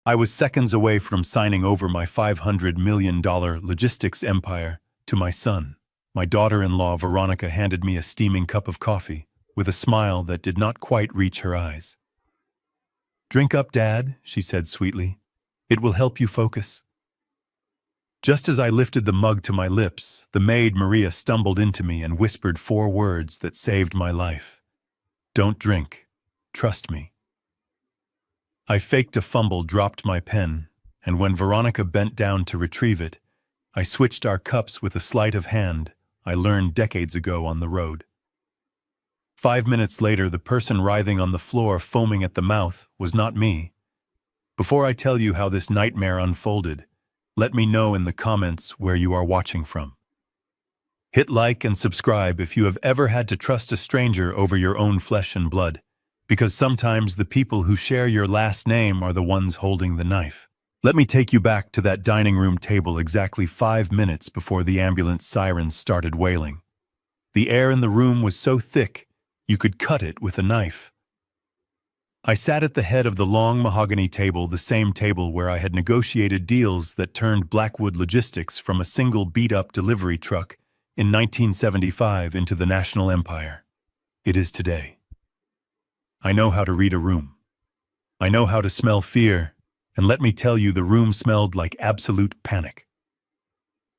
I was seconds away from signing over my $500 million logistics empire to my son. My daughter-in-law Veronica handed me a steaming cup of coffee, with a smile that did not quite reach her eyes. "Drink up, Dad," she said sweetly. "It will help you focus." Just as I lifted the mug to my lips, the maid Maria stumbled into me and whispered 4 words that saved my life. "Don't drink. Trust me." I faked a fumble, dropped my pen, and when Veronica bent down to retrieve it, I switched our cups with a sleight of hand I learned decades ago on the road. 5 minutes later, the person writhing on the floor, foaming at the mouth, was not me. Before I tell you how this nightmare unfolded, let me know in the comments where you are watching from. Hit like and subscribe if you have ever had to trust a stranger over your own flesh and blood, because sometimes the people who share your last name are the ones holding the knife. Let me take you back to that dining room table exactly 5 minutes before the ambulance sirens started wailing. The air in the room was so thick, you could cut it with a knife. I sat at the head of the long mahogany table, the same table where I had negotiated deals that turned Blackwood Logistics from a single beat-up delivery truck in 1975 into the national empire it is today. I know how to read a room. I know how to smell fear, and let me tell you, the room smelled like absolute panic.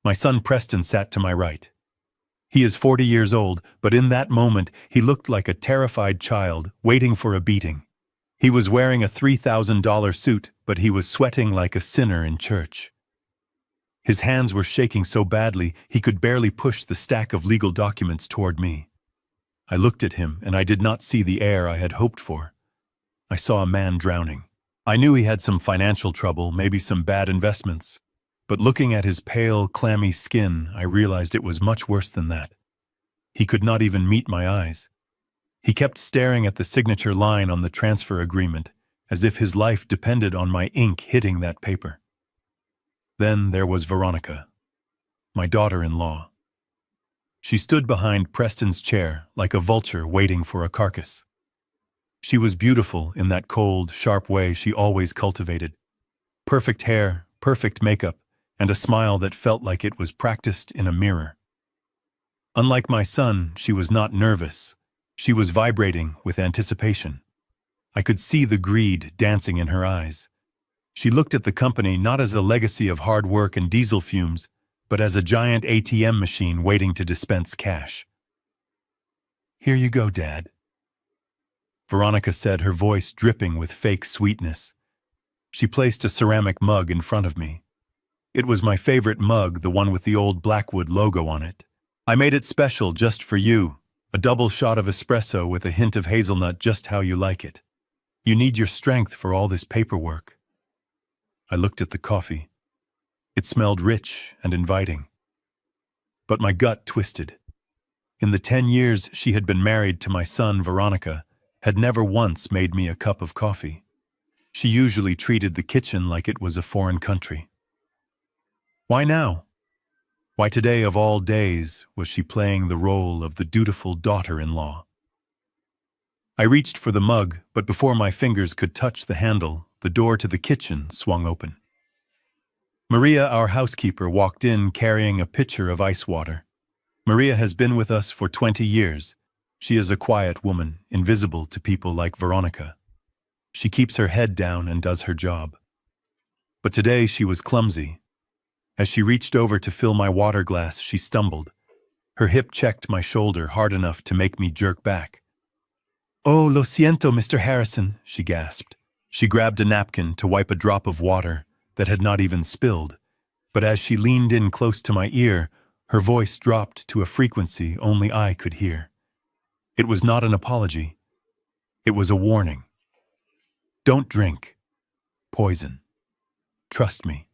My son Preston sat to my right. He is 40 years old, but in that moment he looked like a terrified child waiting for a beating. He was wearing a $3,000 suit, but he was sweating like a sinner in church. His hands were shaking so badly he could barely push the stack of legal documents toward me. I looked at him, and I did not see the air I had hoped for. I saw a man drowning. I knew he had some financial trouble, maybe some bad investments. But looking at his pale, clammy skin, I realized it was much worse than that. He could not even meet my eyes. He kept staring at the signature line on the transfer agreement, as if his life depended on my ink hitting that paper. Then there was Veronica, my daughter-in-law. She stood behind Preston's chair like a vulture waiting for a carcass. She was beautiful in that cold, sharp way she always cultivated. Perfect hair, perfect makeup, and a smile that felt like it was practiced in a mirror. Unlike my son, she was not nervous. She was vibrating with anticipation. I could see the greed dancing in her eyes. She looked at the company not as a legacy of hard work and diesel fumes, but as a giant ATM machine waiting to dispense cash. "Here you go, Dad," Veronica said, her voice dripping with fake sweetness. She placed a ceramic mug in front of me. It was my favorite mug, the one with the old Blackwood logo on it. "I made it special just for you. A double shot of espresso with a hint of hazelnut, just how you like it. You need your strength for all this paperwork." I looked at the coffee. It smelled rich and inviting. But my gut twisted. In the 10 years she had been married to my son, Veronica had never once made me a cup of coffee. She usually treated the kitchen like it was a foreign country. Why now? Why today of all days was she playing the role of the dutiful daughter-in-law? I reached for the mug, but before my fingers could touch the handle, the door to the kitchen swung open. Maria, our housekeeper, walked in carrying a pitcher of ice water. Maria has been with us for 20 years. She is a quiet woman, invisible to people like Veronica. She keeps her head down and does her job. But today she was clumsy. As she reached over to fill my water glass, she stumbled. Her hip checked my shoulder hard enough to make me jerk back. "Oh, lo siento, Mr. Harrison," she gasped. She grabbed a napkin to wipe a drop of water that had not even spilled, but as she leaned in close to my ear, her voice dropped to a frequency only I could hear. It was not an apology. It was a warning. "Don't drink. Poison. Trust me."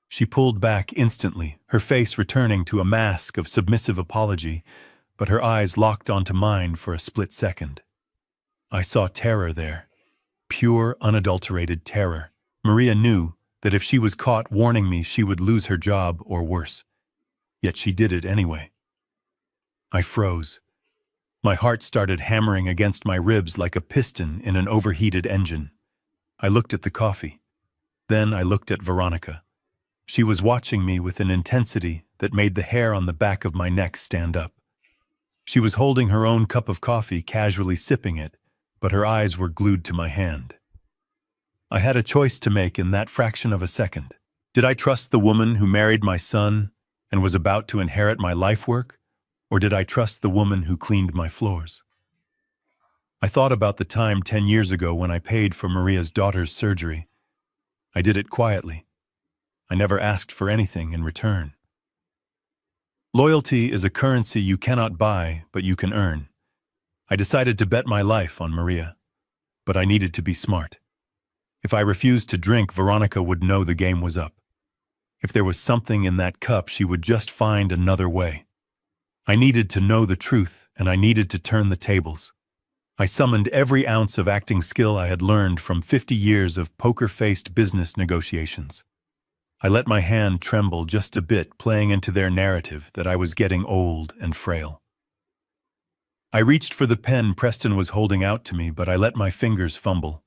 She pulled back instantly, her face returning to a mask of submissive apology, but her eyes locked onto mine for a split second. I saw terror there. Pure, unadulterated terror. Maria knew that if she was caught warning me, she would lose her job or worse. Yet she did it anyway. I froze. My heart started hammering against my ribs like a piston in an overheated engine. I looked at the coffee. Then I looked at Veronica. She was watching me with an intensity that made the hair on the back of my neck stand up. She was holding her own cup of coffee, casually sipping it, but her eyes were glued to my hand. I had a choice to make in that fraction of a second. Did I trust the woman who married my son and was about to inherit my life work, or did I trust the woman who cleaned my floors? I thought about the time 10 years ago when I paid for Maria's daughter's surgery. I did it quietly. I never asked for anything in return. Loyalty is a currency you cannot buy, but you can earn. I decided to bet my life on Maria, but I needed to be smart. If I refused to drink, Veronica would know the game was up. If there was something in that cup, she would just find another way. I needed to know the truth, and I needed to turn the tables. I summoned every ounce of acting skill I had learned from 50 years of poker-faced business negotiations. I let my hand tremble just a bit, playing into their narrative that I was getting old and frail. I reached for the pen Preston was holding out to me, but I let my fingers fumble.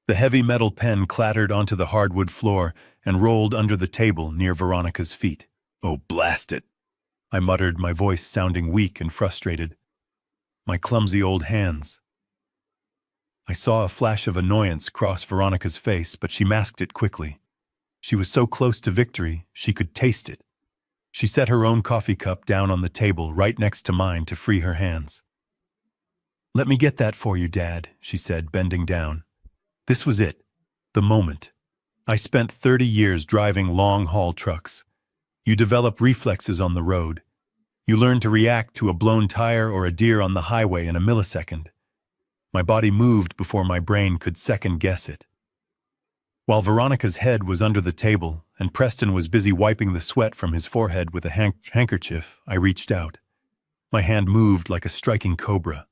The heavy metal pen clattered onto the hardwood floor and rolled under the table near Veronica's feet. "Oh, blast it," I muttered, my voice sounding weak and frustrated. My clumsy old hands. I saw a flash of annoyance cross Veronica's face, but she masked it quickly. She was so close to victory, she could taste it. She set her own coffee cup down on the table right next to mine to free her hands. "Let me get that for you, Dad," she said, bending down. This was it, the moment. I spent 30 years driving long-haul trucks. You develop reflexes on the road. You learn to react to a blown tire or a deer on the highway in a millisecond. My body moved before my brain could second-guess it. While Veronica's head was under the table and Preston was busy wiping the sweat from his forehead with a handkerchief, I reached out. My hand moved like a striking cobra.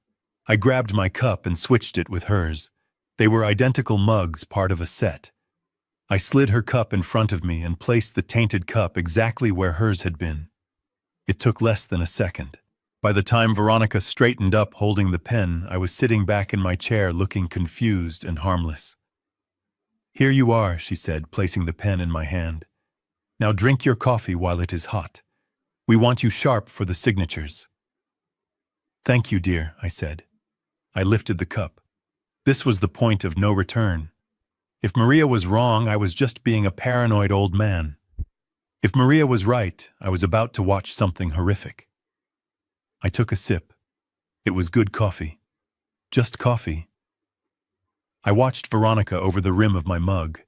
I grabbed my cup and switched it with hers. They were identical mugs, part of a set. I slid her cup in front of me and placed the tainted cup exactly where hers had been. It took less than a second. By the time Veronica straightened up holding the pen, I was sitting back in my chair looking confused and harmless. "Here you are," she said, placing the pen in my hand. "Now drink your coffee while it is hot. We want you sharp for the signatures." "Thank you, dear," I said. I lifted the cup. This was the point of no return. If Maria was wrong, I was just being a paranoid old man. If Maria was right, I was about to watch something horrific. I took a sip. It was good coffee. Just coffee. I watched Veronica over the rim of my mug.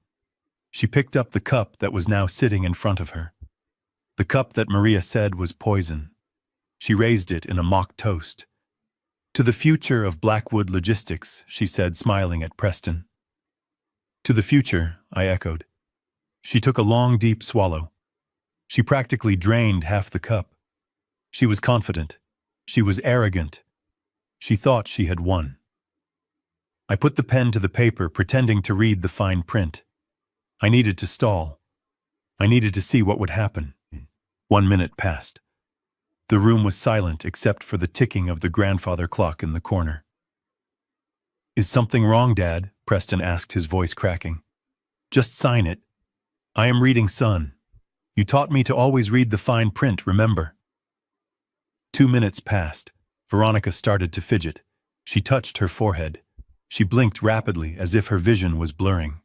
She picked up the cup that was now sitting in front of her. The cup that Maria said was poison. She raised it in a mock toast. "To the future of Blackwood Logistics," she said, smiling at Preston. "To the future," I echoed. She took a long, deep swallow. She practically drained half the cup. She was confident. She was arrogant. She thought she had won. I put the pen to the paper, pretending to read the fine print. I needed to stall. I needed to see what would happen. 1 minute passed. The room was silent except for the ticking of the grandfather clock in the corner. "Is something wrong, Dad?" Preston asked, his voice cracking. "Just sign it. I am reading, son. You taught me to always read the fine print, remember?" 2 minutes passed. Veronica started to fidget. She touched her forehead. She blinked rapidly as if her vision was blurring.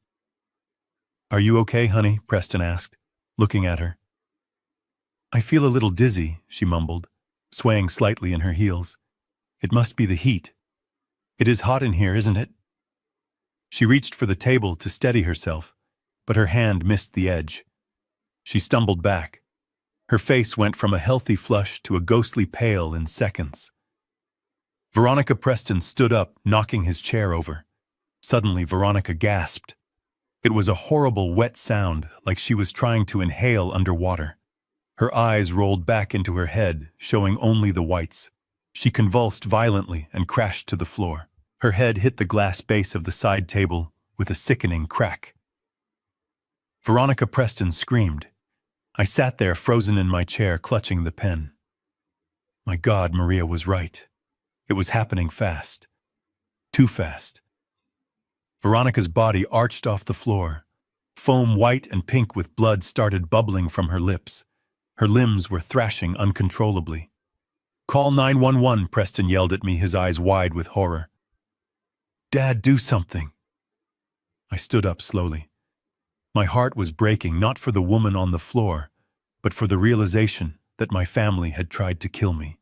"Are you okay, honey?" Preston asked, looking at her. "I feel a little dizzy," she mumbled, swaying slightly in her heels. "It must be the heat. It is hot in here, isn't it?" She reached for the table to steady herself, but her hand missed the edge. She stumbled back. Her face went from a healthy flush to a ghostly pale in seconds. Veronica Preston stood up, knocking his chair over. Suddenly, Veronica gasped. It was a horrible, wet sound, like she was trying to inhale underwater. Her eyes rolled back into her head, showing only the whites. She convulsed violently and crashed to the floor. Her head hit the glass base of the side table with a sickening crack. Veronica Preston screamed. I sat there, frozen in my chair, clutching the pen. My God, Maria was right. It was happening fast. Too fast. Veronica's body arched off the floor, Foam white and pink with blood started bubbling from her lips. Her limbs were thrashing uncontrollably. "Call 911, Preston yelled at me, his eyes wide with horror. "Dad, do something." I stood up slowly. My heart was breaking, not for the woman on the floor, but for the realization that my family had tried to kill me.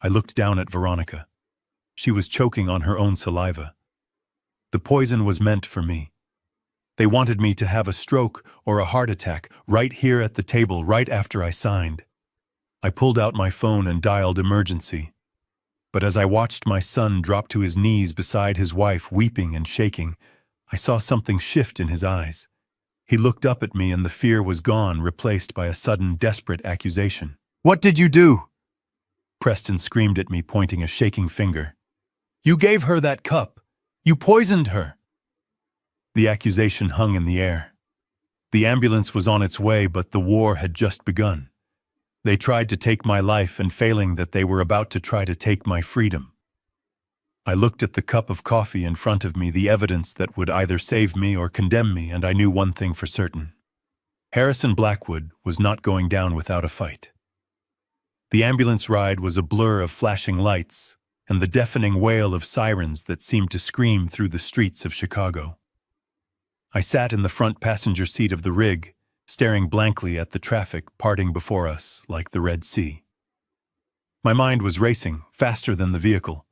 I looked down at Veronica. She was choking on her own saliva. The poison was meant for me. They wanted me to have a stroke or a heart attack right here at the table right after I signed. I pulled out my phone and dialed emergency. But as I watched my son drop to his knees beside his wife, weeping and shaking, I saw something shift in his eyes. He looked up at me and the fear was gone, replaced by a sudden, desperate accusation. "What did you do?" Preston screamed at me, pointing a shaking finger. "You gave her that cup. You poisoned her." The accusation hung in the air. The ambulance was on its way, but the war had just begun. They tried to take my life, and failing that, they were about to try to take my freedom. I looked at the cup of coffee in front of me, the evidence that would either save me or condemn me, and I knew one thing for certain. Harrison Blackwood was not going down without a fight. The ambulance ride was a blur of flashing lights and the deafening wail of sirens that seemed to scream through the streets of Chicago. I sat in the front passenger seat of the rig, staring blankly at the traffic parting before us like the Red Sea. My mind was racing, faster than the vehicle.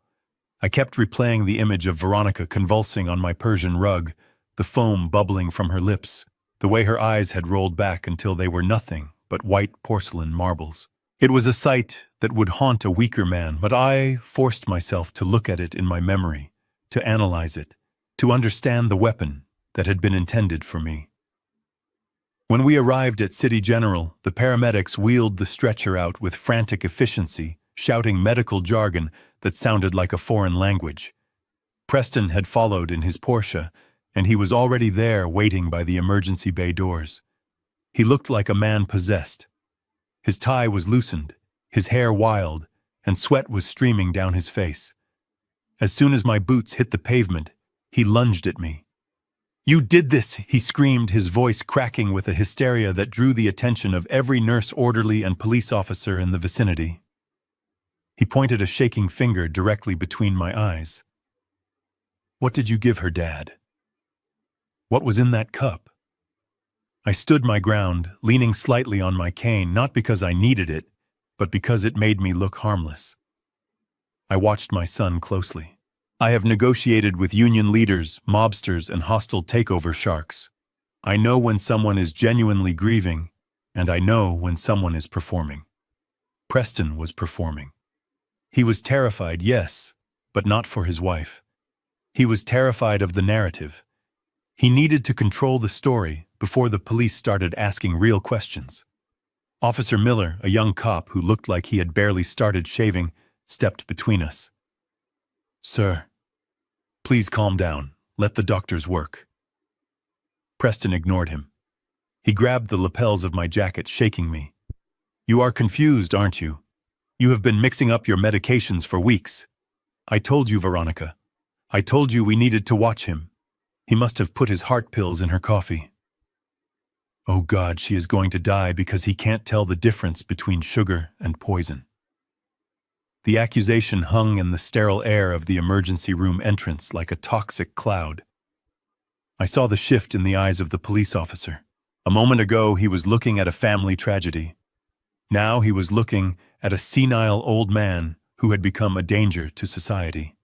I kept replaying the image of Veronica convulsing on my Persian rug, the foam bubbling from her lips, the way her eyes had rolled back until they were nothing but white porcelain marbles. It was a sight that would haunt a weaker man, but I forced myself to look at it in my memory, to analyze it, to understand the weapon that had been intended for me. When we arrived at City General, the paramedics wheeled the stretcher out with frantic efficiency, shouting medical jargon that sounded like a foreign language. Preston had followed in his Porsche, and he was already there waiting by the emergency bay doors. He looked like a man possessed. His tie was loosened, his hair wild, and sweat was streaming down his face. As soon as my boots hit the pavement, he lunged at me. "You did this!" he screamed, his voice cracking with a hysteria that drew the attention of every nurse, orderly, and police officer in the vicinity. He pointed a shaking finger directly between my eyes. "What did you give her, Dad? What was in that cup?" I stood my ground, leaning slightly on my cane, not because I needed it, but because it made me look harmless. I watched my son closely. I have negotiated with union leaders, mobsters, and hostile takeover sharks. I know when someone is genuinely grieving, and I know when someone is performing. Preston was performing. He was terrified, yes, but not for his wife. He was terrified of the narrative. He needed to control the story before the police started asking real questions. Officer Miller, a young cop who looked like he had barely started shaving, stepped between us. "Sir, please calm down. Let the doctors work." Preston ignored him. He grabbed the lapels of my jacket, shaking me. "You are confused, aren't you? You have been mixing up your medications for weeks. I told you, Veronica. I told you we needed to watch him. He must have put his heart pills in her coffee. Oh God, she is going to die because he can't tell the difference between sugar and poison." The accusation hung in the sterile air of the emergency room entrance like a toxic cloud. I saw the shift in the eyes of the police officer. A moment ago, he was looking at a family tragedy. Now he was looking at a senile old man who had become a danger to society.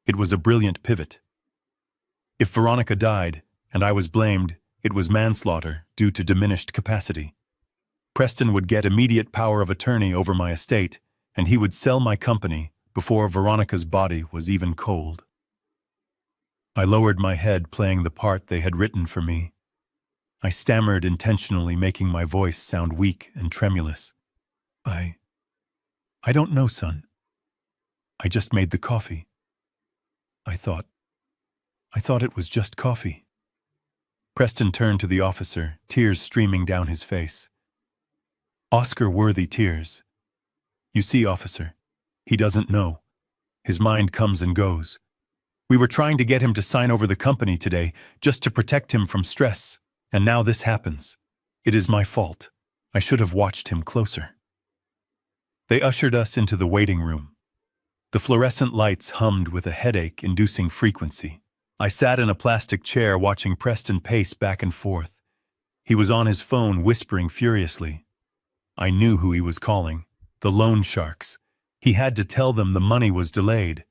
It was a brilliant pivot. If Veronica died, and I was blamed, it was manslaughter due to diminished capacity. Preston would get immediate power of attorney over my estate, and he would sell my company before Veronica's body was even cold. I lowered my head, playing the part they had written for me. I stammered, intentionally making my voice sound weak and tremulous. I don't know, son. I just made the coffee. I thought it was just coffee." Preston turned to the officer, tears streaming down his face. Oscar-worthy tears. "You see, officer, he doesn't know. His mind comes and goes. We were trying to get him to sign over the company today, just to protect him from stress. And now this happens. It is my fault. I should have watched him closer. They ushered us into the waiting room. The fluorescent lights hummed with a headache-inducing frequency. I sat in a plastic chair watching Preston pace back and forth. He was on his phone whispering furiously. I knew who he was calling. The loan sharks. He had to tell them the money was delayed.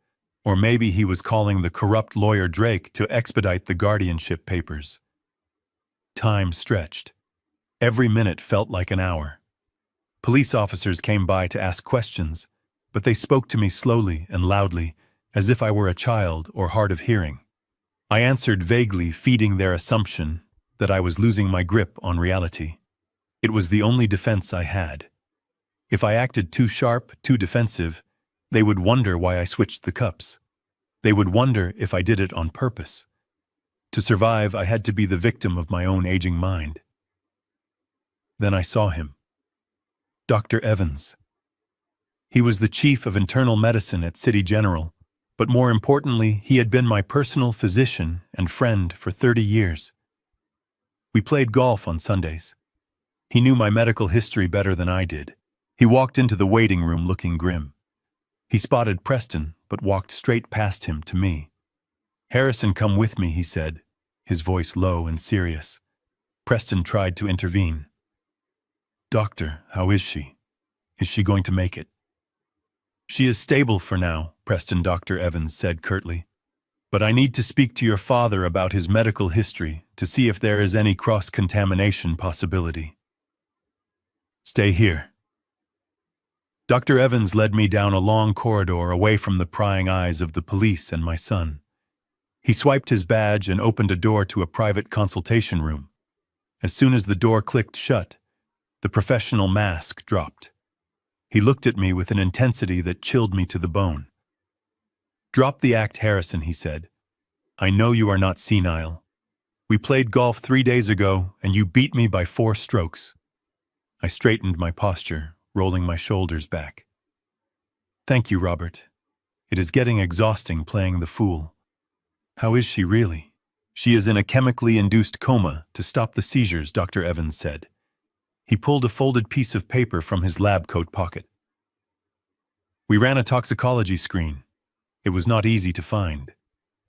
Or maybe he was calling the corrupt lawyer Drake to expedite the guardianship papers. Time stretched. Every minute felt like an hour. Police officers came by to ask questions, but they spoke to me slowly and loudly, as if I were a child or hard of hearing. I answered vaguely, feeding their assumption that I was losing my grip on reality. It was the only defense I had. If I acted too sharp, too defensive, they would wonder why I switched the cups. They would wonder if I did it on purpose. To survive, I had to be the victim of my own aging mind. Then I saw him. Dr. Evans. He was the chief of internal medicine at City General, but more importantly, he had been my personal physician and friend for 30 years. We played golf on Sundays. He knew my medical history better than I did. He walked into the waiting room looking grim. He spotted Preston, but walked straight past him to me. "Harrison, come with me," he said, his voice low and serious. Preston tried to intervene. "Doctor, how is she? Is she going to make it?" "She is stable for now," Dr. Evans said curtly. "But I need to speak to your father about his medical history to see if there is any cross-contamination possibility. Stay here." Dr. Evans led me down a long corridor away from the prying eyes of the police and my son. He swiped his badge and opened a door to a private consultation room. As soon as the door clicked shut, the professional mask dropped. He looked at me with an intensity that chilled me to the bone. "Drop the act, Harrison," he said. "I know you are not senile. We played golf 3 days ago, and you beat me by 4 strokes. I straightened my posture, rolling my shoulders back. "Thank you, Robert. It is getting exhausting playing the fool." "How is she really?" "She is in a chemically induced coma to stop the seizures," Dr. Evans said. He pulled a folded piece of paper from his lab coat pocket. "We ran a toxicology screen. It was not easy to find.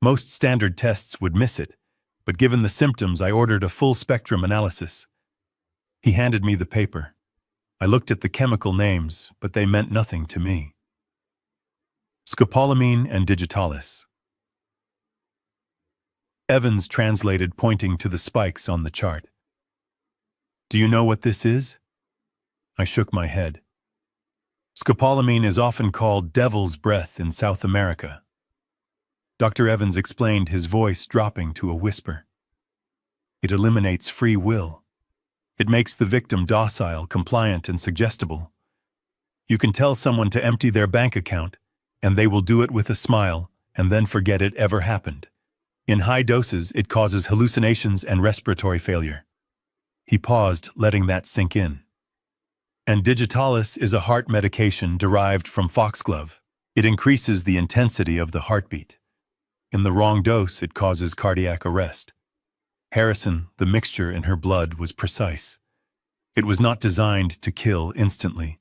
Most standard tests would miss it, but given the symptoms, I ordered a full-spectrum analysis." He handed me the paper. I looked at the chemical names, but they meant nothing to me. Scopolamine and digitalis. Evans translated, pointing to the spikes on the chart. "Do you know what this is?" I shook my head. Scopolamine is often called devil's breath in South America. Dr. Evans explained, his voice dropping to a whisper. "It eliminates free will. It makes the victim docile, compliant, and suggestible. You can tell someone to empty their bank account, and they will do it with a smile, and then forget it ever happened. In high doses, it causes hallucinations and respiratory failure." He paused, letting that sink in. "And digitalis is a heart medication derived from foxglove. It increases the intensity of the heartbeat. In the wrong dose, it causes cardiac arrest. Harrison, the mixture in her blood was precise. It was not designed to kill instantly.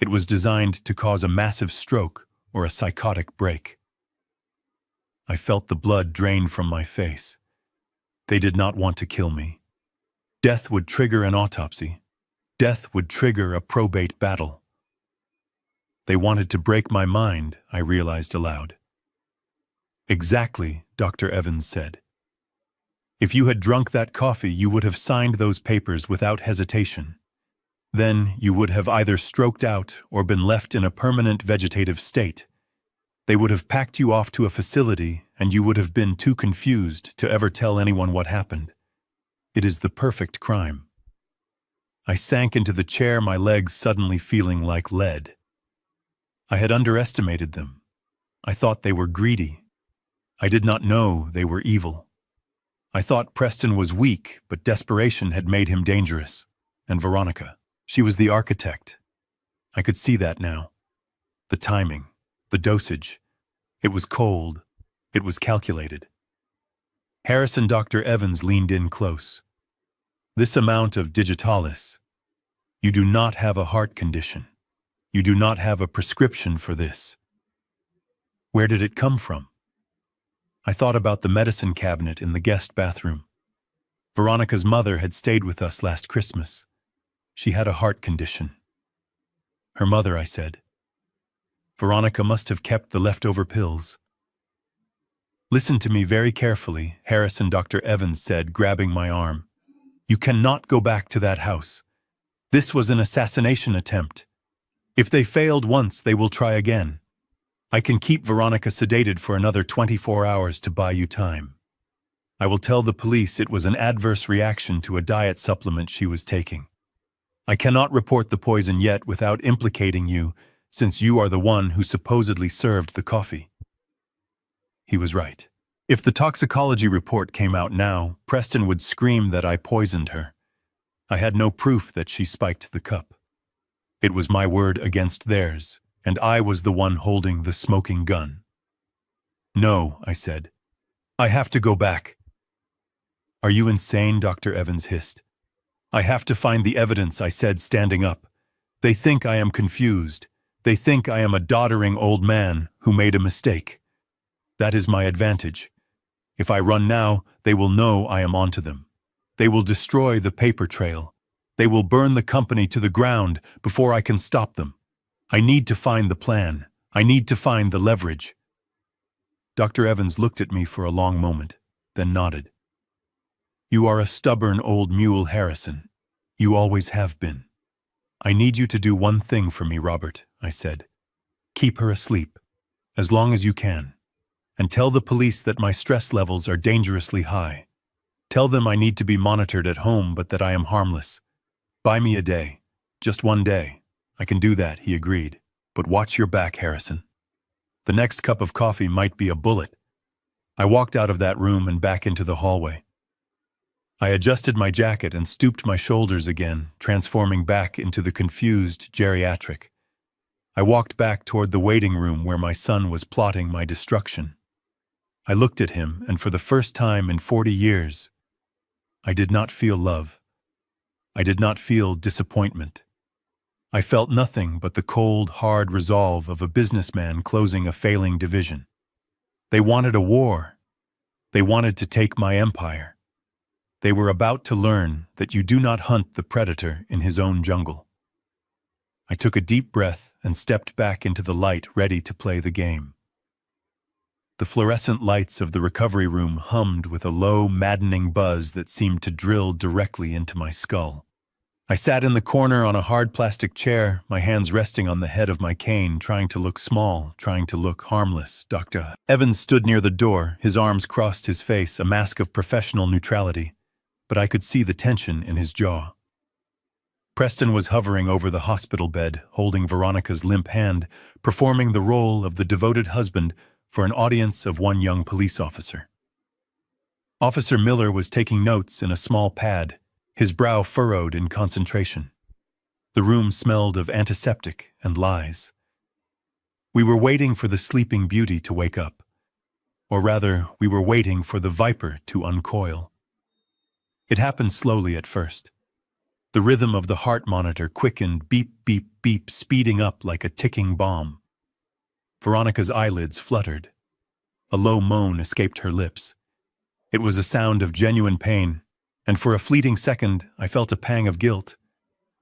It was designed to cause a massive stroke or a psychotic break." I felt the blood drain from my face. They did not want to kill me. Death would trigger an autopsy. Death would trigger a probate battle. They wanted to break my mind, I realized aloud. "Exactly," Dr. Evans said. "If you had drunk that coffee, you would have signed those papers without hesitation. Then you would have either stroked out or been left in a permanent vegetative state. They would have packed you off to a facility, and you would have been too confused to ever tell anyone what happened. It is the perfect crime." I sank into the chair, my legs suddenly feeling like lead. I had underestimated them. I thought they were greedy. I did not know they were evil. I thought Preston was weak, but desperation had made him dangerous. And Veronica, she was the architect. I could see that now. The timing, the dosage. It was cold. It was calculated. Harrison, Dr. Evans leaned in close. This amount of digitalis. You do not have a heart condition. You do not have a prescription for this. Where did it come from? I thought about the medicine cabinet in the guest bathroom. Veronica's mother had stayed with us last Christmas. She had a heart condition. Her mother, I said. Veronica must have kept the leftover pills. Listen to me very carefully, Harrison, Dr. Evans said, grabbing my arm. You cannot go back to that house. This was an assassination attempt. If they failed once, they will try again. I can keep Veronica sedated for another 24 hours to buy you time. I will tell the police it was an adverse reaction to a diet supplement she was taking. I cannot report the poison yet without implicating you, since you are the one who supposedly served the coffee. He was right. If the toxicology report came out now, Preston would scream that I poisoned her. I had no proof that she spiked the cup. It was my word against theirs, and I was the one holding the smoking gun. No, I said. I have to go back. Are you insane? Dr. Evans hissed. I have to find the evidence, I said, standing up. They think I am confused. They think I am a doddering old man who made a mistake. That is my advantage. If I run now, they will know I am onto them. They will destroy the paper trail. They will burn the company to the ground before I can stop them. I need to find the plan. I need to find the leverage. Dr. Evans looked at me for a long moment, then nodded. You are a stubborn old mule, Harrison. You always have been. I need you to do one thing for me, Robert, I said. Keep her asleep, as long as you can, and tell the police that my stress levels are dangerously high. Tell them I need to be monitored at home, but that I am harmless. Buy me a day, just one day. I can do that, he agreed. But watch your back, Harrison. The next cup of coffee might be a bullet. I walked out of that room and back into the hallway. I adjusted my jacket and stooped my shoulders again, transforming back into the confused geriatric. I walked back toward the waiting room where my son was plotting my destruction. I looked at him, and for the first time in 40 years, I did not feel love. I did not feel disappointment. I felt nothing but the cold, hard resolve of a businessman closing a failing division. They wanted a war. They wanted to take my empire. They were about to learn that you do not hunt the predator in his own jungle. I took a deep breath and stepped back into the light, ready to play the game. The fluorescent lights of the recovery room hummed with a low, maddening buzz that seemed to drill directly into my skull. I sat in the corner on a hard plastic chair, my hands resting on the head of my cane, trying to look small, trying to look harmless. Dr. Evans stood near the door, his arms crossed his face, a mask of professional neutrality, but I could see the tension in his jaw. Preston was hovering over the hospital bed, holding Veronica's limp hand, performing the role of the devoted husband for an audience of one young police officer. Officer Miller was taking notes in a small pad, his brow furrowed in concentration. The room smelled of antiseptic and lies. We were waiting for the sleeping beauty to wake up. Or rather, we were waiting for the viper to uncoil. It happened slowly at first. The rhythm of the heart monitor quickened, beep, beep, beep, speeding up like a ticking bomb. Veronica's eyelids fluttered. A low moan escaped her lips. It was a sound of genuine pain, and for a fleeting second I felt a pang of guilt.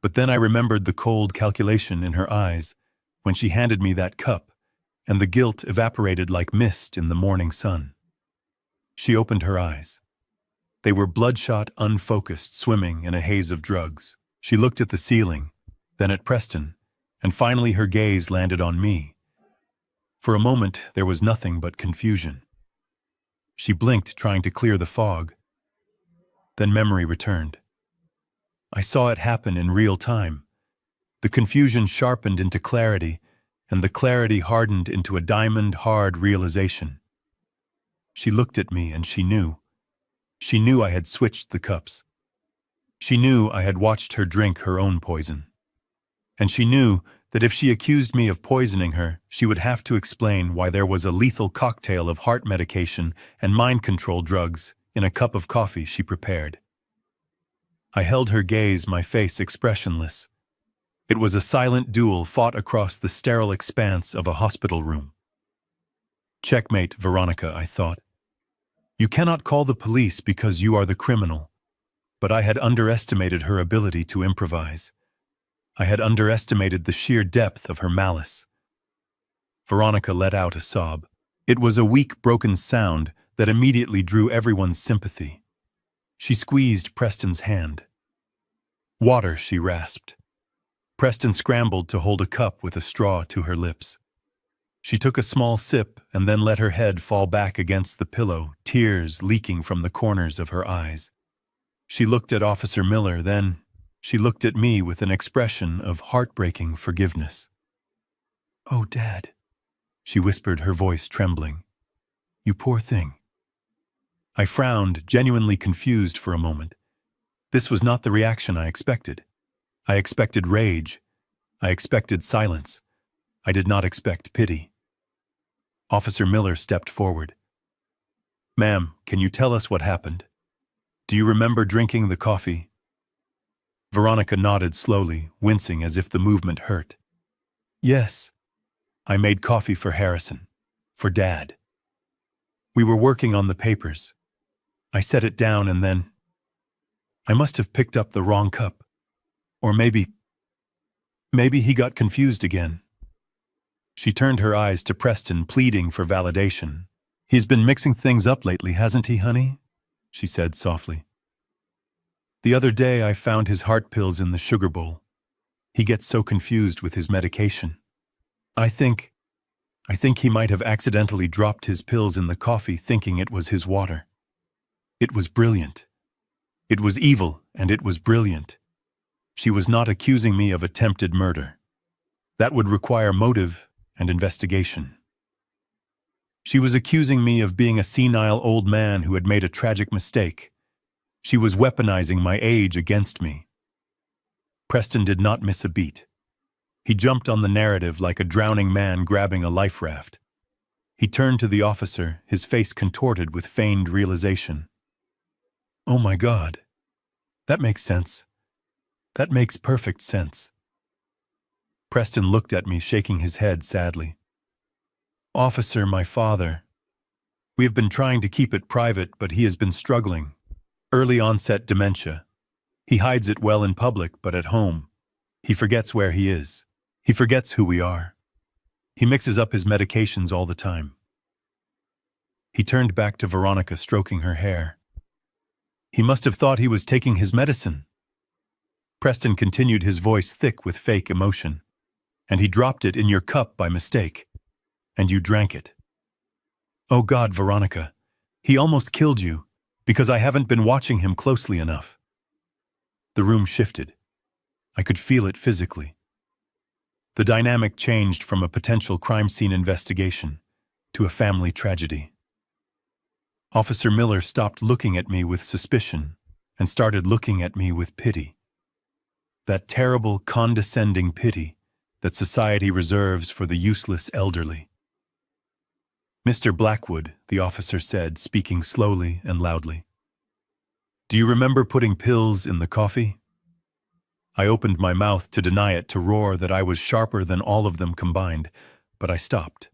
But then I remembered the cold calculation in her eyes when she handed me that cup, and the guilt evaporated like mist in the morning sun. She opened her eyes. They were bloodshot, unfocused, swimming in a haze of drugs. She looked at the ceiling, then at Preston, and finally her gaze landed on me. For a moment, there was nothing but confusion. She blinked, trying to clear the fog. Then memory returned. I saw it happen in real time. The confusion sharpened into clarity, and the clarity hardened into a diamond-hard realization. She looked at me, and she knew. She knew I had switched the cups. She knew I had watched her drink her own poison. And she knew that if she accused me of poisoning her, she would have to explain why there was a lethal cocktail of heart medication and mind control drugs in a cup of coffee she prepared. I held her gaze, my face expressionless. It was a silent duel fought across the sterile expanse of a hospital room. Checkmate, Veronica, I thought. You cannot call the police because you are the criminal. But I had underestimated her ability to improvise. I had underestimated the sheer depth of her malice. Veronica let out a sob. It was a weak, broken sound that immediately drew everyone's sympathy. She squeezed Preston's hand. "Water," she rasped. Preston scrambled to hold a cup with a straw to her lips. She took a small sip and then let her head fall back against the pillow, tears leaking from the corners of her eyes. She looked at Officer Miller, then she looked at me with an expression of heartbreaking forgiveness. "Oh, Dad," she whispered, her voice trembling. "You poor thing." I frowned, genuinely confused for a moment. This was not the reaction I expected. I expected rage. I expected silence. I did not expect pity. Officer Miller stepped forward. "Ma'am, can you tell us what happened? Do you remember drinking the coffee?" Veronica nodded slowly, wincing as if the movement hurt. "Yes. I made coffee for Harrison. For Dad. We were working on the papers. I set it down and then I must have picked up the wrong cup. Or maybe he got confused again." She turned her eyes to Preston, pleading for validation. "He's been mixing things up lately, hasn't he, honey?" she said softly. "The other day I found his heart pills in the sugar bowl. He gets so confused with his medication. I think he might have accidentally dropped his pills in the coffee thinking it was his water. It was brilliant. It was evil, and it was brilliant. She was not accusing me of attempted murder. That would require motive and investigation. She was accusing me of being a senile old man who had made a tragic mistake. She was weaponizing my age against me. Preston did not miss a beat. He jumped on the narrative like a drowning man grabbing a life raft. He turned to the officer, his face contorted with feigned realization. "Oh my God. That makes sense. That makes perfect sense." Preston looked at me, shaking his head sadly. "Officer, my father. We have been trying to keep it private, but he has been struggling. Early onset dementia. He hides it well in public, but at home, he forgets where he is. He forgets who we are. He mixes up his medications all the time." He turned back to Veronica, stroking her hair. "He must have thought he was taking his medicine." Preston continued, his voice thick with fake emotion. "And he dropped it in your cup by mistake. And you drank it. Oh God, Veronica, he almost killed you, because I haven't been watching him closely enough." The room shifted. I could feel it physically. The dynamic changed from a potential crime scene investigation to a family tragedy. Officer Miller stopped looking at me with suspicion and started looking at me with pity. That terrible, condescending pity that society reserves for the useless elderly. "Mr. Blackwood," the officer said, speaking slowly and loudly. "Do you remember putting pills in the coffee?" I opened my mouth to deny it, to roar that I was sharper than all of them combined, but I stopped.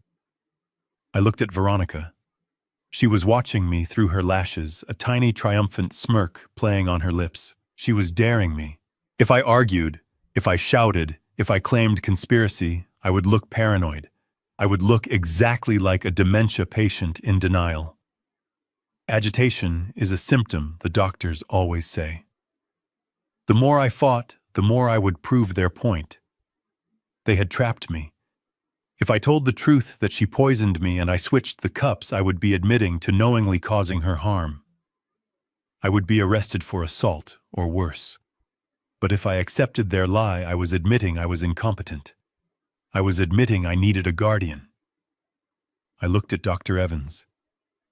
I looked at Veronica. She was watching me through her lashes, a tiny triumphant smirk playing on her lips. She was daring me. If I argued, if I shouted, if I claimed conspiracy, I would look paranoid. I would look exactly like a dementia patient in denial. Agitation is a symptom, the doctors always say. The more I fought, the more I would prove their point. They had trapped me. If I told the truth that she poisoned me and I switched the cups, I would be admitting to knowingly causing her harm. I would be arrested for assault, or worse. But if I accepted their lie, I was admitting I was incompetent. I was admitting I needed a guardian. I looked at Dr. Evans.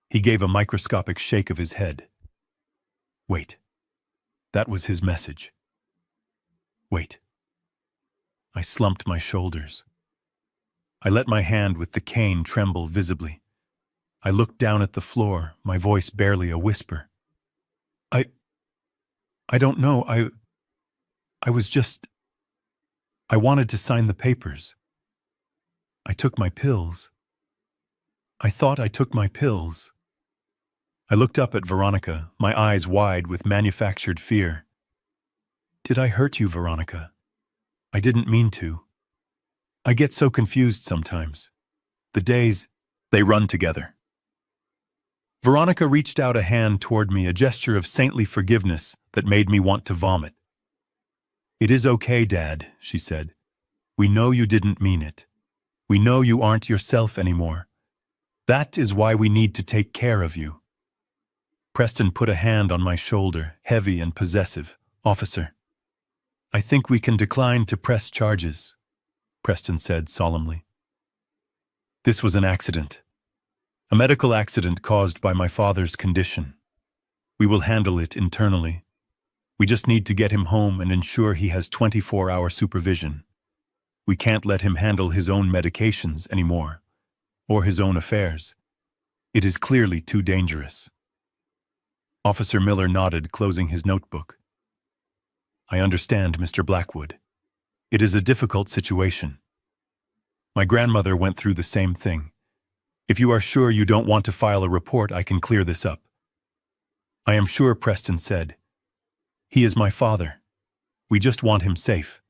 He gave a microscopic shake of his head. Wait. That was his message. Wait. I slumped my shoulders. I let my hand with the cane tremble visibly. I looked down at the floor, my voice barely a whisper. I I don't know, I was just... I wanted to sign the papers. I took my pills. I thought I took my pills. I looked up at Veronica, my eyes wide with manufactured fear. Did I hurt you, Veronica? I didn't mean to. I get so confused sometimes. The days, they run together. Veronica reached out a hand toward me, a gesture of saintly forgiveness that made me want to vomit. It is okay, Dad, she said. We know you didn't mean it. We know you aren't yourself anymore. That is why we need to take care of you. Preston put a hand on my shoulder, heavy and possessive. Officer, I think we can decline to press charges, Preston said solemnly. This was an accident. A medical accident caused by my father's condition. We will handle it internally. We just need to get him home and ensure he has 24-hour supervision. We can't let him handle his own medications anymore, or his own affairs. It is clearly too dangerous. Officer Miller nodded, closing his notebook. I understand, Mr. Blackwood. It is a difficult situation. My grandmother went through the same thing. If you are sure you don't want to file a report, I can clear this up. I am sure, Preston said. He is my father. We just want him safe.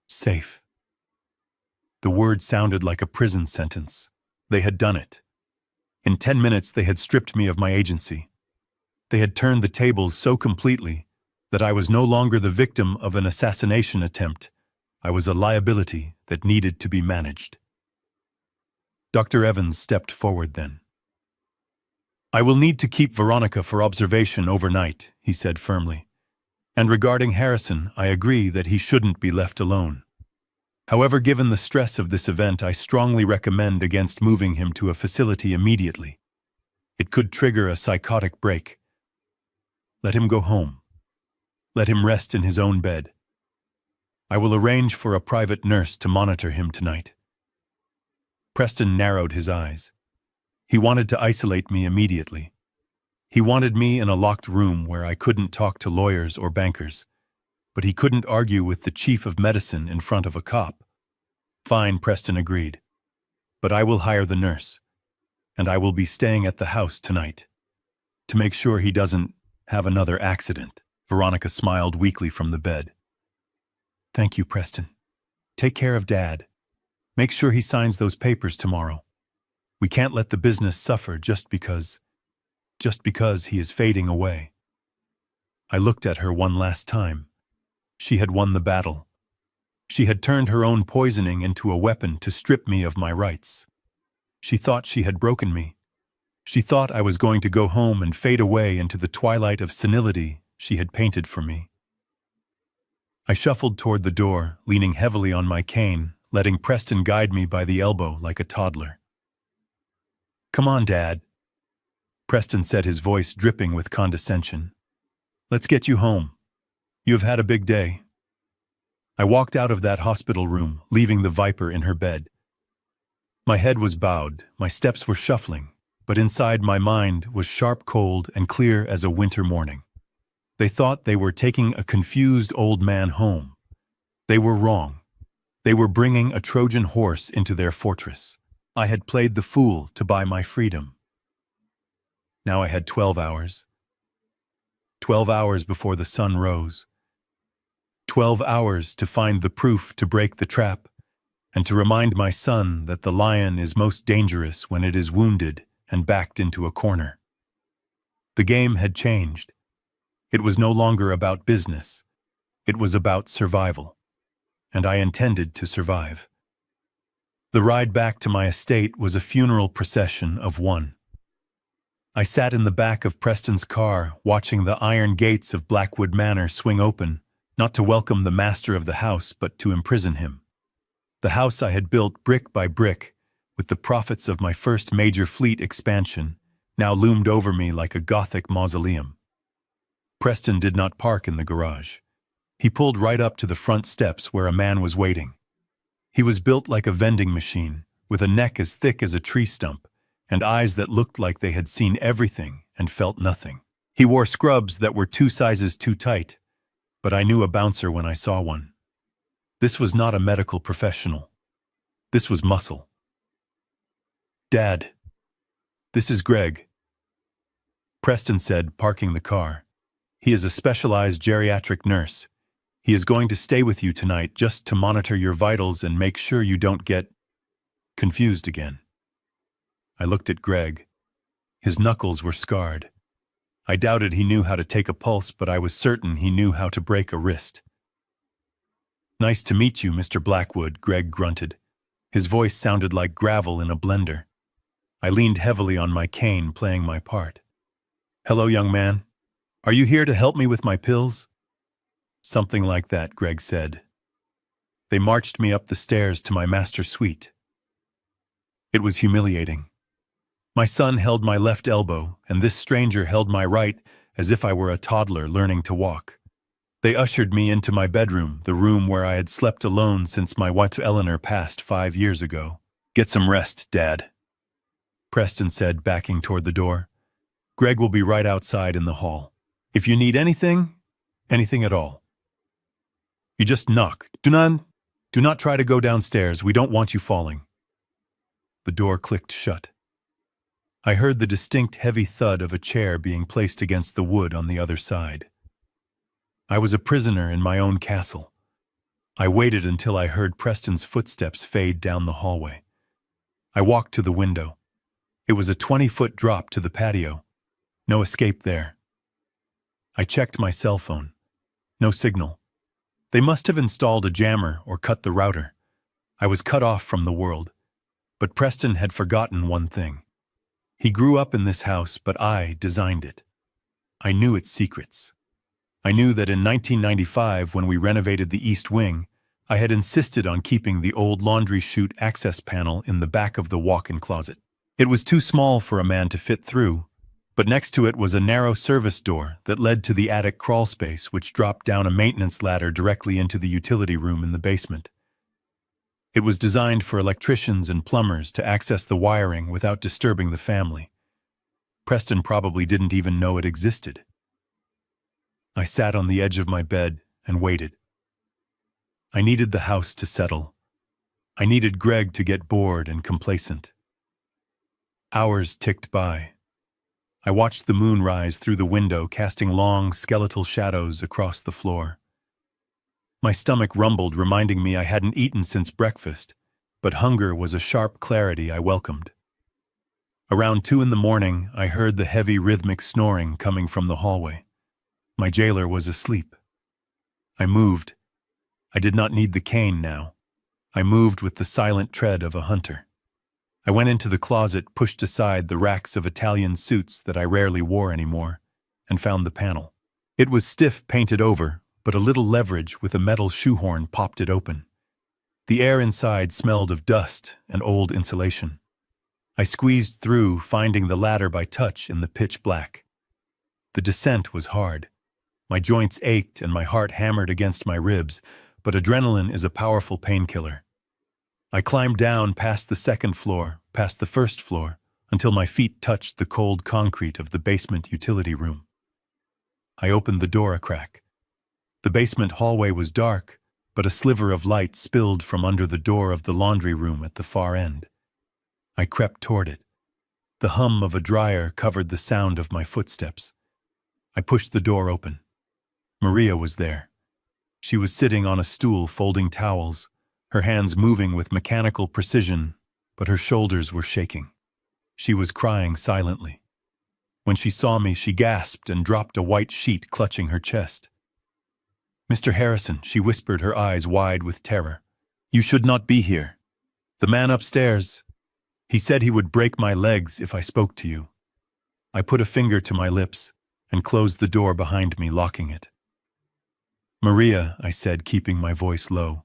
Safe. The word sounded like a prison sentence. They had done it. In 10 minutes, they had stripped me of my agency. They had turned the tables so completely that I was no longer the victim of an assassination attempt. I was a liability that needed to be managed. Dr. Evans stepped forward then. I will need to keep Veronica for observation overnight, he said firmly. And regarding Harrison, I agree that he shouldn't be left alone. However, given the stress of this event, I strongly recommend against moving him to a facility immediately. It could trigger a psychotic break. Let him go home. Let him rest in his own bed. I will arrange for a private nurse to monitor him tonight. Preston narrowed his eyes. He wanted to isolate me immediately. He wanted me in a locked room where I couldn't talk to lawyers or bankers, but he couldn't argue with the chief of medicine in front of a cop. Fine, Preston agreed. But I will hire the nurse, and I will be staying at the house tonight. To make sure he doesn't have another accident. Veronica smiled weakly from the bed. Thank you, Preston. Take care of Dad. Make sure he signs those papers tomorrow. We can't let the business suffer just because he is fading away. I looked at her one last time. She had won the battle. She had turned her own poisoning into a weapon to strip me of my rights. She thought she had broken me. She thought I was going to go home and fade away into the twilight of senility she had painted for me. I shuffled toward the door, leaning heavily on my cane, letting Preston guide me by the elbow like a toddler. Come on, Dad, Preston said, his voice dripping with condescension. Let's get you home. You have had a big day. I walked out of that hospital room, leaving the Viper in her bed. My head was bowed, my steps were shuffling, but inside my mind was sharp, cold, and clear as a winter morning. They thought they were taking a confused old man home. They were wrong. They were bringing a Trojan horse into their fortress. I had played the fool to buy my freedom. Now I had 12 hours. 12 hours before the sun rose. 12 hours to find the proof to break the trap, and to remind my son that the lion is most dangerous when it is wounded and backed into a corner. The game had changed. It was no longer about business. It was about survival. And I intended to survive. The ride back to my estate was a funeral procession of one. I sat in the back of Preston's car, watching the iron gates of Blackwood Manor swing open, not to welcome the master of the house, but to imprison him. The house I had built brick by brick, with the profits of my first major fleet expansion, now loomed over me like a Gothic mausoleum. Preston did not park in the garage. He pulled right up to the front steps where a man was waiting. He was built like a vending machine, with a neck as thick as a tree stump, and eyes that looked like they had seen everything and felt nothing. He wore scrubs that were 2 sizes too tight, but I knew a bouncer when I saw one. This was not a medical professional. This was muscle. "Dad, this is Greg," Preston said, parking the car. "He is a specialized geriatric nurse. He is going to stay with you tonight just to monitor your vitals and make sure you don't get confused again." I looked at Greg. His knuckles were scarred. I doubted he knew how to take a pulse, but I was certain he knew how to break a wrist. "Nice to meet you, Mr. Blackwood," Greg grunted. His voice sounded like gravel in a blender. I leaned heavily on my cane, playing my part. "Hello, young man. Are you here to help me with my pills?" "Something like that," Greg said. They marched me up the stairs to my master suite. It was humiliating. My son held my left elbow, and this stranger held my right as if I were a toddler learning to walk. They ushered me into my bedroom, the room where I had slept alone since my wife Eleanor passed 5 years ago. "Get some rest, Dad," Preston said, backing toward the door. "Greg will be right outside in the hall. If you need anything at all, you just knock. Do not try to go downstairs. We don't want you falling." The door clicked shut. I heard the distinct heavy thud of a chair being placed against the wood on the other side. I was a prisoner in my own castle. I waited until I heard Preston's footsteps fade down the hallway. I walked to the window. It was a 20-foot drop to the patio. No escape there. I checked my cell phone. No signal. They must have installed a jammer or cut the router. I was cut off from the world. But Preston had forgotten one thing. He grew up in this house, but I designed it. I knew its secrets. I knew that in 1995, when we renovated the East Wing, I had insisted on keeping the old laundry chute access panel in the back of the walk-in closet. It was too small for a man to fit through, but next to it was a narrow service door that led to the attic crawl space, which dropped down a maintenance ladder directly into the utility room in the basement. It was designed for electricians and plumbers to access the wiring without disturbing the family. Preston probably didn't even know it existed. I sat on the edge of my bed and waited. I needed the house to settle. I needed Greg to get bored and complacent. Hours ticked by. I watched the moon rise through the window, casting long, skeletal shadows across the floor. My stomach rumbled, reminding me I hadn't eaten since breakfast, but hunger was a sharp clarity I welcomed. Around 2 in the morning, I heard the heavy rhythmic snoring coming from the hallway. My jailer was asleep. I moved. I did not need the cane now. I moved with the silent tread of a hunter. I went into the closet, pushed aside the racks of Italian suits that I rarely wore anymore, and found the panel. It was stiff, painted over, but a little leverage with a metal shoehorn popped it open. The air inside smelled of dust and old insulation. I squeezed through, finding the ladder by touch in the pitch black. The descent was hard. My joints ached and my heart hammered against my ribs, but adrenaline is a powerful painkiller. I climbed down past the second floor, past the first floor, until my feet touched the cold concrete of the basement utility room. I opened the door a crack. The basement hallway was dark, but a sliver of light spilled from under the door of the laundry room at the far end. I crept toward it. The hum of a dryer covered the sound of my footsteps. I pushed the door open. Maria was there. She was sitting on a stool folding towels, her hands moving with mechanical precision, but her shoulders were shaking. She was crying silently. When she saw me, she gasped and dropped a white sheet clutching her chest. "Mr. Harrison," she whispered, her eyes wide with terror. "You should not be here. The man upstairs, he said he would break my legs if I spoke to you." I put a finger to my lips and closed the door behind me, locking it. "Maria," I said, keeping my voice low,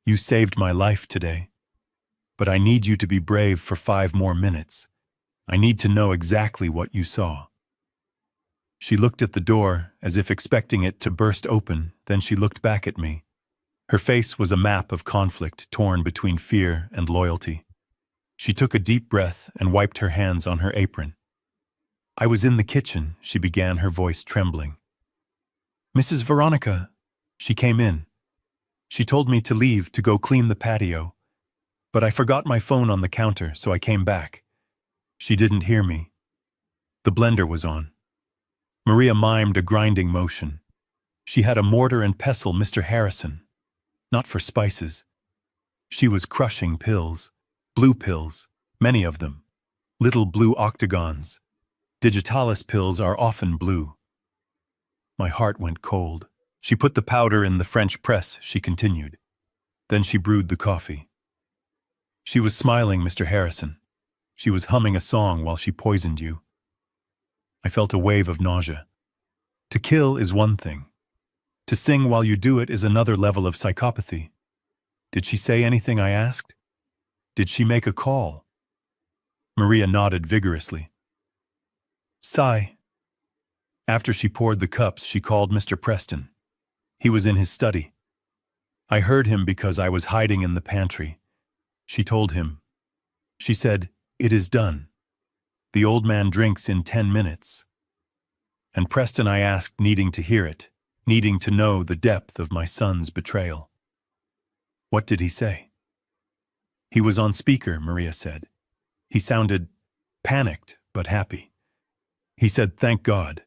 "you saved my life today. But I need you to be brave for 5 more minutes. I need to know exactly what you saw." She looked at the door as if expecting it to burst open, then she looked back at me. Her face was a map of conflict torn between fear and loyalty. She took a deep breath and wiped her hands on her apron. I was in the kitchen, she began, her voice trembling. Mrs. Veronica, she came in. She told me to leave to go clean the patio. But I forgot my phone on the counter, so I came back. She didn't hear me. The blender was on. Maria mimed a grinding motion. She had a mortar and pestle, Mr. Harrison. Not for spices. She was crushing pills. Blue pills. Many of them. Little blue octagons. Digitalis pills are often blue. My heart went cold. She put the powder in the French press, she continued. Then she brewed the coffee. She was smiling, Mr. Harrison. She was humming a song while she poisoned you. I felt a wave of nausea. To kill is one thing. To sing while you do it is another level of psychopathy. Did she say anything, I asked? Did she make a call? Maria nodded vigorously. Sigh. After she poured the cups, she called Mr. Preston. He was in his study. I heard him because I was hiding in the pantry. She told him. She said, "It is done. The old man drinks in 10 minutes. And Preston, I asked, needing to hear it, needing to know the depth of my son's betrayal. What did he say? He was on speaker, Maria said. He sounded panicked but happy. He said, "Thank God.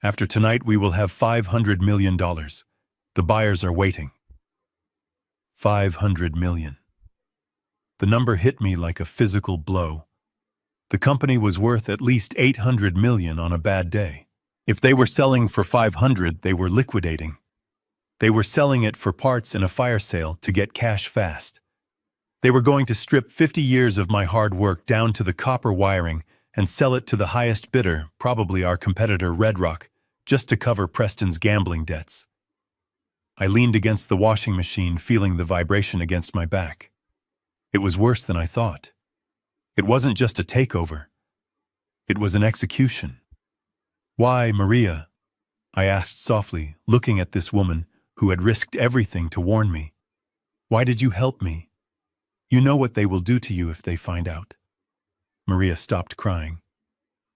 After tonight we will have $500 million. The buyers are waiting." 500 million. The number hit me like a physical blow. The company was worth at least 800 million on a bad day. If they were selling for 500, they were liquidating. They were selling it for parts in a fire sale to get cash fast. They were going to strip 50 years of my hard work down to the copper wiring and sell it to the highest bidder, probably our competitor Red Rock, just to cover Preston's gambling debts. I leaned against the washing machine, feeling the vibration against my back. It was worse than I thought. It wasn't just a takeover. It was an execution. Why, Maria? I asked softly, looking at this woman who had risked everything to warn me. Why did you help me? You know what they will do to you if they find out. Maria stopped crying.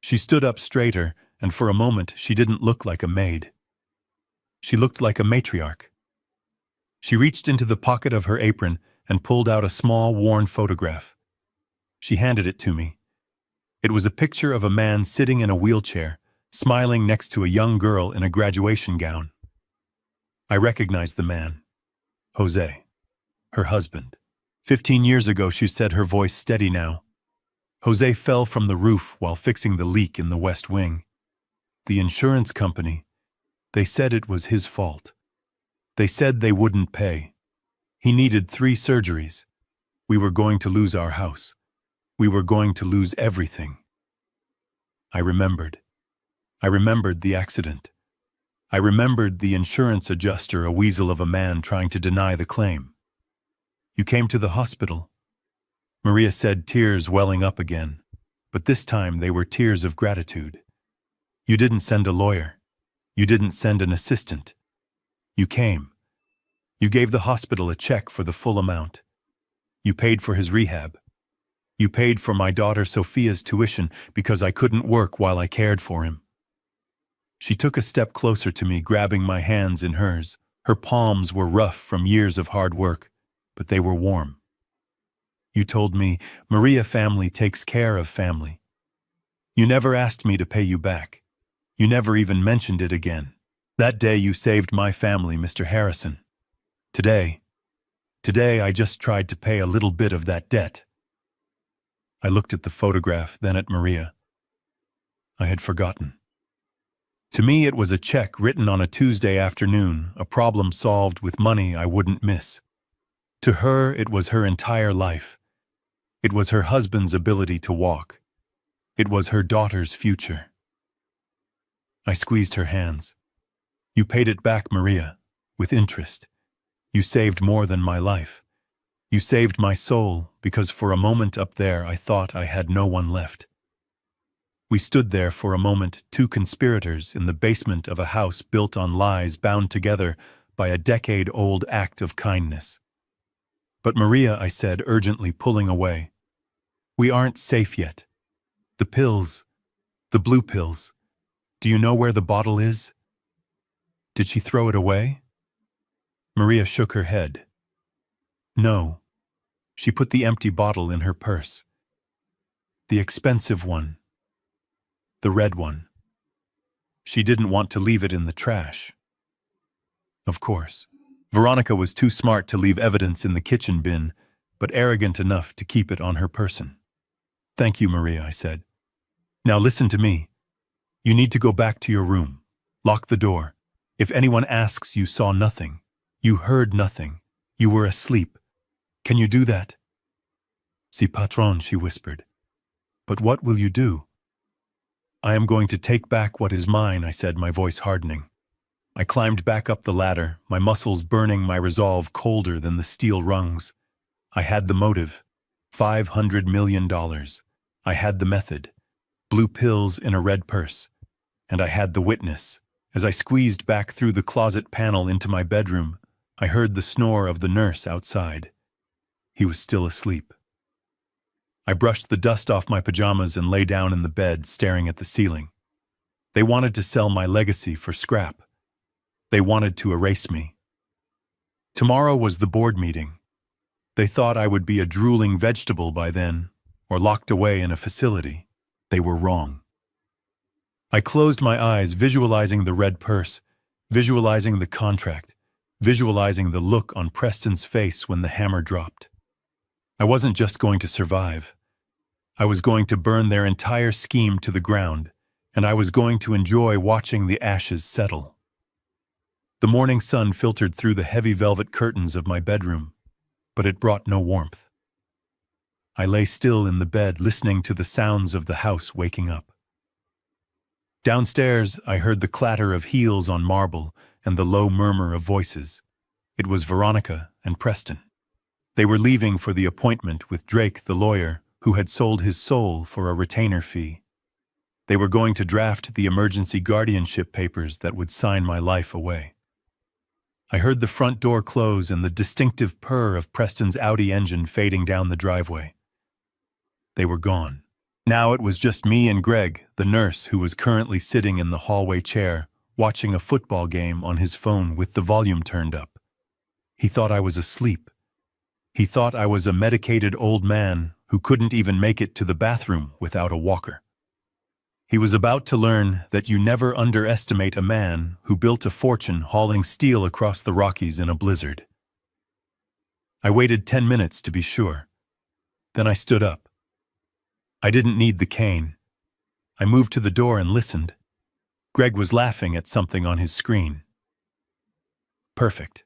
She stood up straighter, and for a moment she didn't look like a maid. She looked like a matriarch. She reached into the pocket of her apron and pulled out a small, worn photograph. She handed it to me. It was a picture of a man sitting in a wheelchair, smiling next to a young girl in a graduation gown. I recognized the man. Jose, her husband. 15 years ago, she said, her voice steady now. Jose fell from the roof while fixing the leak in the west wing. The insurance company, they said it was his fault. They said they wouldn't pay. He needed 3 surgeries. We were going to lose our house. We were going to lose everything. I remembered. I remembered the accident. I remembered the insurance adjuster, a weasel of a man trying to deny the claim. You came to the hospital. Maria said, tears welling up again, but this time they were tears of gratitude. You didn't send a lawyer. You didn't send an assistant. You came. You gave the hospital a check for the full amount. You paid for his rehab. You paid for my daughter Sophia's tuition because I couldn't work while I cared for him. She took a step closer to me, grabbing my hands in hers. Her palms were rough from years of hard work, but they were warm. You told me, Maria, family takes care of family. You never asked me to pay you back. You never even mentioned it again. That day you saved my family, Mr. Harrison. Today I just tried to pay a little bit of that debt. I looked at the photograph, then at Maria. I had forgotten. To me, it was a check written on a Tuesday afternoon, a problem solved with money I wouldn't miss. To her, it was her entire life. It was her husband's ability to walk. It was her daughter's future. I squeezed her hands. You paid it back, Maria, with interest. You saved more than my life. You saved my soul, because for a moment up there I thought I had no one left. We stood there for a moment, 2 conspirators in the basement of a house built on lies, bound together by a decade-old act of kindness. But Maria, I said, urgently, pulling away. We aren't safe yet. The pills, The blue pills. Do you know where the bottle is? Did she throw it away? Maria shook her head. No. She put the empty bottle in her purse. The expensive one. The red one. She didn't want to leave it in the trash. Of course. Veronica was too smart to leave evidence in the kitchen bin, but arrogant enough to keep it on her person. Thank you, Maria, I said. Now listen to me. You need to go back to your room. Lock the door. If anyone asks, you saw nothing. You heard nothing. You were asleep. Can you do that? Si, patron, she whispered. But what will you do? I am going to take back what is mine, I said, my voice hardening. I climbed back up the ladder, my muscles burning, my resolve colder than the steel rungs. I had the motive. $500 million. I had the method. Blue pills in a red purse. And I had the witness. As I squeezed back through the closet panel into my bedroom, I heard the snore of the nurse outside. He was still asleep. I brushed the dust off my pajamas and lay down in the bed, staring at the ceiling. They wanted to sell my legacy for scrap. They wanted to erase me. Tomorrow was the board meeting. They thought I would be a drooling vegetable by then, or locked away in a facility. They were wrong. I closed my eyes, visualizing the red purse, visualizing the contract, visualizing the look on Preston's face when the hammer dropped. I wasn't just going to survive. I was going to burn their entire scheme to the ground, and I was going to enjoy watching the ashes settle. The morning sun filtered through the heavy velvet curtains of my bedroom, but it brought no warmth. I lay still in the bed, listening to the sounds of the house waking up. Downstairs, I heard the clatter of heels on marble and the low murmur of voices. It was Veronica and Preston. They were leaving for the appointment with Drake, the lawyer, who had sold his soul for a retainer fee. They were going to draft the emergency guardianship papers that would sign my life away. I heard the front door close and the distinctive purr of Preston's Audi engine fading down the driveway. They were gone. Now it was just me and Greg, the nurse who was currently sitting in the hallway chair, watching a football game on his phone with the volume turned up. He thought I was asleep. He thought I was a medicated old man who couldn't even make it to the bathroom without a walker. He was about to learn that you never underestimate a man who built a fortune hauling steel across the Rockies in a blizzard. I waited 10 minutes to be sure. Then I stood up. I didn't need the cane. I moved to the door and listened. Greg was laughing at something on his screen. Perfect.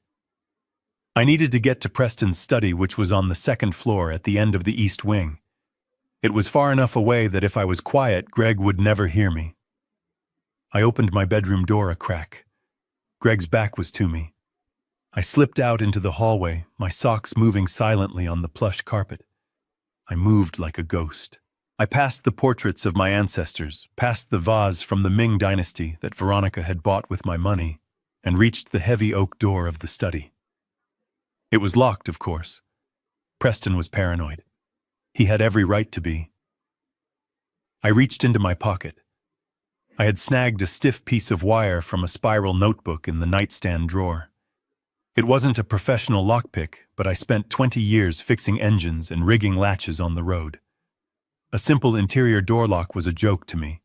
I needed to get to Preston's study, which was on the second floor at the end of the east wing. It was far enough away that if I was quiet, Greg would never hear me. I opened my bedroom door a crack. Greg's back was to me. I slipped out into the hallway, my socks moving silently on the plush carpet. I moved like a ghost. I passed the portraits of my ancestors, past the vase from the Ming dynasty that Veronica had bought with my money, and reached the heavy oak door of the study. It was locked, of course. Preston was paranoid. He had every right to be. I reached into my pocket. I had snagged a stiff piece of wire from a spiral notebook in the nightstand drawer. It wasn't a professional lockpick, but I spent 20 years fixing engines and rigging latches on the road. A simple interior door lock was a joke to me.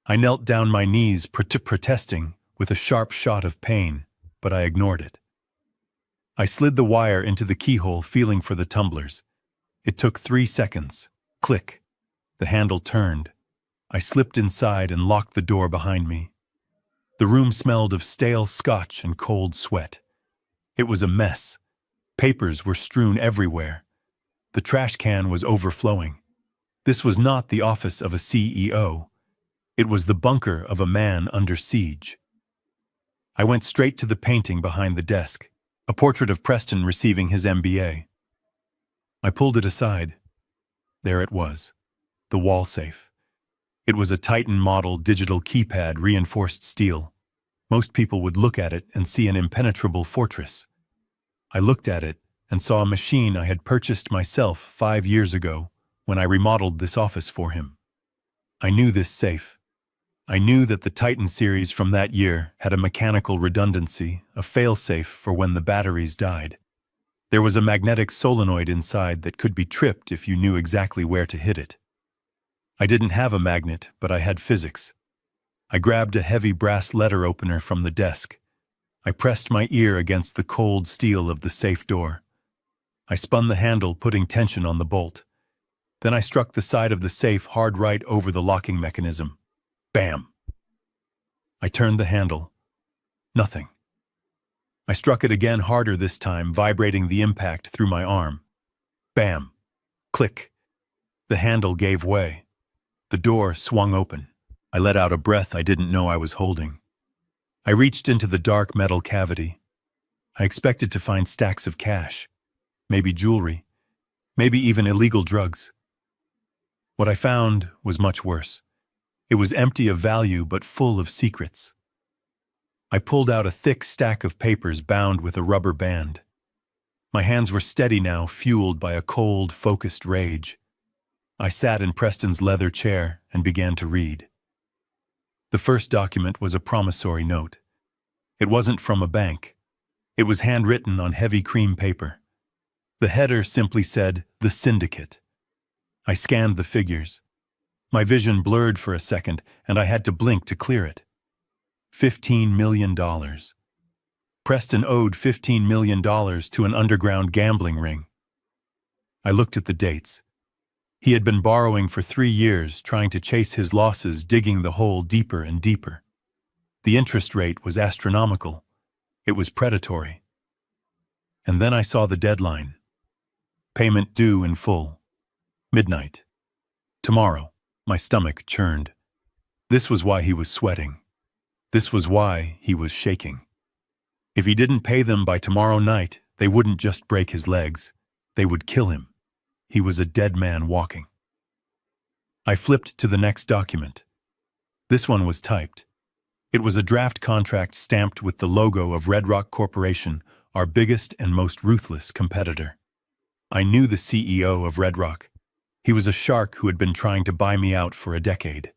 I knelt down my knees, protesting, with a sharp shot of pain, but I ignored it. I slid the wire into the keyhole, feeling for the tumblers. It took 3 seconds. Click. The handle turned. I slipped inside and locked the door behind me. The room smelled of stale scotch and cold sweat. It was a mess. Papers were strewn everywhere. The trash can was overflowing. This was not the office of a CEO. It was the bunker of a man under siege. I went straight to the painting behind the desk, a portrait of Preston receiving his MBA. I pulled it aside. There it was, the wall safe. It was a Titan model digital keypad, reinforced steel. Most people would look at it and see an impenetrable fortress. I looked at it and saw a machine I had purchased myself 5 years ago when I remodeled this office for him. I knew this safe. I knew that the Titan series from that year had a mechanical redundancy, a failsafe for when the batteries died. There was a magnetic solenoid inside that could be tripped if you knew exactly where to hit it. I didn't have a magnet, but I had physics. I grabbed a heavy brass letter opener from the desk. I pressed my ear against the cold steel of the safe door. I spun the handle, putting tension on the bolt. Then I struck the side of the safe hard right over the locking mechanism. Bam! I turned the handle. Nothing. I struck it again harder this time, vibrating the impact through my arm. Bam! Click! The handle gave way. The door swung open. I let out a breath I didn't know I was holding. I reached into the dark metal cavity. I expected to find stacks of cash, maybe jewelry, maybe even illegal drugs. What I found was much worse. It was empty of value but full of secrets. I pulled out a thick stack of papers bound with a rubber band. My hands were steady now, fueled by a cold, focused rage. I sat in Preston's leather chair and began to read. The first document was a promissory note. It wasn't from a bank. It was handwritten on heavy cream paper. The header simply said, "The Syndicate." I scanned the figures. My vision blurred for a second, and I had to blink to clear it. $15 million. Preston owed $15 million to an underground gambling ring. I looked at the dates. He had been borrowing for 3 years, trying to chase his losses, digging the hole deeper and deeper. The interest rate was astronomical. It was predatory. And then I saw the deadline. Payment due in full. Midnight. Tomorrow. My stomach churned. This was why he was sweating. This was why he was shaking. If he didn't pay them by tomorrow night, they wouldn't just break his legs. They would kill him. He was a dead man walking. I flipped to the next document. This one was typed. It was a draft contract stamped with the logo of Red Rock Corporation, our biggest and most ruthless competitor. I knew the CEO of Red Rock. He was a shark who had been trying to buy me out for a decade.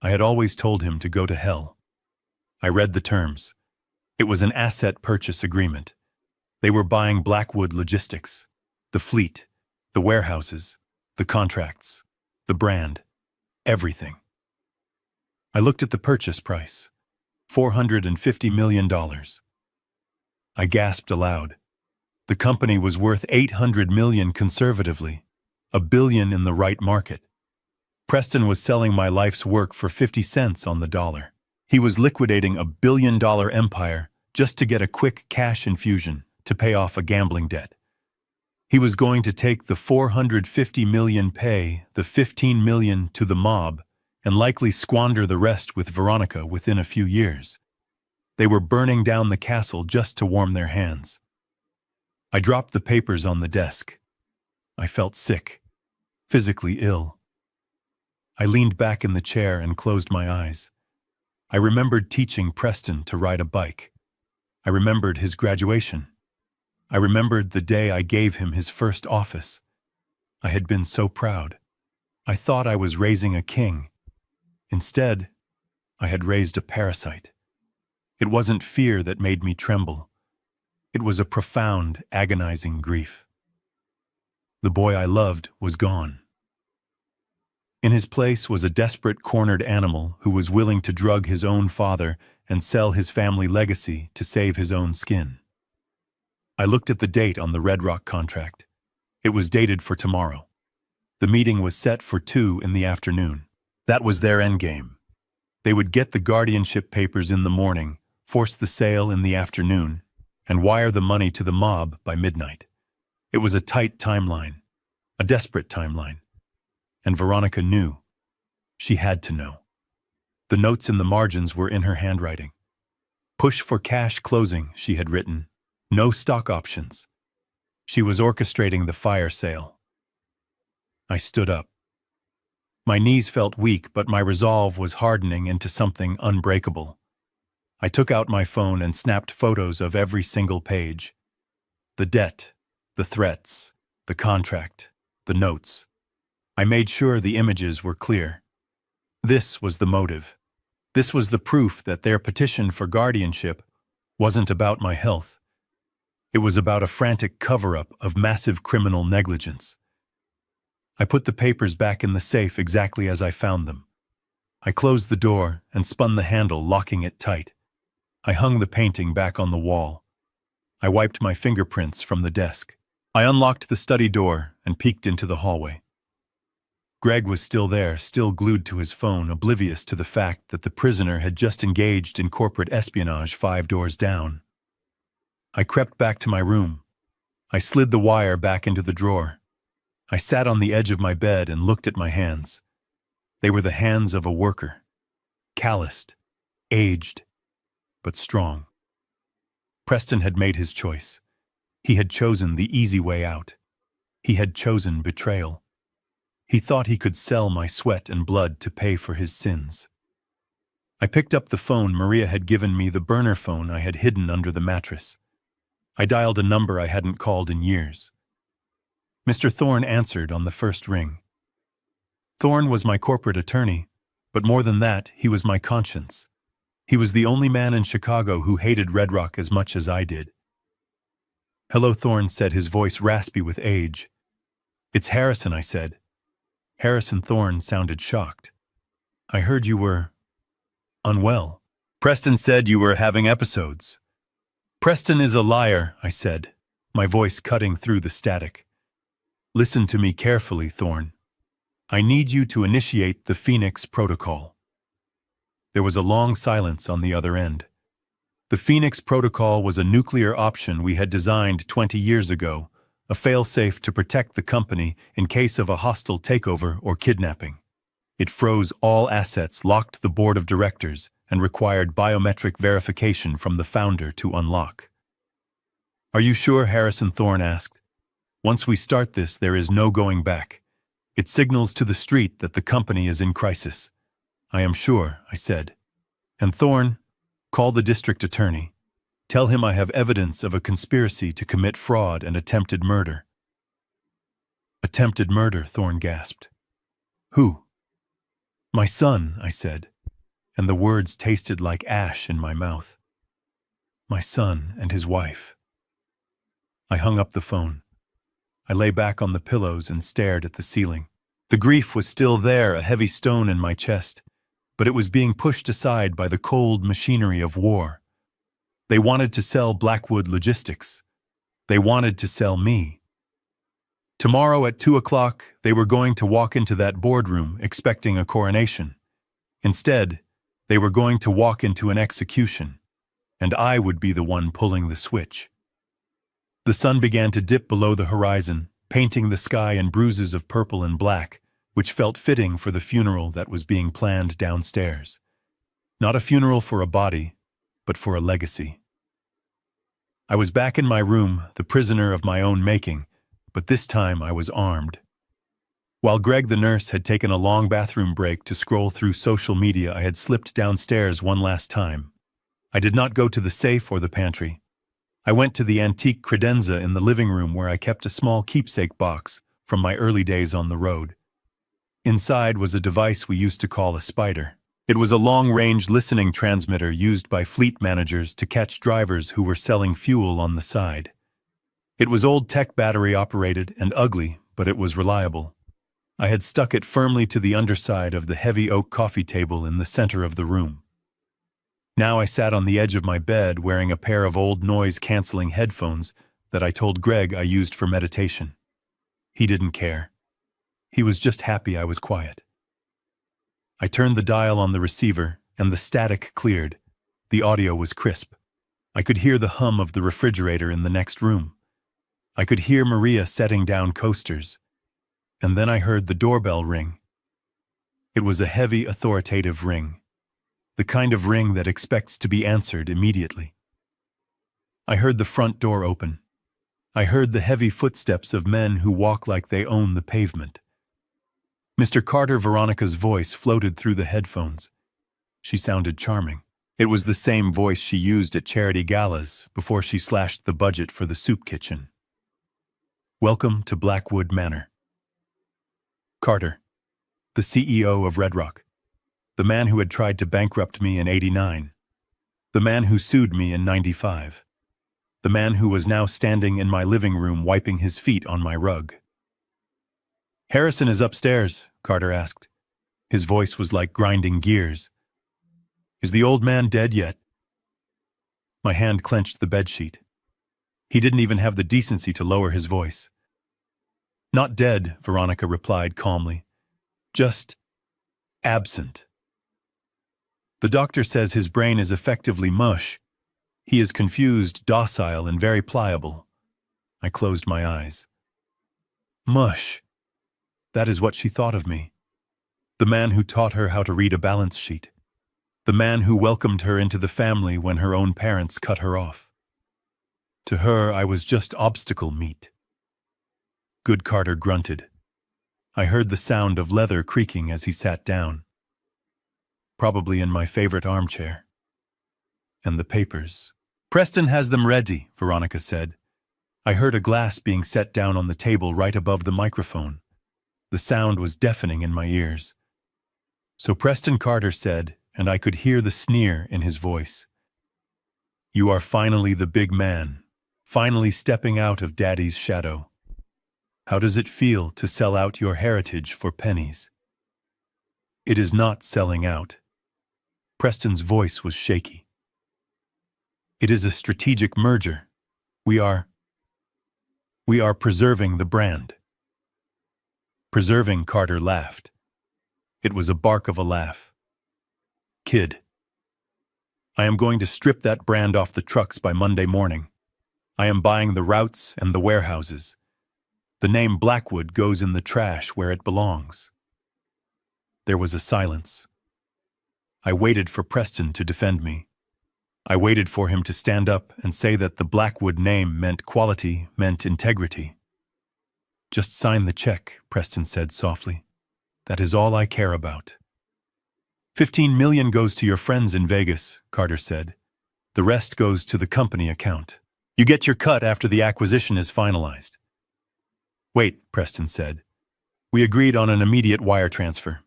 I had always told him to go to hell. I read the terms. It was an asset purchase agreement. They were buying Blackwood Logistics, the fleet, the warehouses, the contracts, the brand, everything. I looked at the purchase price, $450 million. I gasped aloud. The company was worth $800 million conservatively, $1 billion in the right market. Preston was selling my life's work for 50 cents on the dollar. He was liquidating a $1 billion empire just to get a quick cash infusion to pay off a gambling debt. He was going to take the $450 million pay, the $15 million to the mob, and likely squander the rest with Veronica within a few years. They were burning down the castle just to warm their hands. I dropped the papers on the desk. I felt sick, physically ill. I leaned back in the chair and closed my eyes. I remembered teaching Preston to ride a bike. I remembered his graduation. I remembered the day I gave him his first office. I had been so proud. I thought I was raising a king. Instead, I had raised a parasite. It wasn't fear that made me tremble. It was a profound, agonizing grief. The boy I loved was gone. In his place was a desperate, cornered animal who was willing to drug his own father and sell his family legacy to save his own skin. I looked at the date on the Red Rock contract. It was dated for tomorrow. The meeting was set for 2 in the afternoon. That was their endgame. They would get the guardianship papers in the morning, force the sale in the afternoon, and wire the money to the mob by midnight. It was a tight timeline, a desperate timeline. And Veronica knew. She had to know. The notes in the margins were in her handwriting. Push for cash closing, she had written. No stock options. She was orchestrating the fire sale. I stood up. My knees felt weak, but my resolve was hardening into something unbreakable. I took out my phone and snapped photos of every single page. The debt, the threats, the contract, the notes. I made sure the images were clear. This was the motive. This was the proof that their petition for guardianship wasn't about my health. It was about a frantic cover-up of massive criminal negligence. I put the papers back in the safe exactly as I found them. I closed the door and spun the handle, locking it tight. I hung the painting back on the wall. I wiped my fingerprints from the desk. I unlocked the study door and peeked into the hallway. Greg was still there, still glued to his phone, oblivious to the fact that the prisoner had just engaged in corporate espionage 5 doors down. I crept back to my room. I slid the wire back into the drawer. I sat on the edge of my bed and looked at my hands. They were the hands of a worker. Calloused, aged, but strong. Preston had made his choice. He had chosen the easy way out. He had chosen betrayal. He thought he could sell my sweat and blood to pay for his sins. I picked up the phone. Maria had given me, the burner phone I had hidden under the mattress. I dialed a number I hadn't called in years. Mr. Thorne answered on the first ring. Thorne was my corporate attorney, but more than that, he was my conscience. He was the only man in Chicago who hated Red Rock as much as I did. "Hello," Thorne said, his voice raspy with age. "It's Harrison," I said. Harrison Thorne sounded shocked. "I heard you were unwell. Preston said you were having episodes." "Preston is a liar," I said, my voice cutting through the static. "Listen to me carefully, Thorne. I need you to initiate the Phoenix Protocol." There was a long silence on the other end. The Phoenix Protocol was a nuclear option we had designed 20 years ago, a failsafe to protect the company in case of a hostile takeover or kidnapping. It froze all assets, locked the board of directors, and required biometric verification from the founder to unlock. "Are you sure?" Harrison Thorne asked. "Once we start this, there is no going back. It signals to the street that the company is in crisis." "I am sure," I said. "And Thorne, call the district attorney. Tell him I have evidence of a conspiracy to commit fraud and attempted murder." "Attempted murder?" Thorne gasped. "Who?" "My son," I said, and the words tasted like ash in my mouth. "My son and his wife." I hung up the phone. I lay back on the pillows and stared at the ceiling. The grief was still there, a heavy stone in my chest, but it was being pushed aside by the cold machinery of war. They wanted to sell Blackwood Logistics. They wanted to sell me. Tomorrow at 2 o'clock, they were going to walk into that boardroom expecting a coronation. Instead, they were going to walk into an execution, and I would be the one pulling the switch. The sun began to dip below the horizon, painting the sky in bruises of purple and black, which felt fitting for the funeral that was being planned downstairs. Not a funeral for a body, but for a legacy. I was back in my room, the prisoner of my own making, but this time I was armed. While Greg the nurse had taken a long bathroom break to scroll through social media, I had slipped downstairs one last time. I did not go to the safe or the pantry. I went to the antique credenza in the living room where I kept a small keepsake box from my early days on the road. Inside was a device we used to call a spider. It was a long-range listening transmitter used by fleet managers to catch drivers who were selling fuel on the side. It was old tech, battery-operated and ugly, but it was reliable. I had stuck it firmly to the underside of the heavy oak coffee table in the center of the room. Now I sat on the edge of my bed wearing a pair of old noise-canceling headphones that I told Greg I used for meditation. He didn't care. He was just happy I was quiet. I turned the dial on the receiver, and the static cleared. The audio was crisp. I could hear the hum of the refrigerator in the next room. I could hear Maria setting down coasters. And then I heard the doorbell ring. It was a heavy, authoritative ring. The kind of ring that expects to be answered immediately. I heard the front door open. I heard the heavy footsteps of men who walk like they own the pavement. Mr. Carter, Veronica's voice floated through the headphones. She sounded charming. It was the same voice she used at charity galas before she slashed the budget for the soup kitchen. "Welcome to Blackwood Manor. Carter, the CEO of Red Rock." The man who had tried to bankrupt me in '89. The man who sued me in '95. The man who was now standing in my living room wiping his feet on my rug. "Harrison is upstairs," Carter asked. His voice was like grinding gears. "Is the old man dead yet?" My hand clenched the bedsheet. He didn't even have the decency to lower his voice. "Not dead," Veronica replied calmly. "Just absent. The doctor says his brain is effectively mush. He is confused, docile, and very pliable." I closed my eyes. Mush. That is what she thought of me. The man who taught her how to read a balance sheet. The man who welcomed her into the family when her own parents cut her off. To her, I was just obstacle meat. Good Carter grunted. I heard the sound of leather creaking as he sat down. Probably in my favorite armchair. And the papers. "Preston has them ready," Veronica said. I heard a glass being set down on the table right above the microphone. The sound was deafening in my ears. "So Preston," Carter said, and I could hear the sneer in his voice. "You are finally the big man, finally stepping out of Daddy's shadow. How does it feel to sell out your heritage for pennies?" "It is not selling out." Preston's voice was shaky. "It is a strategic merger. We are preserving the brand." "Preserving," Carter laughed. It was a bark of a laugh. "Kid, I am going to strip that brand off the trucks by Monday morning. I am buying the routes and the warehouses. The name Blackwood goes in the trash where it belongs." There was a silence. I waited for Preston to defend me. I waited for him to stand up and say that the Blackwood name meant quality, meant integrity. "Just sign the check," Preston said softly. "That is all I care about." $15 million goes to your friends in Vegas," Carter said. "The rest goes to the company account. You get your cut after the acquisition is finalized." "Wait," Preston said. "We agreed on an immediate wire transfer."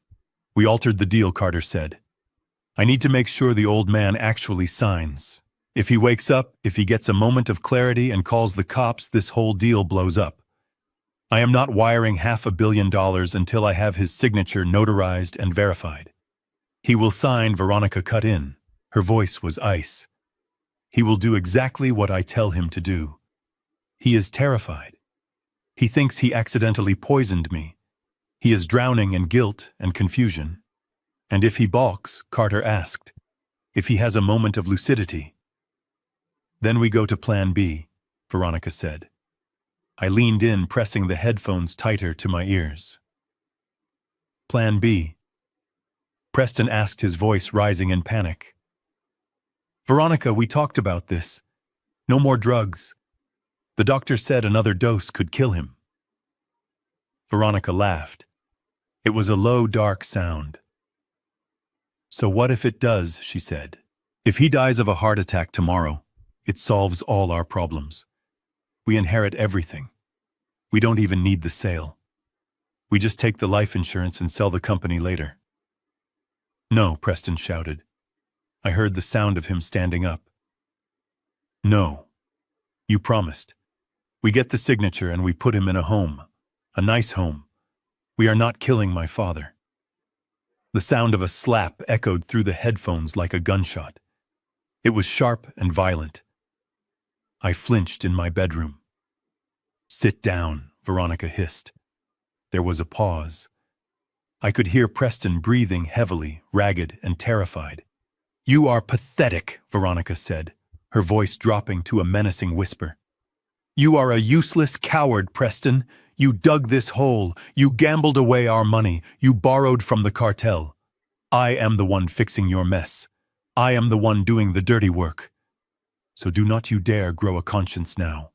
"We altered the deal," Carter said. "I need to make sure the old man actually signs. If he wakes up, if he gets a moment of clarity and calls the cops, this whole deal blows up. I am not wiring $500 million until I have his signature notarized and verified." "He will sign," Veronica cut in. Her voice was ice. "He will do exactly what I tell him to do. He is terrified. He thinks he accidentally poisoned me. He is drowning in guilt and confusion. And if he balks," Carter asked, "if he has a moment of lucidity." "Then we go to Plan B," Veronica said. I leaned in, pressing the headphones tighter to my ears. "Plan B?" Preston asked, his voice rising in panic. "Veronica, we talked about this. No more drugs. The doctor said another dose could kill him." Veronica laughed. It was a low, dark sound. "So what if it does?" she said. "If he dies of a heart attack tomorrow, it solves all our problems. We inherit everything. We don't even need the sale. We just take the life insurance and sell the company later." "No," Preston shouted. I heard the sound of him standing up. "No. You promised. We get the signature and we put him in a home. A nice home. We are not killing my father." The sound of a slap echoed through the headphones like a gunshot. It was sharp and violent. I flinched in my bedroom. "Sit down," Veronica hissed. There was a pause. I could hear Preston breathing heavily, ragged and terrified. "You are pathetic," Veronica said, her voice dropping to a menacing whisper. "You are a useless coward, Preston. You dug this hole. You gambled away our money. You borrowed from the cartel. I am the one fixing your mess. I am the one doing the dirty work. So do not you dare grow a conscience now."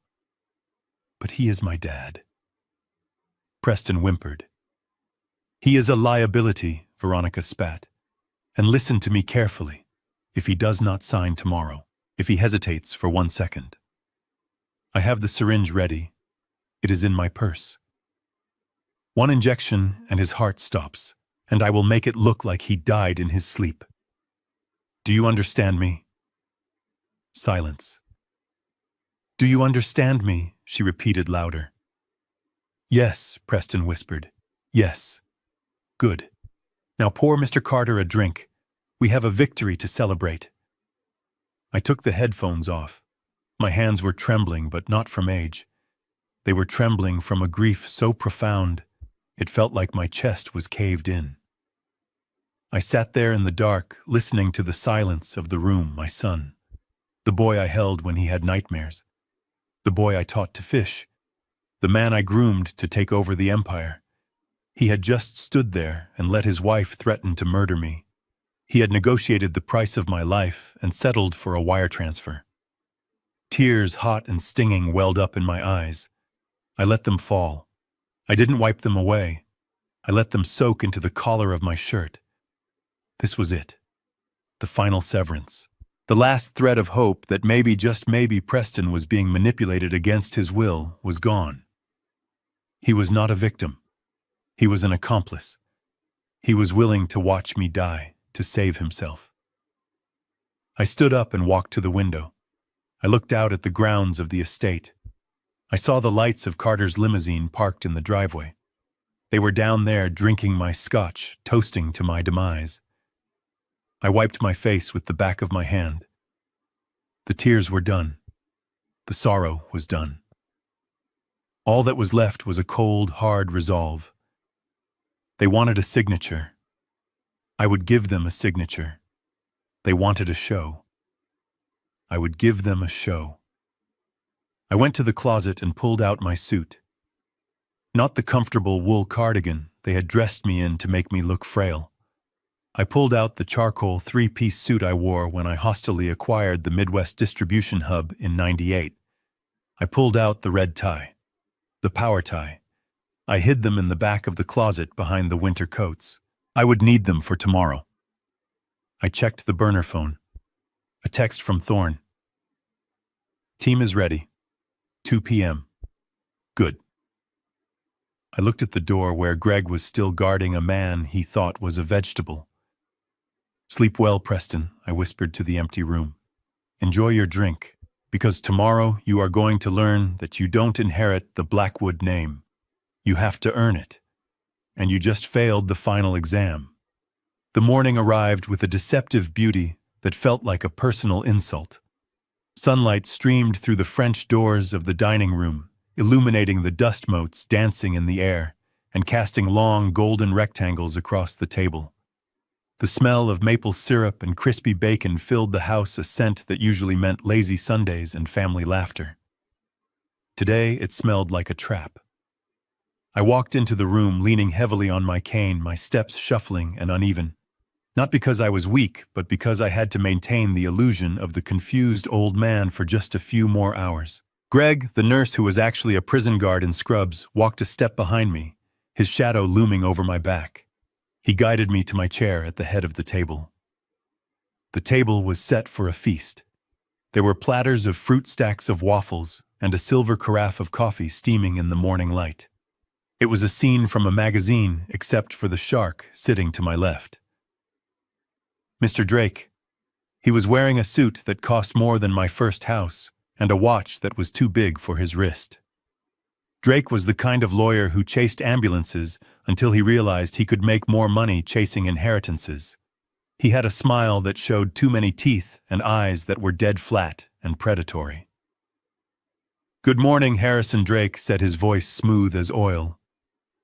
"But he is my dad." Preston whimpered. "He is a liability," Veronica spat. "And listen to me carefully. If he does not sign tomorrow, if he hesitates for 1 second. I have the syringe ready. It is in my purse. 1 injection and his heart stops. and I will make it look like he died in his sleep. Do you understand me? Silence. Do you understand me? She repeated louder. Yes, Preston whispered. Yes. Good. Now pour Mr. Carter a drink. We have a victory to celebrate. I took the headphones off. My hands were trembling, but not from age. They were trembling from a grief so profound, it felt like my chest was caved in. I sat there in the dark, listening to the silence of the room, my son. The boy I held when he had nightmares. The boy I taught to fish. The man I groomed to take over the empire. He had just stood there and let his wife threaten to murder me. He had negotiated the price of my life and settled for a wire transfer. Tears, hot and stinging, welled up in my eyes. I let them fall. I didn't wipe them away. I let them soak into the collar of my shirt. This was it. The final severance. The last thread of hope that maybe, just maybe, Preston was being manipulated against his will was gone. He was not a victim. He was an accomplice. He was willing to watch me die, to save himself. I stood up and walked to the window. I looked out at the grounds of the estate. I saw the lights of Carter's limousine parked in the driveway. They were down there drinking my scotch, toasting to my demise. I wiped my face with the back of my hand. The tears were done. The sorrow was done. All that was left was a cold, hard resolve. They wanted a signature. I would give them a signature. They wanted a show. I would give them a show. I went to the closet and pulled out my suit. Not the comfortable wool cardigan they had dressed me in to make me look frail. I pulled out the charcoal three-piece suit I wore when I hostilely acquired the Midwest distribution hub in '98. I pulled out the red tie, the power tie. I hid them in the back of the closet behind the winter coats. I would need them for tomorrow. I checked the burner phone. A text from Thorne. Team is ready. 2 p.m. Good. I looked at the door where Greg was still guarding a man he thought was a vegetable. Sleep well, Preston, I whispered to the empty room. Enjoy your drink, because tomorrow you are going to learn that you don't inherit the Blackwood name. You have to earn it. And you just failed the final exam. The morning arrived with a deceptive beauty that felt like a personal insult. Sunlight streamed through the French doors of the dining room, illuminating the dust motes dancing in the air and casting long golden rectangles across the table. The smell of maple syrup and crispy bacon filled the house, a scent that usually meant lazy Sundays and family laughter. Today it smelled like a trap. I walked into the room leaning heavily on my cane, my steps shuffling and uneven. Not because I was weak, but because I had to maintain the illusion of the confused old man for just a few more hours. Greg, the nurse who was actually a prison guard in scrubs, walked a step behind me, his shadow looming over my back. He guided me to my chair at the head of the table. The table was set for a feast. There were platters of fruit, stacks of waffles, and a silver carafe of coffee steaming in the morning light. It was a scene from a magazine, except for the shark sitting to my left. Mr. Drake. He was wearing a suit that cost more than my first house, and a watch that was too big for his wrist. Drake was the kind of lawyer who chased ambulances until he realized he could make more money chasing inheritances. He had a smile that showed too many teeth and eyes that were dead flat and predatory. "Good morning, Harrison Drake," said his voice smooth as oil.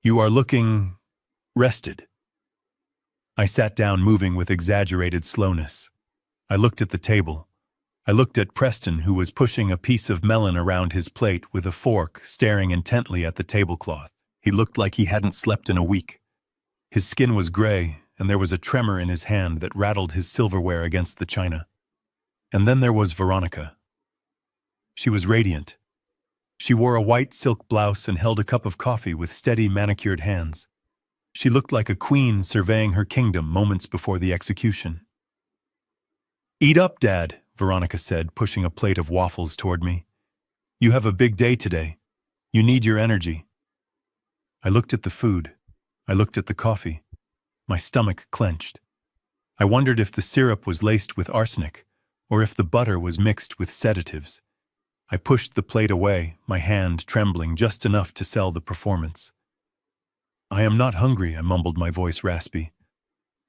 "You are looking rested." I sat down, moving with exaggerated slowness. I looked at the table. I looked at Preston, who was pushing a piece of melon around his plate with a fork, staring intently at the tablecloth. He looked like he hadn't slept in a week. His skin was gray, and there was a tremor in his hand that rattled his silverware against the china. And then there was Veronica. She was radiant. She wore a white silk blouse and held a cup of coffee with steady, manicured hands. She looked like a queen surveying her kingdom moments before the execution. "Eat up, Dad," Veronica said, pushing a plate of waffles toward me. "You have a big day today. You need your energy." I looked at the food. I looked at the coffee. My stomach clenched. I wondered if the syrup was laced with arsenic, or if the butter was mixed with sedatives. I pushed the plate away, my hand trembling just enough to sell the performance. "I am not hungry," I mumbled, my voice raspy.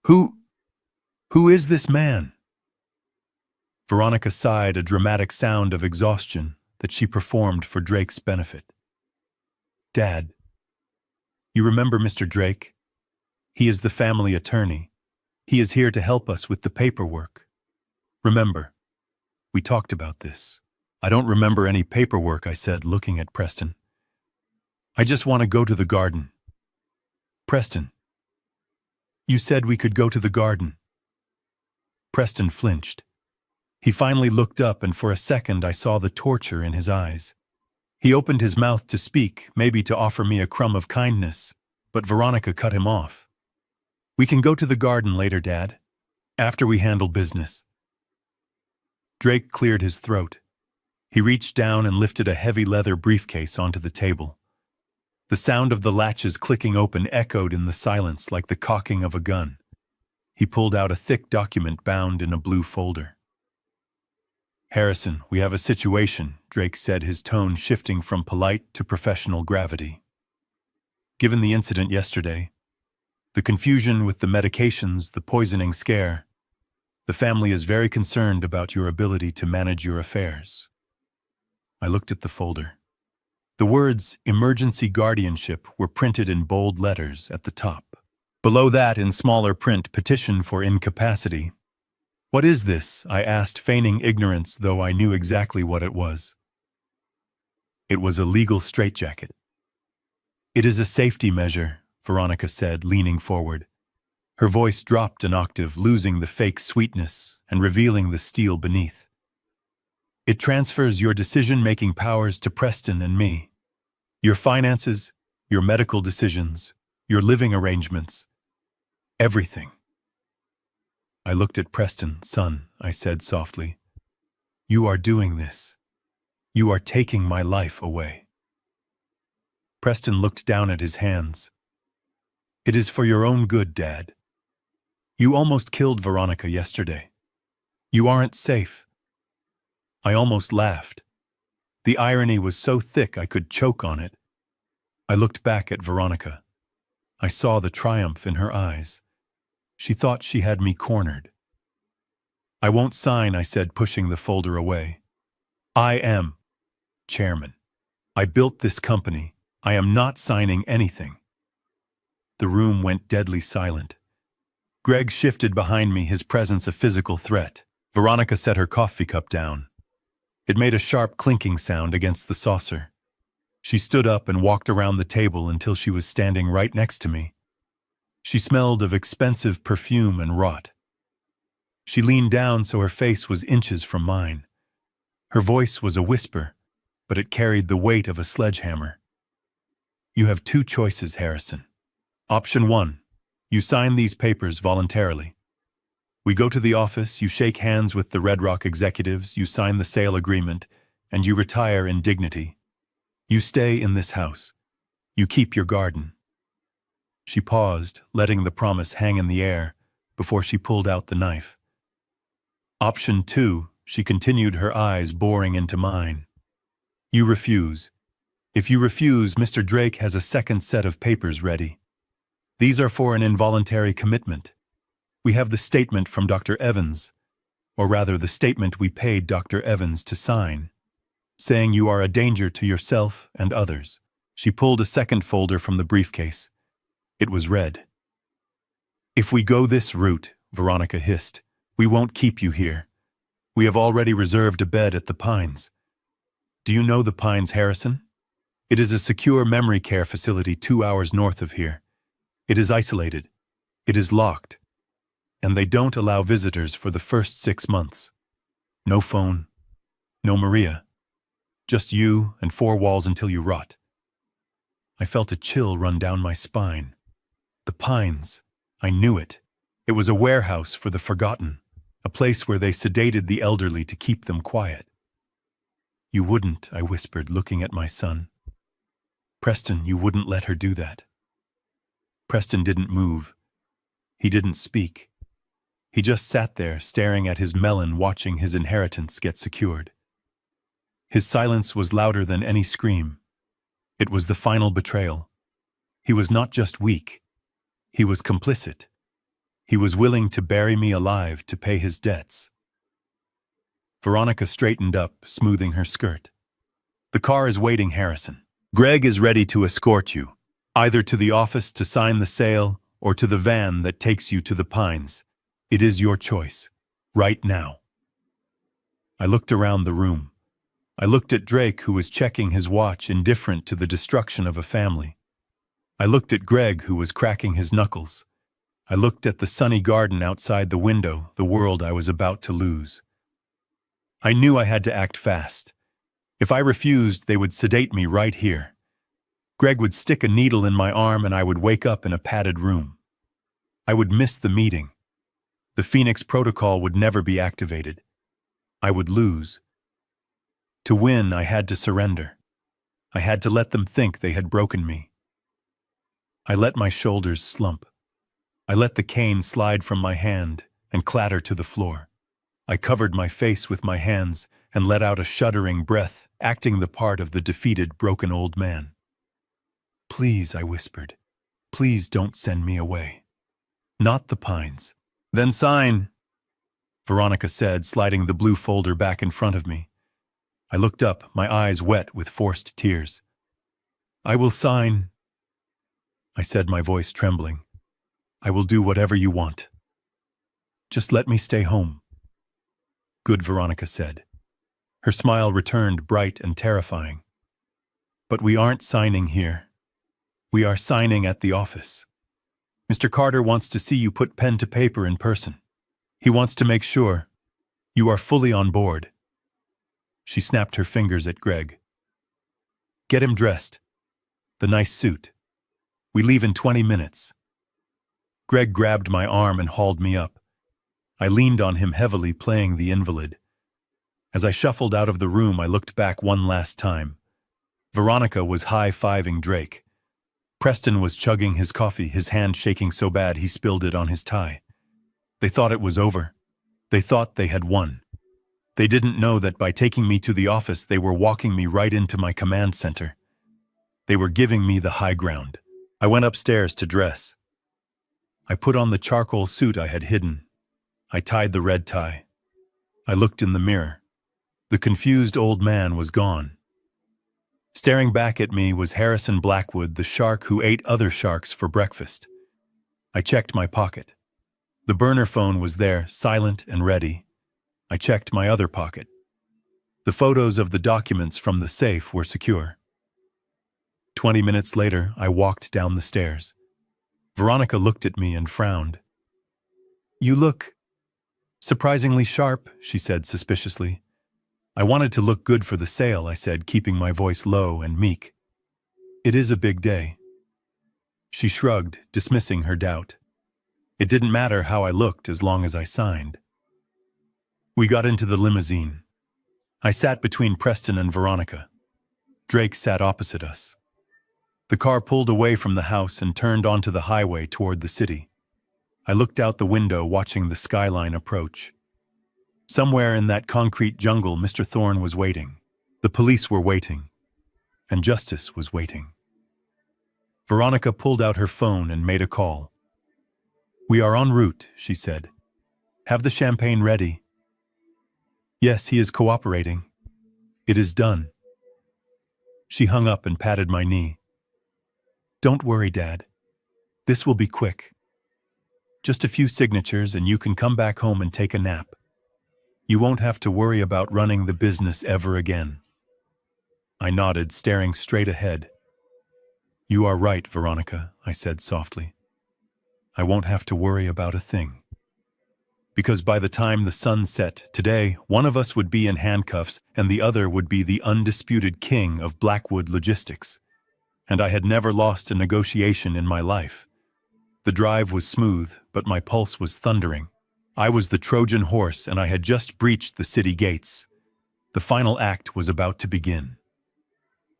Who is this man?" Veronica sighed, a dramatic sound of exhaustion that she performed for Drake's benefit. "Dad, you remember Mr. Drake? He is the family attorney. He is here to help us with the paperwork. Remember, we talked about this." "I don't remember any paperwork," I said, looking at Preston. "I just want to go to the garden." "Preston, you said we could go to the garden." Preston flinched. He finally looked up, and for a second I saw the torture in his eyes. He opened his mouth to speak, maybe to offer me a crumb of kindness, but Veronica cut him off. "We can go to the garden later, Dad, after we handle business." Drake cleared his throat. He reached down and lifted a heavy leather briefcase onto the table. The sound of the latches clicking open echoed in the silence like the cocking of a gun. He pulled out a thick document bound in a blue folder. "Harrison, we have a situation," Drake said, his tone shifting from polite to professional gravity. "Given the incident yesterday, the confusion with the medications, the poisoning scare, the family is very concerned about your ability to manage your affairs." I looked at the folder. The words "emergency guardianship" were printed in bold letters at the top. Below that, in smaller print, "petition for incapacity." "What is this?" I asked, feigning ignorance, though I knew exactly what it was. It was a legal straitjacket. "It is a safety measure," Veronica said, leaning forward. Her voice dropped an octave, losing the fake sweetness and revealing the steel beneath. "It transfers your decision-making powers to Preston and me. Your finances, your medical decisions, your living arrangements. Everything." I looked at Preston. "Son," I said softly, "you are doing this. You are taking my life away." Preston looked down at his hands. "It is for your own good, Dad. You almost killed Veronica yesterday. You aren't safe." I almost laughed. The irony was so thick I could choke on it. I looked back at Veronica. I saw the triumph in her eyes. She thought she had me cornered. "I won't sign," I said, pushing the folder away. "I am chairman. I built this company. I am not signing anything." The room went deadly silent. Greg shifted behind me, his presence a physical threat. Veronica set her coffee cup down. It made a sharp clinking sound against the saucer. She stood up and walked around the table until she was standing right next to me. She smelled of expensive perfume and rot. She leaned down so her face was inches from mine. Her voice was a whisper, but it carried the weight of a sledgehammer. "You have two choices, Harrison. Option 1, you sign these papers voluntarily. We go to the office, you shake hands with the Red Rock executives, you sign the sale agreement, and you retire in dignity. You stay in this house. You keep your garden." She paused, letting the promise hang in the air, before she pulled out the knife. "Option 2, she continued, her eyes boring into mine. "You refuse. If you refuse, Mr. Drake has a second set of papers ready. These are for an involuntary commitment. We have the statement from Dr. Evans, or rather the statement we paid Dr. Evans to sign, saying you are a danger to yourself and others." She pulled a second folder from the briefcase. It was red. "If we go this route," Veronica hissed, "we won't keep you here. We have already reserved a bed at the Pines." "Do you know the Pines, Harrison? It is a secure memory care facility 2 hours north of here. It is isolated. It is locked. And they don't allow visitors for the first 6 months. No phone, no Maria. Just you and 4 walls until you rot." I felt a chill run down my spine. The Pines. I knew it. It was a warehouse for the forgotten, a place where they sedated the elderly to keep them quiet. "You wouldn't," I whispered, looking at my son. "Preston, you wouldn't let her do that." Preston didn't move. He didn't speak. He just sat there, staring at his melon, watching his inheritance get secured. His silence was louder than any scream. It was the final betrayal. He was not just weak. He was complicit. He was willing to bury me alive to pay his debts. Veronica straightened up, smoothing her skirt. The car is waiting, Harrison. Greg is ready to escort you, either to the office to sign the sale or to the van that takes you to the Pines. It is your choice, right now. I looked around the room. I looked at Drake, who was checking his watch, indifferent to the destruction of a family. I looked at Greg, who was cracking his knuckles. I looked at the sunny garden outside the window, the world I was about to lose. I knew I had to act fast. If I refused, they would sedate me right here. Greg would stick a needle in my arm and I would wake up in a padded room. I would miss the meeting. The Phoenix Protocol would never be activated. I would lose. To win, I had to surrender. I had to let them think they had broken me. I let my shoulders slump. I let the cane slide from my hand and clatter to the floor. I covered my face with my hands and let out a shuddering breath, acting the part of the defeated, broken old man. Please, I whispered. Please don't send me away. Not the Pines. Then sign, Veronica said, sliding the blue folder back in front of me. I looked up, my eyes wet with forced tears. I will sign, I said, my voice trembling. I will do whatever you want. Just let me stay home. Good, Veronica said. Her smile returned, bright and terrifying. But we aren't signing here. We are signing at the office. Mr. Carter wants to see you put pen to paper in person. He wants to make sure you are fully on board. She snapped her fingers at Greg. Get him dressed. The nice suit. We leave in 20 minutes. Greg grabbed my arm and hauled me up. I leaned on him heavily, playing the invalid. As I shuffled out of the room, I looked back one last time. Veronica was high-fiving Drake. Preston was chugging his coffee, his hand shaking so bad he spilled it on his tie. They thought it was over. They thought they had won. They didn't know that by taking me to the office, they were walking me right into my command center. They were giving me the high ground. I went upstairs to dress. I put on the charcoal suit I had hidden. I tied the red tie. I looked in the mirror. The confused old man was gone. Staring back at me was Harrison Blackwood, the shark who ate other sharks for breakfast. I checked my pocket. The burner phone was there, silent and ready. I checked my other pocket. The photos of the documents from the safe were secure. 20 minutes later, I walked down the stairs. Veronica looked at me and frowned. You look surprisingly sharp, she said suspiciously. I wanted to look good for the sale, I said, keeping my voice low and meek. It is a big day. She shrugged, dismissing her doubt. It didn't matter how I looked as long as I signed. We got into the limousine. I sat between Preston and Veronica. Drake sat opposite us. The car pulled away from the house and turned onto the highway toward the city. I looked out the window, watching the skyline approach. Somewhere in that concrete jungle, Mr. Thorne was waiting. The police were waiting. And justice was waiting. Veronica pulled out her phone and made a call. We are en route, she said. Have the champagne ready. Yes, he is cooperating. It is done. She hung up and patted my knee. Don't worry, Dad. This will be quick. Just a few signatures and you can come back home and take a nap. You won't have to worry about running the business ever again. I nodded, staring straight ahead. You are right, Veronica, I said softly. I won't have to worry about a thing. Because by the time the sun set today, one of us would be in handcuffs and the other would be the undisputed king of Blackwood Logistics. And I had never lost a negotiation in my life. The drive was smooth, but my pulse was thundering. I was the Trojan horse and I had just breached the city gates. The final act was about to begin.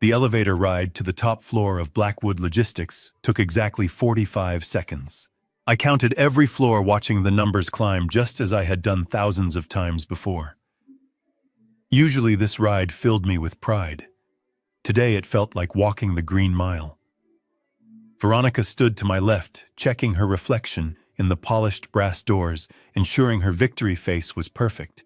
The elevator ride to the top floor of Blackwood Logistics took exactly 45 seconds. I counted every floor, watching the numbers climb just as I had done thousands of times before. Usually this ride filled me with pride. Today it felt like walking the Green Mile. Veronica stood to my left, checking her reflection in the polished brass doors, ensuring her victory face was perfect.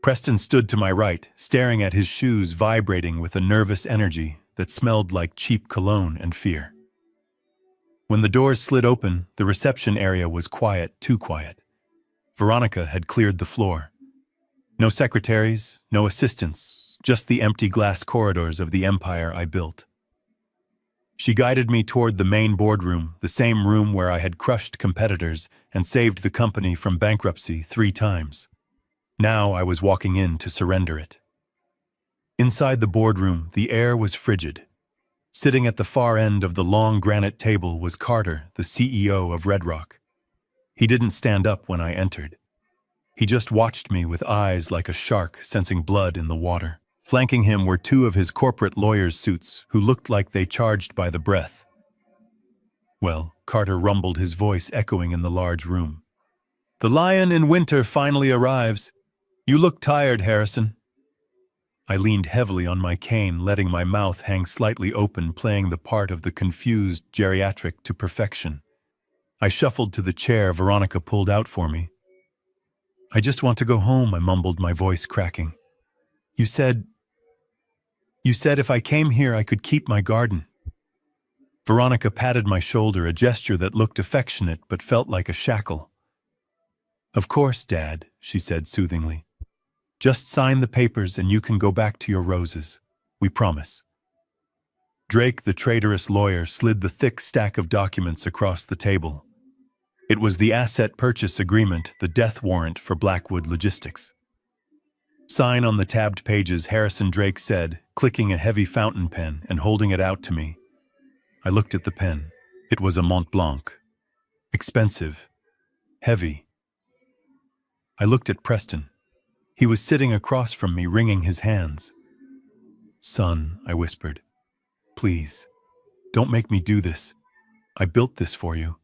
Preston stood to my right, staring at his shoes vibrating with a nervous energy that smelled like cheap cologne and fear. When the doors slid open, the reception area was quiet, too quiet. Veronica had cleared the floor. No secretaries, no assistants, just the empty glass corridors of the empire I built. She guided me toward the main boardroom, the same room where I had crushed competitors and saved the company from bankruptcy 3 times. Now I was walking in to surrender it. Inside the boardroom, the air was frigid. Sitting at the far end of the long granite table was Carter, the CEO of Red Rock. He didn't stand up when I entered. He just watched me with eyes like a shark sensing blood in the water. Flanking him were 2 of his corporate lawyers' suits who looked like they charged by the breath. "Well," Carter rumbled, his voice echoing in the large room. "The lion in winter finally arrives. You look tired, Harrison." I leaned heavily on my cane, letting my mouth hang slightly open, playing the part of the confused geriatric to perfection. I shuffled to the chair Veronica pulled out for me. "I just want to go home," I mumbled, my voice cracking. You said if I came here I could keep my garden." Veronica patted my shoulder, a gesture that looked affectionate but felt like a shackle. "Of course, Dad," she said soothingly. "Just sign the papers and you can go back to your roses. We promise." Drake, the traitorous lawyer, slid the thick stack of documents across the table. It was the asset purchase agreement, the death warrant for Blackwood Logistics. "Sign on the tabbed pages," Harrison Drake said, clicking a heavy fountain pen and holding it out to me. I looked at the pen. It was a Mont Blanc. Expensive. Heavy. I looked at Preston. He was sitting across from me, wringing his hands. "Son," I whispered, "please, don't make me do this. I built this for you."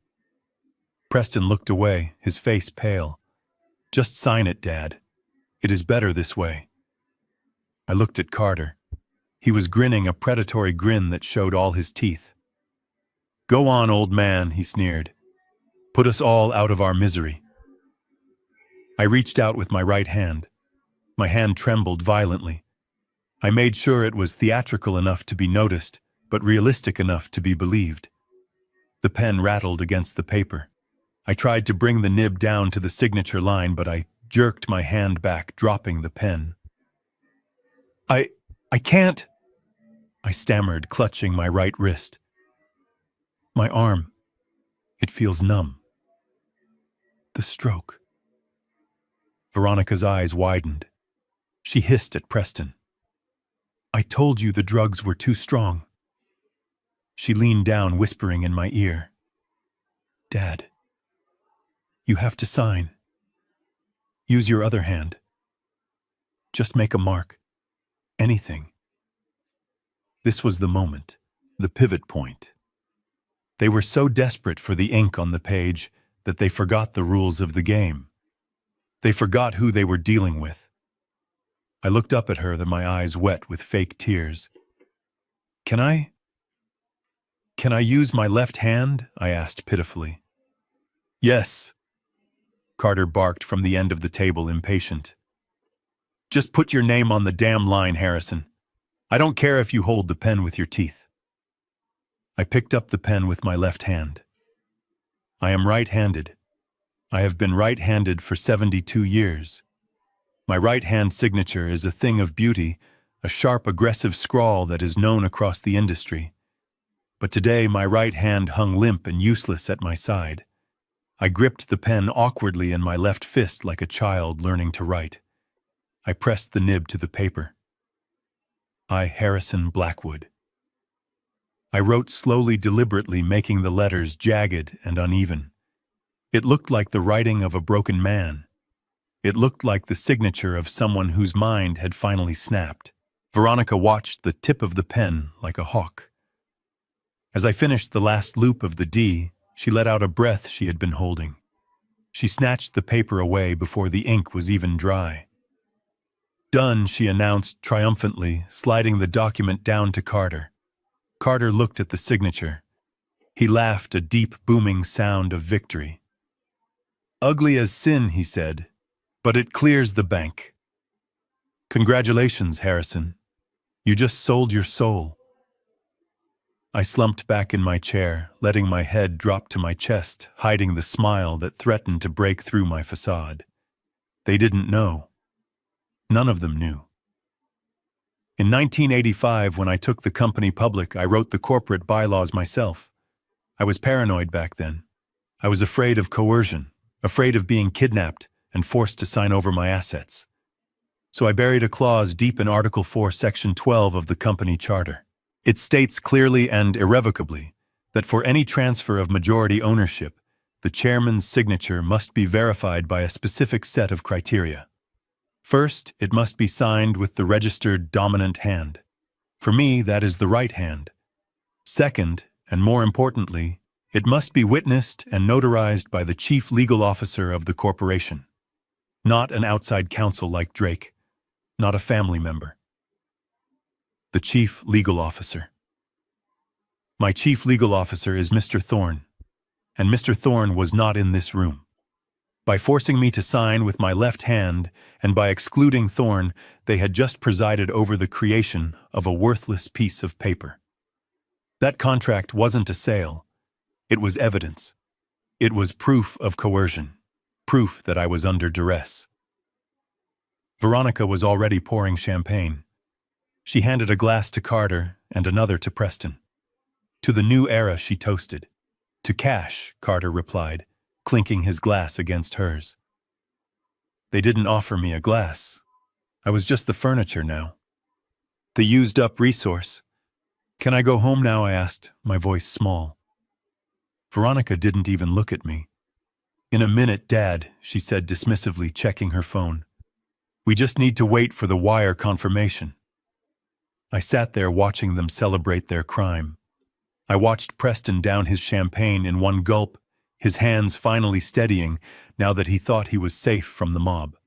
Preston looked away, his face pale. "Just sign it, Dad. It is better this way." I looked at Carter. He was grinning, a predatory grin that showed all his teeth. "Go on, old man," he sneered. "Put us all out of our misery." I reached out with my right hand. My hand trembled violently. I made sure it was theatrical enough to be noticed, but realistic enough to be believed. The pen rattled against the paper. I tried to bring the nib down to the signature line, but I jerked my hand back, dropping the pen. I can't," I stammered, clutching my right wrist. "My arm, it feels numb." "The stroke." Veronica's eyes widened. She hissed at Preston. "I told you the drugs were too strong." She leaned down, whispering in my ear. "Dad, you have to sign. Use your other hand. Just make a mark. Anything." This was the moment, the pivot point. They were so desperate for the ink on the page that they forgot the rules of the game. They forgot who they were dealing with. I looked up at her, my eyes wet with fake tears. Can I use my left hand?" I asked pitifully. "Yes," Carter barked from the end of the table, impatient. "Just put your name on the damn line, Harrison. I don't care if you hold the pen with your teeth." I picked up the pen with my left hand. I am right-handed. I have been right-handed for 72 years. My right-hand signature is a thing of beauty, a sharp, aggressive scrawl that is known across the industry. But today my right hand hung limp and useless at my side. I gripped the pen awkwardly in my left fist like a child learning to write. I pressed the nib to the paper. I, Harrison Blackwood. I wrote slowly, deliberately, making the letters jagged and uneven. It looked like the writing of a broken man. It looked like the signature of someone whose mind had finally snapped. Veronica watched the tip of the pen like a hawk. As I finished the last loop of the D, She let out a breath she had been holding. She snatched the paper away before the ink was even dry. "Done," she announced triumphantly, sliding the document down to Carter. Carter looked at the signature. He laughed, a deep, booming sound of victory. "Ugly as sin," he said, "but it clears the bank." "Congratulations, Harrison. You just sold your soul." I slumped back in my chair, letting my head drop to my chest, hiding the smile that threatened to break through my facade. They didn't know. None of them knew. In 1985, when I took the company public, I wrote the corporate bylaws myself. I was paranoid back then. I was afraid of coercion, afraid of being kidnapped and forced to sign over my assets. So I buried a clause deep in Article 4, Section 12 of the company charter. It states clearly and irrevocably that for any transfer of majority ownership, the chairman's signature must be verified by a specific set of criteria. First, it must be signed with the registered dominant hand. For me, that is the right hand. Second, and more importantly, it must be witnessed and notarized by the chief legal officer of the corporation. Not an outside counsel like Drake, not a family member. The chief legal officer. My chief legal officer is Mr. Thorne, and Mr. Thorne was not in this room. By forcing me to sign with my left hand and by excluding Thorne, they had just presided over the creation of a worthless piece of paper. That contract wasn't a sale. It was evidence. It was proof of coercion, proof that I was under duress. Veronica was already pouring champagne. She handed a glass to Carter and another to Preston. To the new era, she toasted. To cash, Carter replied, clinking his glass against hers. They didn't offer me a glass. I was just the furniture now. The used-up resource. "Can I go home now?" I asked, my voice small. Veronica didn't even look at me. "In a minute, Dad," she said dismissively, checking her phone. "We just need to wait for the wire confirmation." I sat there watching them celebrate their crime. I watched Preston down his champagne in one gulp, his hands finally steadying now that he thought he was safe from the mob.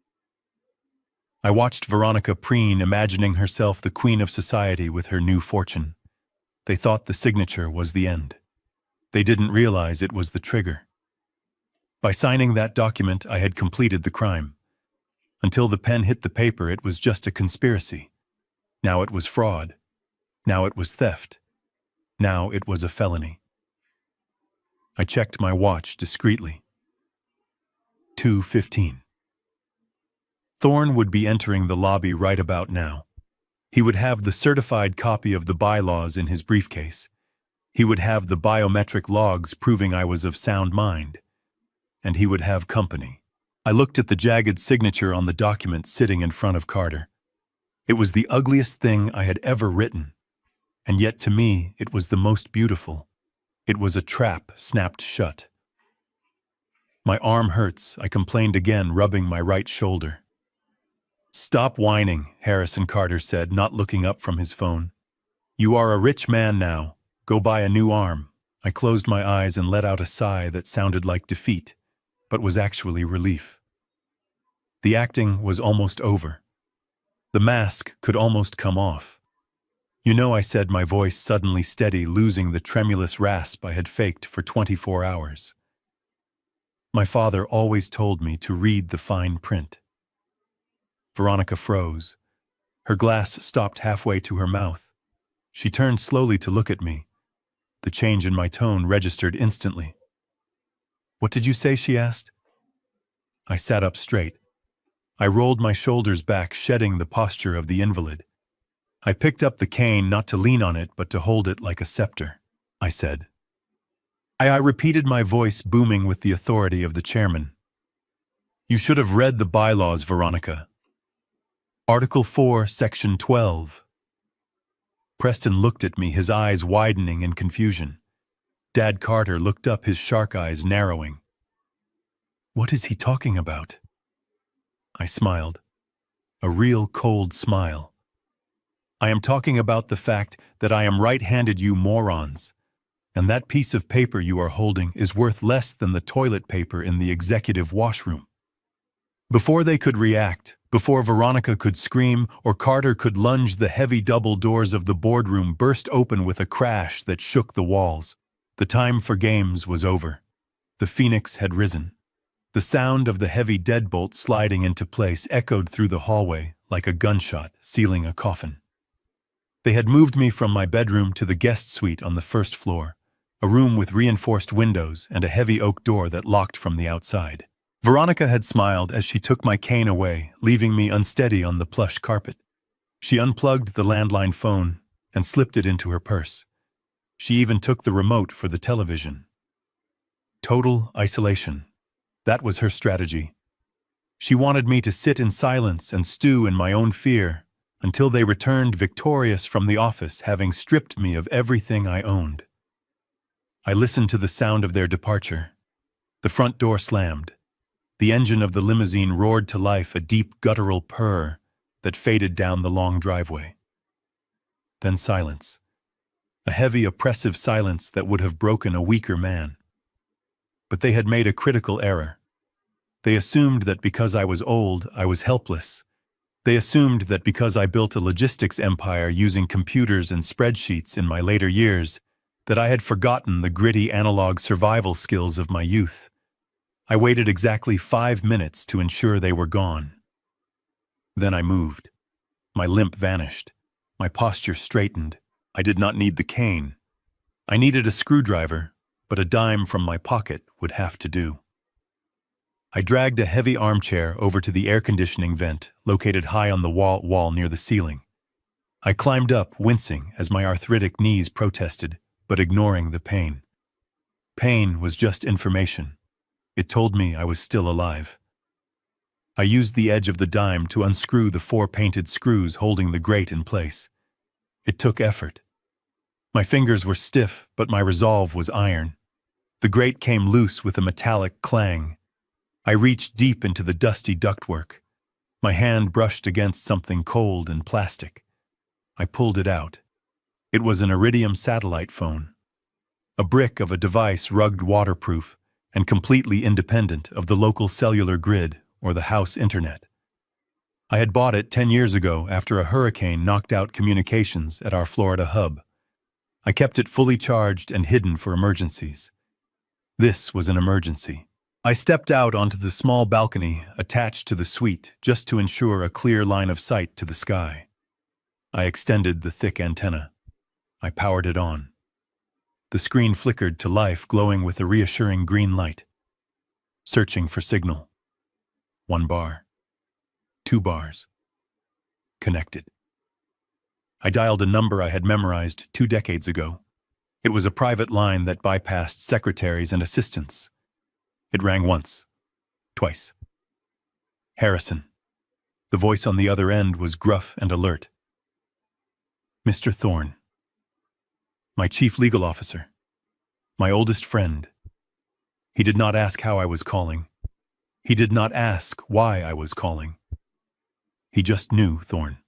I watched Veronica preen, imagining herself the queen of society with her new fortune. They thought the signature was the end. They didn't realize it was the trigger. By signing that document, I had completed the crime. Until the pen hit the paper, it was just a conspiracy. Now it was fraud. Now it was theft. Now it was a felony. I checked my watch discreetly. 2:15. Thorne would be entering the lobby right about now. He would have the certified copy of the bylaws in his briefcase. He would have the biometric logs proving I was of sound mind. And he would have company. I looked at the jagged signature on the document sitting in front of Carter. It was the ugliest thing I had ever written, and yet to me it was the most beautiful. It was a trap snapped shut. "My arm hurts," I complained again, rubbing my right shoulder. "Stop whining," Harrison Carter said, not looking up from his phone. "You are a rich man now. Go buy a new arm." I closed my eyes and let out a sigh that sounded like defeat, but was actually relief. The acting was almost over. The mask could almost come off. "You know," I said, my voice suddenly steady, losing the tremulous rasp I had faked for 24 hours. "My father always told me to read the fine print." Veronica froze. Her glass stopped halfway to her mouth. She turned slowly to look at me. The change in my tone registered instantly. "What did you say?" she asked. I sat up straight. I rolled my shoulders back, shedding the posture of the invalid. I picked up the cane, not to lean on it, but to hold it like a scepter. I said. I repeated, my voice booming with the authority of the chairman. "You should have read the bylaws, Veronica. Article 4, Section 12. Preston looked at me, his eyes widening in confusion. Dad Carter looked up, his shark eyes narrowing. "What is he talking about?" I smiled. A real cold smile. "I am talking about the fact that I am right-handed, you morons. And that piece of paper you are holding is worth less than the toilet paper in the executive washroom. Before they could react, before Veronica could scream or Carter could lunge, the heavy double doors of the boardroom burst open with a crash that shook the walls. The time for games was over. The phoenix had risen. The sound of the heavy deadbolt sliding into place echoed through the hallway like a gunshot sealing a coffin. They had moved me from my bedroom to the guest suite on the first floor, a room with reinforced windows and a heavy oak door that locked from the outside. Veronica had smiled as she took my cane away, leaving me unsteady on the plush carpet. She unplugged the landline phone and slipped it into her purse. She even took the remote for the television. Total isolation. That was her strategy. She wanted me to sit in silence and stew in my own fear until they returned victorious from the office, having stripped me of everything I owned. I listened to the sound of their departure. The front door slammed. The engine of the limousine roared to life, a deep guttural purr that faded down the long driveway. Then silence. A heavy, oppressive silence that would have broken a weaker man. But they had made a critical error. They assumed that because I was old, I was helpless. They assumed that because I built a logistics empire using computers and spreadsheets in my later years, that I had forgotten the gritty analog survival skills of my youth. I waited exactly 5 minutes to ensure they were gone. Then I moved. My limp vanished. My posture straightened. I did not need the cane. I needed a screwdriver, but a dime from my pocket would have to do. I dragged a heavy armchair over to the air conditioning vent, located high on the wall near the ceiling. I climbed up, wincing as my arthritic knees protested, but ignoring the pain. Pain was just information. It told me I was still alive. I used the edge of the dime to unscrew the 4 painted screws holding the grate in place. It took effort. My fingers were stiff, but my resolve was iron. The grate came loose with a metallic clang. I reached deep into the dusty ductwork. My hand brushed against something cold and plastic. I pulled it out. It was an Iridium satellite phone. A brick of a device rugged waterproof and completely independent of the local cellular grid or the house internet. I had bought it 10 years ago after a hurricane knocked out communications at our Florida hub. I kept it fully charged and hidden for emergencies. This was an emergency. I stepped out onto the small balcony attached to the suite just to ensure a clear line of sight to the sky. I extended the thick antenna. I powered it on. The screen flickered to life, glowing with a reassuring green light. Searching for signal. 1 bar. 2 bars. Connected. I dialed a number I had memorized 2 decades ago. It was a private line that bypassed secretaries and assistants. It rang once. Twice. Harrison. The voice on the other end was gruff and alert. Mr. Thorne. My chief legal officer. My oldest friend. He did not ask how I was calling. He did not ask why I was calling. He just knew Thorne.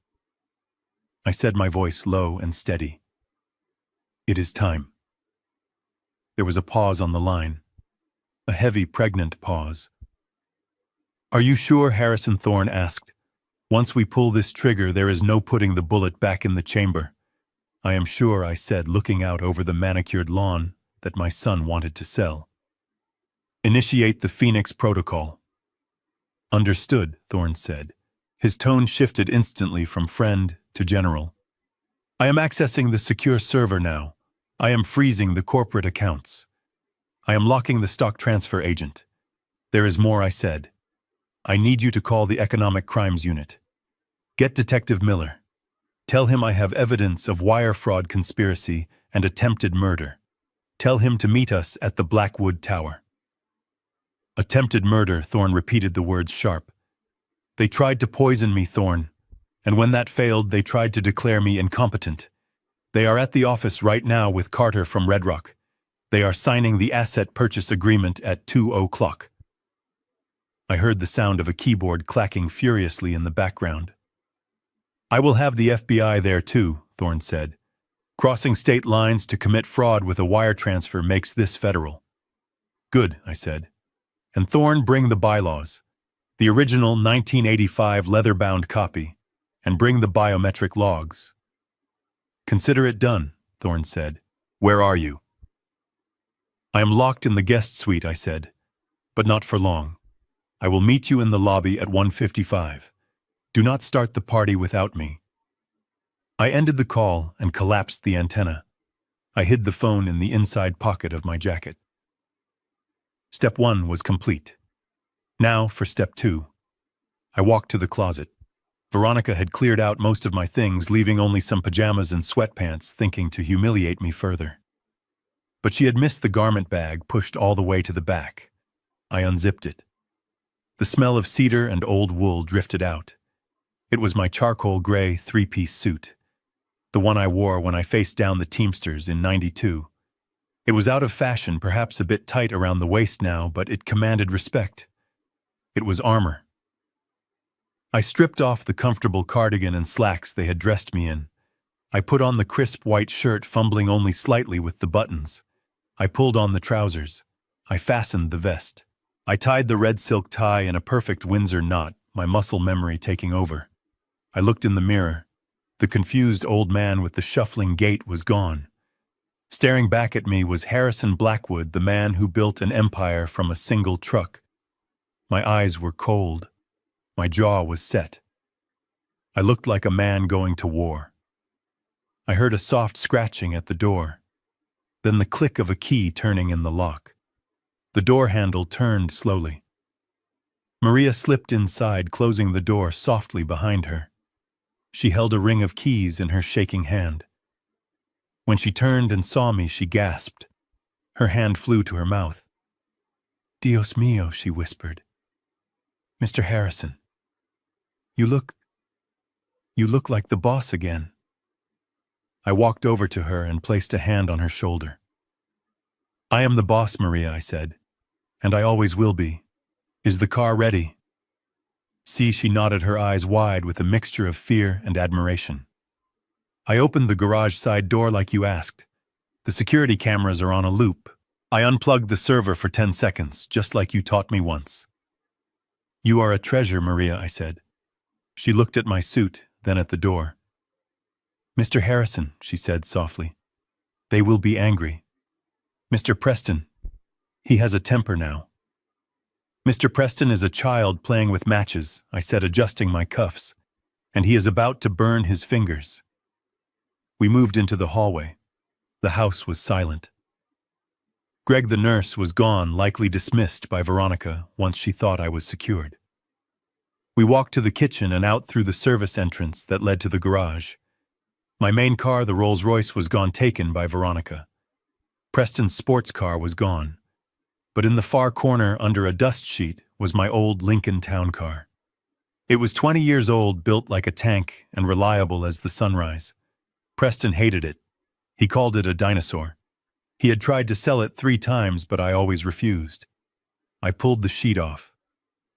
I said, my voice low and steady. It is time. There was a pause on the line. A heavy, pregnant pause. Are you sure? Harrison Thorne asked. Once we pull this trigger, there is no putting the bullet back in the chamber. I am sure, I said, looking out over the manicured lawn that my son wanted to sell. Initiate the Phoenix Protocol. Understood, Thorne said. His tone shifted instantly from friend to general. I am accessing the secure server now. I am freezing the corporate accounts. I am locking the stock transfer agent. There is more, I said. I need you to call the Economic Crimes Unit. Get Detective Miller. Tell him I have evidence of wire fraud conspiracy and attempted murder. Tell him to meet us at the Blackwood Tower. Attempted murder, Thorne repeated the words sharp. They tried to poison me, Thorne, and when that failed, they tried to declare me incompetent. They are at the office right now with Carter from Red Rock. They are signing the asset purchase agreement at 2:00. I heard the sound of a keyboard clacking furiously in the background. I will have the FBI there too, Thorne said. Crossing state lines to commit fraud with a wire transfer makes this federal. Good, I said. And Thorne, bring the bylaws. The original 1985 leather-bound copy. And bring the biometric logs. Consider it done, Thorne said. Where are you? I am locked in the guest suite, I said. But not for long. I will meet you in the lobby at 1:55. Do not start the party without me. I ended the call and collapsed the antenna. I hid the phone in the inside pocket of my jacket. Step 1 was complete. Now for step 2. I walked to the closet. Veronica had cleared out most of my things, leaving only some pajamas and sweatpants, thinking to humiliate me further. But she had missed the garment bag pushed all the way to the back. I unzipped it. The smell of cedar and old wool drifted out. It was my charcoal gray 3-piece suit, the one I wore when I faced down the Teamsters in '92. It was out of fashion, perhaps a bit tight around the waist now, but it commanded respect. It was armor. I stripped off the comfortable cardigan and slacks they had dressed me in. I put on the crisp white shirt, fumbling only slightly with the buttons. I pulled on the trousers. I fastened the vest. I tied the red silk tie in a perfect Windsor knot, my muscle memory taking over. I looked in the mirror. The confused old man with the shuffling gait was gone. Staring back at me was Harrison Blackwood, the man who built an empire from a single truck. My eyes were cold. My jaw was set. I looked like a man going to war. I heard a soft scratching at the door, then the click of a key turning in the lock. The door handle turned slowly. Maria slipped inside, closing the door softly behind her. She held a ring of keys in her shaking hand. When she turned and saw me, she gasped. Her hand flew to her mouth. "Dios mío," she whispered. "Mr. Harrison, you look like the boss again." I walked over to her and placed a hand on her shoulder. "I am the boss, Maria," I said, "and I always will be. Is the car ready?" See, she nodded, her eyes wide with a mixture of fear and admiration. "I opened the garage side door like you asked. The security cameras are on a loop. I unplugged the server for 10 seconds, just like you taught me once." "You are a treasure, Maria," I said. She looked at my suit, then at the door. "Mr. Harrison," she said softly, "they will be angry. Mr. Preston, he has a temper now." "Mr. Preston is a child playing with matches," I said, adjusting my cuffs, "and he is about to burn his fingers." We moved into the hallway. The house was silent. Greg the nurse was gone, likely dismissed by Veronica once she thought I was secured. We walked to the kitchen and out through the service entrance that led to the garage. My main car, the Rolls-Royce, was gone, taken by Veronica. Preston's sports car was gone. But in the far corner, under a dust sheet, was my old Lincoln town car. It was 20 years old, built like a tank, and reliable as the sunrise. Preston hated it. He called it a dinosaur. He had tried to sell it 3 times, but I always refused. I pulled the sheet off.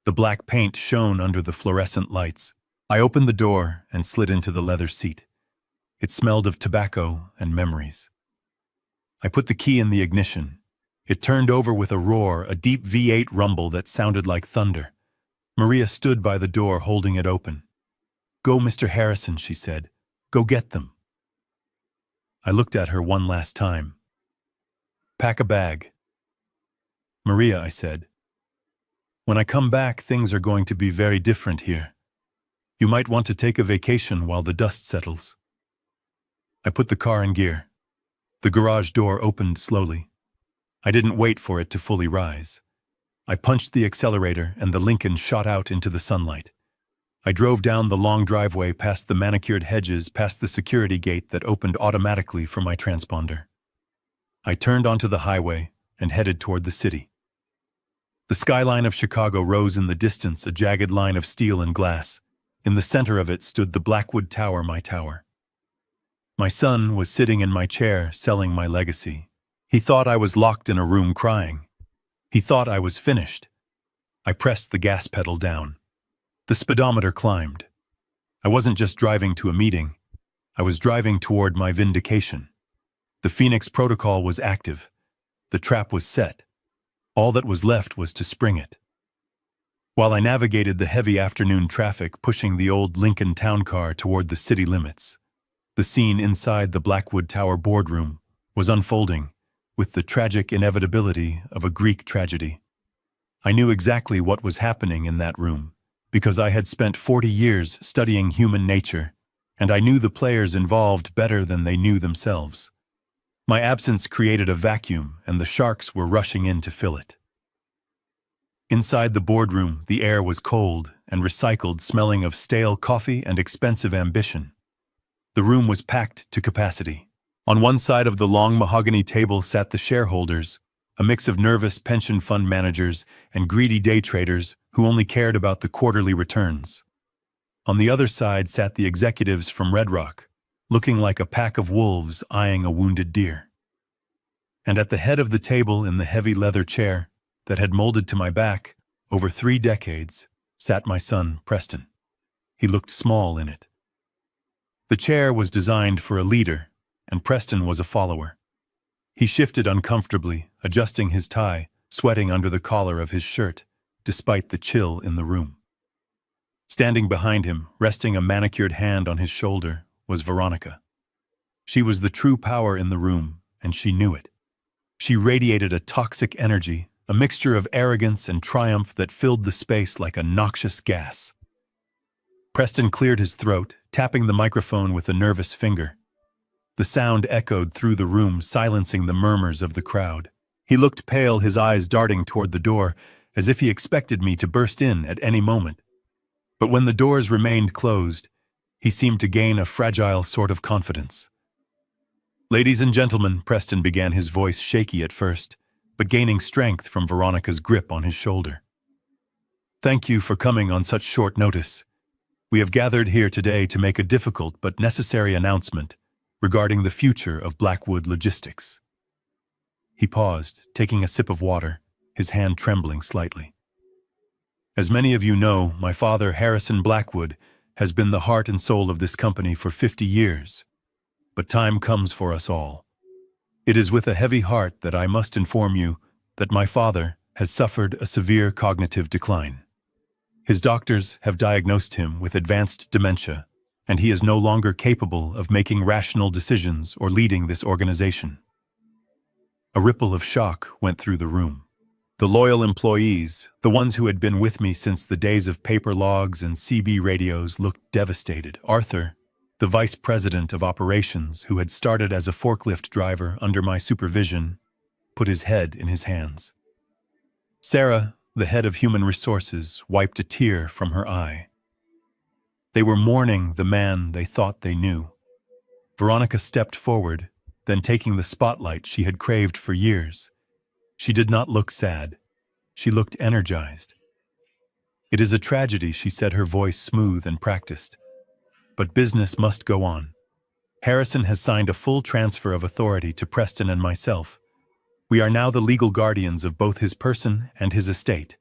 The black paint shone under the fluorescent lights. I opened the door and slid into the leather seat. It smelled of tobacco and memories. I put the key in the ignition. It turned over with a roar, a deep V8 rumble that sounded like thunder. Maria stood by the door, holding it open. "Go, Mr. Harrison," she said. "Go get them." I looked at her one last time. "Pack a bag." "Maria," I said, "when I come back, things are going to be very different here. You might want to take a vacation while the dust settles." I put the car in gear. The garage door opened slowly. I didn't wait for it to fully rise. I punched the accelerator and the Lincoln shot out into the sunlight. I drove down the long driveway, past the manicured hedges, past the security gate that opened automatically for my transponder. I turned onto the highway and headed toward the city. The skyline of Chicago rose in the distance, a jagged line of steel and glass. In the center of it stood the Blackwood Tower, my tower. My son was sitting in my chair, selling my legacy. He thought I was locked in a room crying. He thought I was finished. I pressed the gas pedal down. The speedometer climbed. I wasn't just driving to a meeting. I was driving toward my vindication. The Phoenix Protocol was active. The trap was set. All that was left was to spring it. While I navigated the heavy afternoon traffic pushing the old Lincoln town car toward the city limits, the scene inside the Blackwood Tower boardroom was unfolding with the tragic inevitability of a Greek tragedy. I knew exactly what was happening in that room because I had spent 40 years studying human nature, and I knew the players involved better than they knew themselves. My absence created a vacuum, and the sharks were rushing in to fill it. Inside the boardroom, the air was cold and recycled, smelling of stale coffee and expensive ambition. The room was packed to capacity. On one side of the long mahogany table sat the shareholders, a mix of nervous pension fund managers and greedy day traders who only cared about the quarterly returns. On the other side sat the executives from Red Rock, looking like a pack of wolves eyeing a wounded deer. And at the head of the table, in the heavy leather chair that had molded to my back over 3 decades, sat my son, Preston. He looked small in it. The chair was designed for a leader, and Preston was a follower. He shifted uncomfortably, adjusting his tie, sweating under the collar of his shirt, despite the chill in the room. Standing behind him, resting a manicured hand on his shoulder, was Veronica. She was the true power in the room, and she knew it. She radiated a toxic energy, a mixture of arrogance and triumph that filled the space like a noxious gas. Preston cleared his throat, tapping the microphone with a nervous finger. The sound echoed through the room, silencing the murmurs of the crowd. He looked pale, his eyes darting toward the door, as if he expected me to burst in at any moment. But when the doors remained closed, he seemed to gain a fragile sort of confidence. "Ladies and gentlemen," Preston began, his voice shaky at first, but gaining strength from Veronica's grip on his shoulder. "Thank you for coming on such short notice. We have gathered here today to make a difficult but necessary announcement regarding the future of Blackwood Logistics." He paused, taking a sip of water, his hand trembling slightly. "As many of you know, my father, Harrison Blackwood, has been the heart and soul of this company for 50 years. But time comes for us all. It is with a heavy heart that I must inform you that my father has suffered a severe cognitive decline. His doctors have diagnosed him with advanced dementia, and he is no longer capable of making rational decisions or leading this organization." A ripple of shock went through the room. The loyal employees, the ones who had been with me since the days of paper logs and CB radios, looked devastated. Arthur, the vice president of operations, who had started as a forklift driver under my supervision, put his head in his hands. Sarah, the head of human resources, wiped a tear from her eye. They were mourning the man they thought they knew. Veronica stepped forward, then taking the spotlight she had craved for years. She did not look sad. She looked energized. "It is a tragedy," she said, her voice smooth and practiced. "But business must go on. Harrison has signed a full transfer of authority to Preston and myself. We are now the legal guardians of both his person and his estate.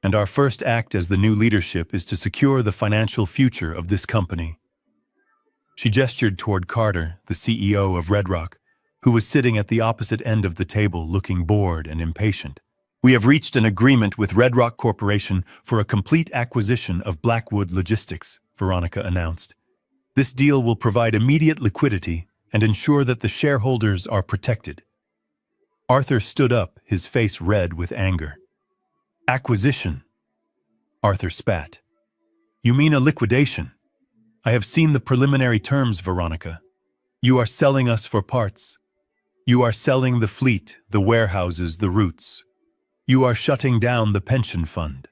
And our first act as the new leadership is to secure the financial future of this company." She gestured toward Carter, the CEO of Red Rock, who was sitting at the opposite end of the table looking bored and impatient. "We have reached an agreement with Red Rock Corporation for a complete acquisition of Blackwood Logistics," Veronica announced. "This deal will provide immediate liquidity and ensure that the shareholders are protected." Arthur stood up, his face red with anger. "Acquisition?" Arthur spat. "You mean a liquidation? I have seen the preliminary terms, Veronica. You are selling us for parts. You are selling the fleet, the warehouses, the routes. You are shutting down the pension fund."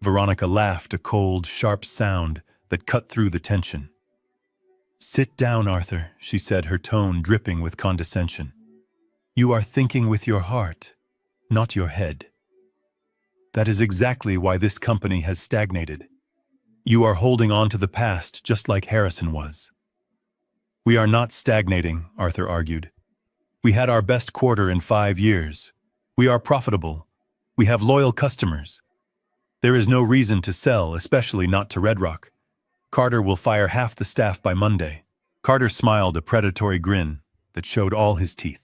Veronica laughed, a cold, sharp sound that cut through the tension. "Sit down, Arthur," she said, her tone dripping with condescension. "You are thinking with your heart, not your head. That is exactly why this company has stagnated. You are holding on to the past just like Harrison was." "We are not stagnating," Arthur argued. "We had our best quarter in 5 years. We are profitable. We have loyal customers. There is no reason to sell, especially not to Red Rock. Carter will fire half the staff by Monday. Carter smiled a predatory grin that showed all his teeth.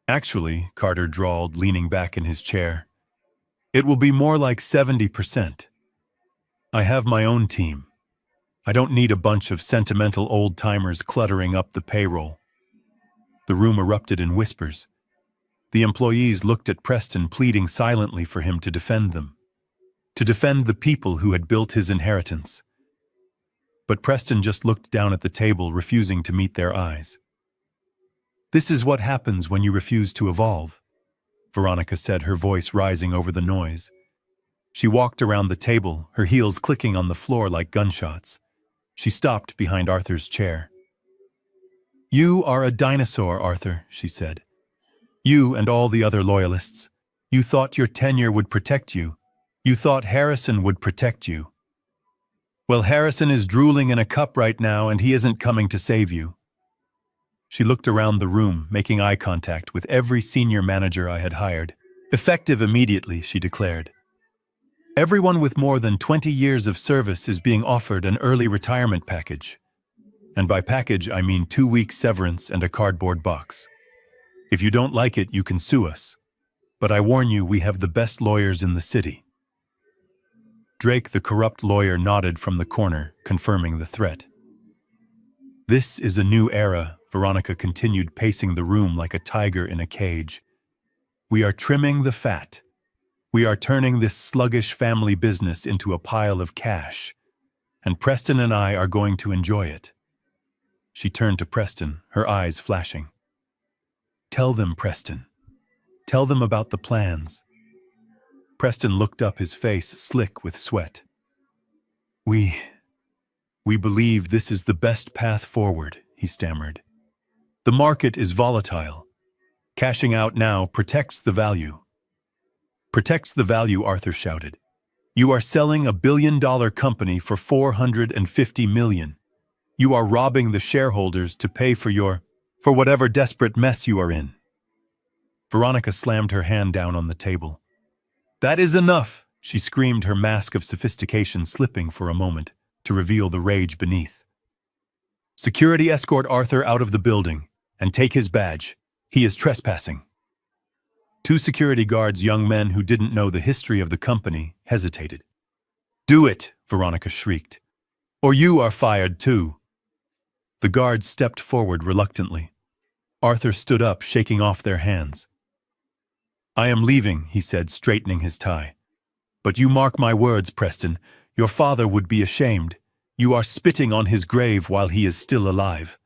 Actually, Carter drawled, leaning back in his chair, it will be more like 70%. I have my own team. I don't need a bunch of sentimental old-timers cluttering up the payroll. The room erupted in whispers. The employees looked at Preston, pleading silently for him to defend them, to defend the people who had built his inheritance. But Preston just looked down at the table, refusing to meet their eyes. This is what happens when you refuse to evolve, Veronica said, her voice rising over the noise. She walked around the table, her heels clicking on the floor like gunshots. She stopped behind Arthur's chair. You are a dinosaur, Arthur, she said. You and all the other loyalists. You thought your tenure would protect you. You thought Harrison would protect you. Well, Harrison is drooling in a cup right now, and he isn't coming to save you. She looked around the room, making eye contact with every senior manager I had hired. Effective immediately, she declared. Everyone with more than 20 years of service is being offered an early retirement package. And by package, I mean 2 weeks severance and a cardboard box. If you don't like it, you can sue us. But I warn you, we have the best lawyers in the city. Drake, the corrupt lawyer, nodded from the corner, confirming the threat. This is a new era, Veronica continued, pacing the room like a tiger in a cage. We are trimming the fat. We are turning this sluggish family business into a pile of cash. And Preston and I are going to enjoy it. She turned to Preston, her eyes flashing. Tell them, Preston. Tell them about the plans. Preston looked up, his face slick with sweat. We believe this is the best path forward, he stammered. The market is volatile. Cashing out now protects the value. Protects the value, Arthur shouted. You are selling a billion-dollar company for $450 million. You are robbing the shareholders to pay for whatever desperate mess you are in. Veronica slammed her hand down on the table. That is enough, she screamed, her mask of sophistication slipping for a moment to reveal the rage beneath. Security, escort Arthur out of the building and take his badge. He is trespassing. 2 security guards, young men who didn't know the history of the company, hesitated. Do it, Veronica shrieked. Or you are fired too. The guards stepped forward reluctantly. Arthur stood up, shaking off their hands. I am leaving, he said, straightening his tie. But you mark my words, Preston. Your father would be ashamed. You are spitting on his grave while he is still alive.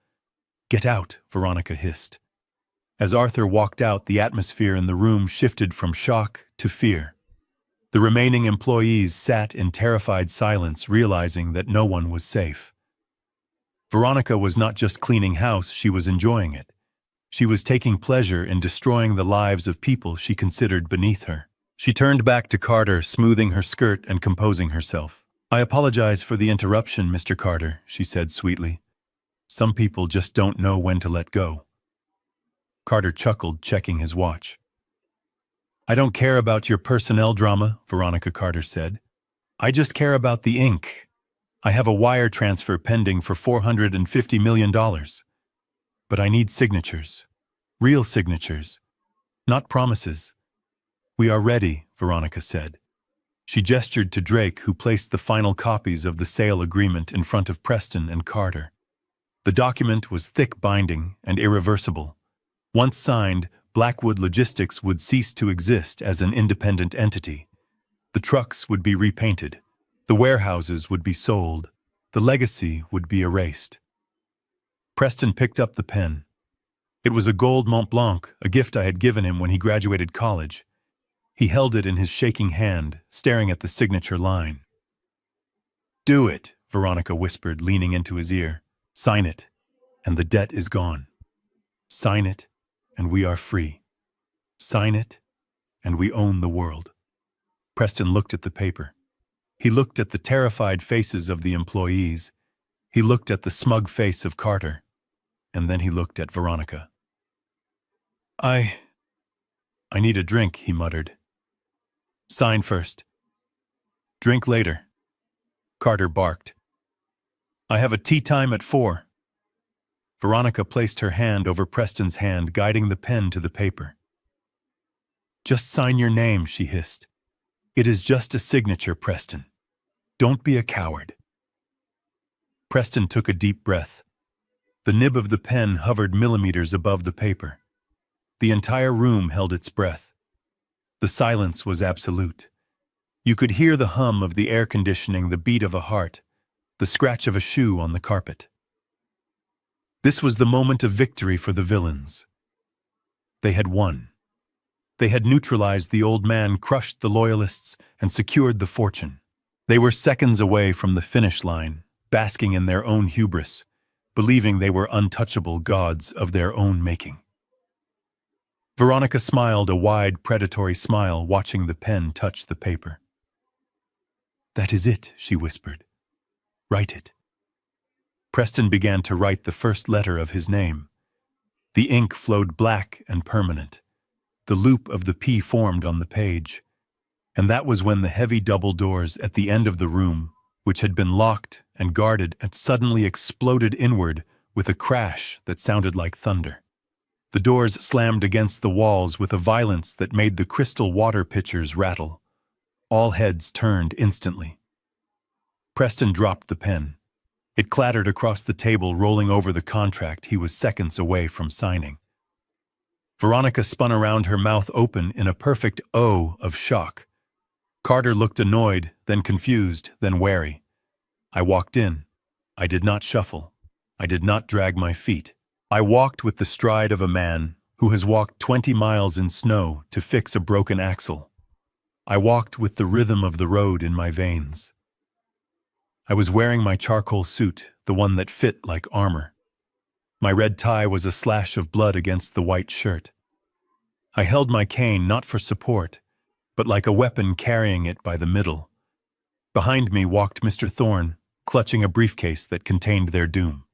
Get out, Veronica hissed. As Arthur walked out, the atmosphere in the room shifted from shock to fear. The remaining employees sat in terrified silence, realizing that no one was safe. Veronica was not just cleaning house, she was enjoying it. She was taking pleasure in destroying the lives of people she considered beneath her. She turned back to Carter, smoothing her skirt and composing herself. I apologize for the interruption, Mr. Carter, she said sweetly. Some people just don't know when to let go. Carter chuckled, checking his watch. I don't care about your personnel drama, Veronica Carter said. I just care about the ink. I have a wire transfer pending for $450 million. But I need signatures. Real signatures. Not promises. We are ready, Veronica said. She gestured to Drake, who placed the final copies of the sale agreement in front of Preston and Carter. The document was thick, binding, and irreversible. Once signed, Blackwood Logistics would cease to exist as an independent entity. The trucks would be repainted. The warehouses would be sold. The legacy would be erased. Preston picked up the pen. It was a gold Mont Blanc, a gift I had given him when he graduated college. He held it in his shaking hand, staring at the signature line. Do it, Veronica whispered, leaning into his ear. Sign it, and the debt is gone. Sign it, and we are free. Sign it, and we own the world. Preston looked at the paper. He looked at the terrified faces of the employees. He looked at the smug face of Carter. And then he looked at Veronica. I need a drink, he muttered. Sign first. Drink later. Carter barked. I have a tea time at 4. Veronica placed her hand over Preston's hand, guiding the pen to the paper. Just sign your name, she hissed. It is just a signature, Preston. Don't be a coward. Preston took a deep breath. The nib of the pen hovered millimeters above the paper. The entire room held its breath. The silence was absolute. You could hear the hum of the air conditioning, the beat of a heart, the scratch of a shoe on the carpet. This was the moment of victory for the villains. They had won. They had neutralized the old man, crushed the loyalists, and secured the fortune. They were seconds away from the finish line, basking in their own hubris, believing they were untouchable gods of their own making. Veronica smiled a wide, predatory smile, watching the pen touch the paper. That is it, she whispered. Write it. Preston began to write the first letter of his name. The ink flowed black and permanent. The loop of the P formed on the page. And that was when the heavy double doors at the end of the room, which had been locked and guarded, and suddenly exploded inward with a crash that sounded like thunder. The doors slammed against the walls with a violence that made the crystal water pitchers rattle. All heads turned instantly. Preston dropped the pen. It clattered across the table, rolling over the contract he was seconds away from signing. Veronica spun around, her mouth open in a perfect O of shock. Carter looked annoyed, then confused, then wary. I walked in. I did not shuffle. I did not drag my feet. I walked with the stride of a man who has walked 20 miles in snow to fix a broken axle. I walked with the rhythm of the road in my veins. I was wearing my charcoal suit, the one that fit like armor. My red tie was a slash of blood against the white shirt. I held my cane not for support, but like a weapon, carrying it by the middle. Behind me walked Mr. Thorne, clutching a briefcase that contained their doom.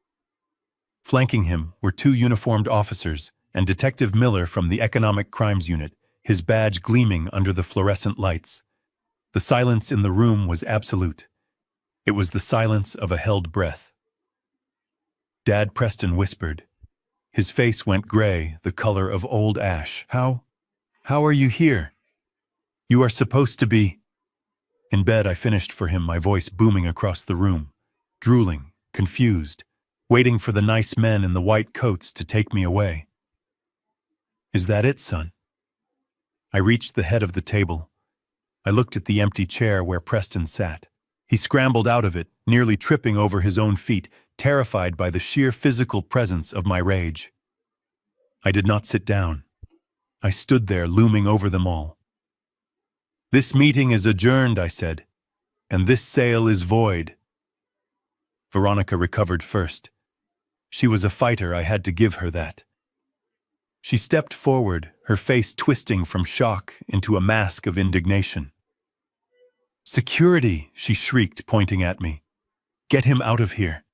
Flanking him were 2 uniformed officers and Detective Miller from the Economic Crimes Unit, his badge gleaming under the fluorescent lights. The silence in the room was absolute. It was the silence of a held breath. Dad, Preston whispered. His face went gray, the color of old ash. How are you here? You are supposed to be. In bed, I finished for him, my voice booming across the room, drooling, confused, waiting for the nice men in the white coats to take me away. Is that it, son? I reached the head of the table. I looked at the empty chair where Preston sat. He scrambled out of it, nearly tripping over his own feet, terrified by the sheer physical presence of my rage. I did not sit down. I stood there, looming over them all. This meeting is adjourned, I said, and this sale is void. Veronica recovered first. She was a fighter, I had to give her that. She stepped forward, her face twisting from shock into a mask of indignation. Security, she shrieked, pointing at me. Get him out of here.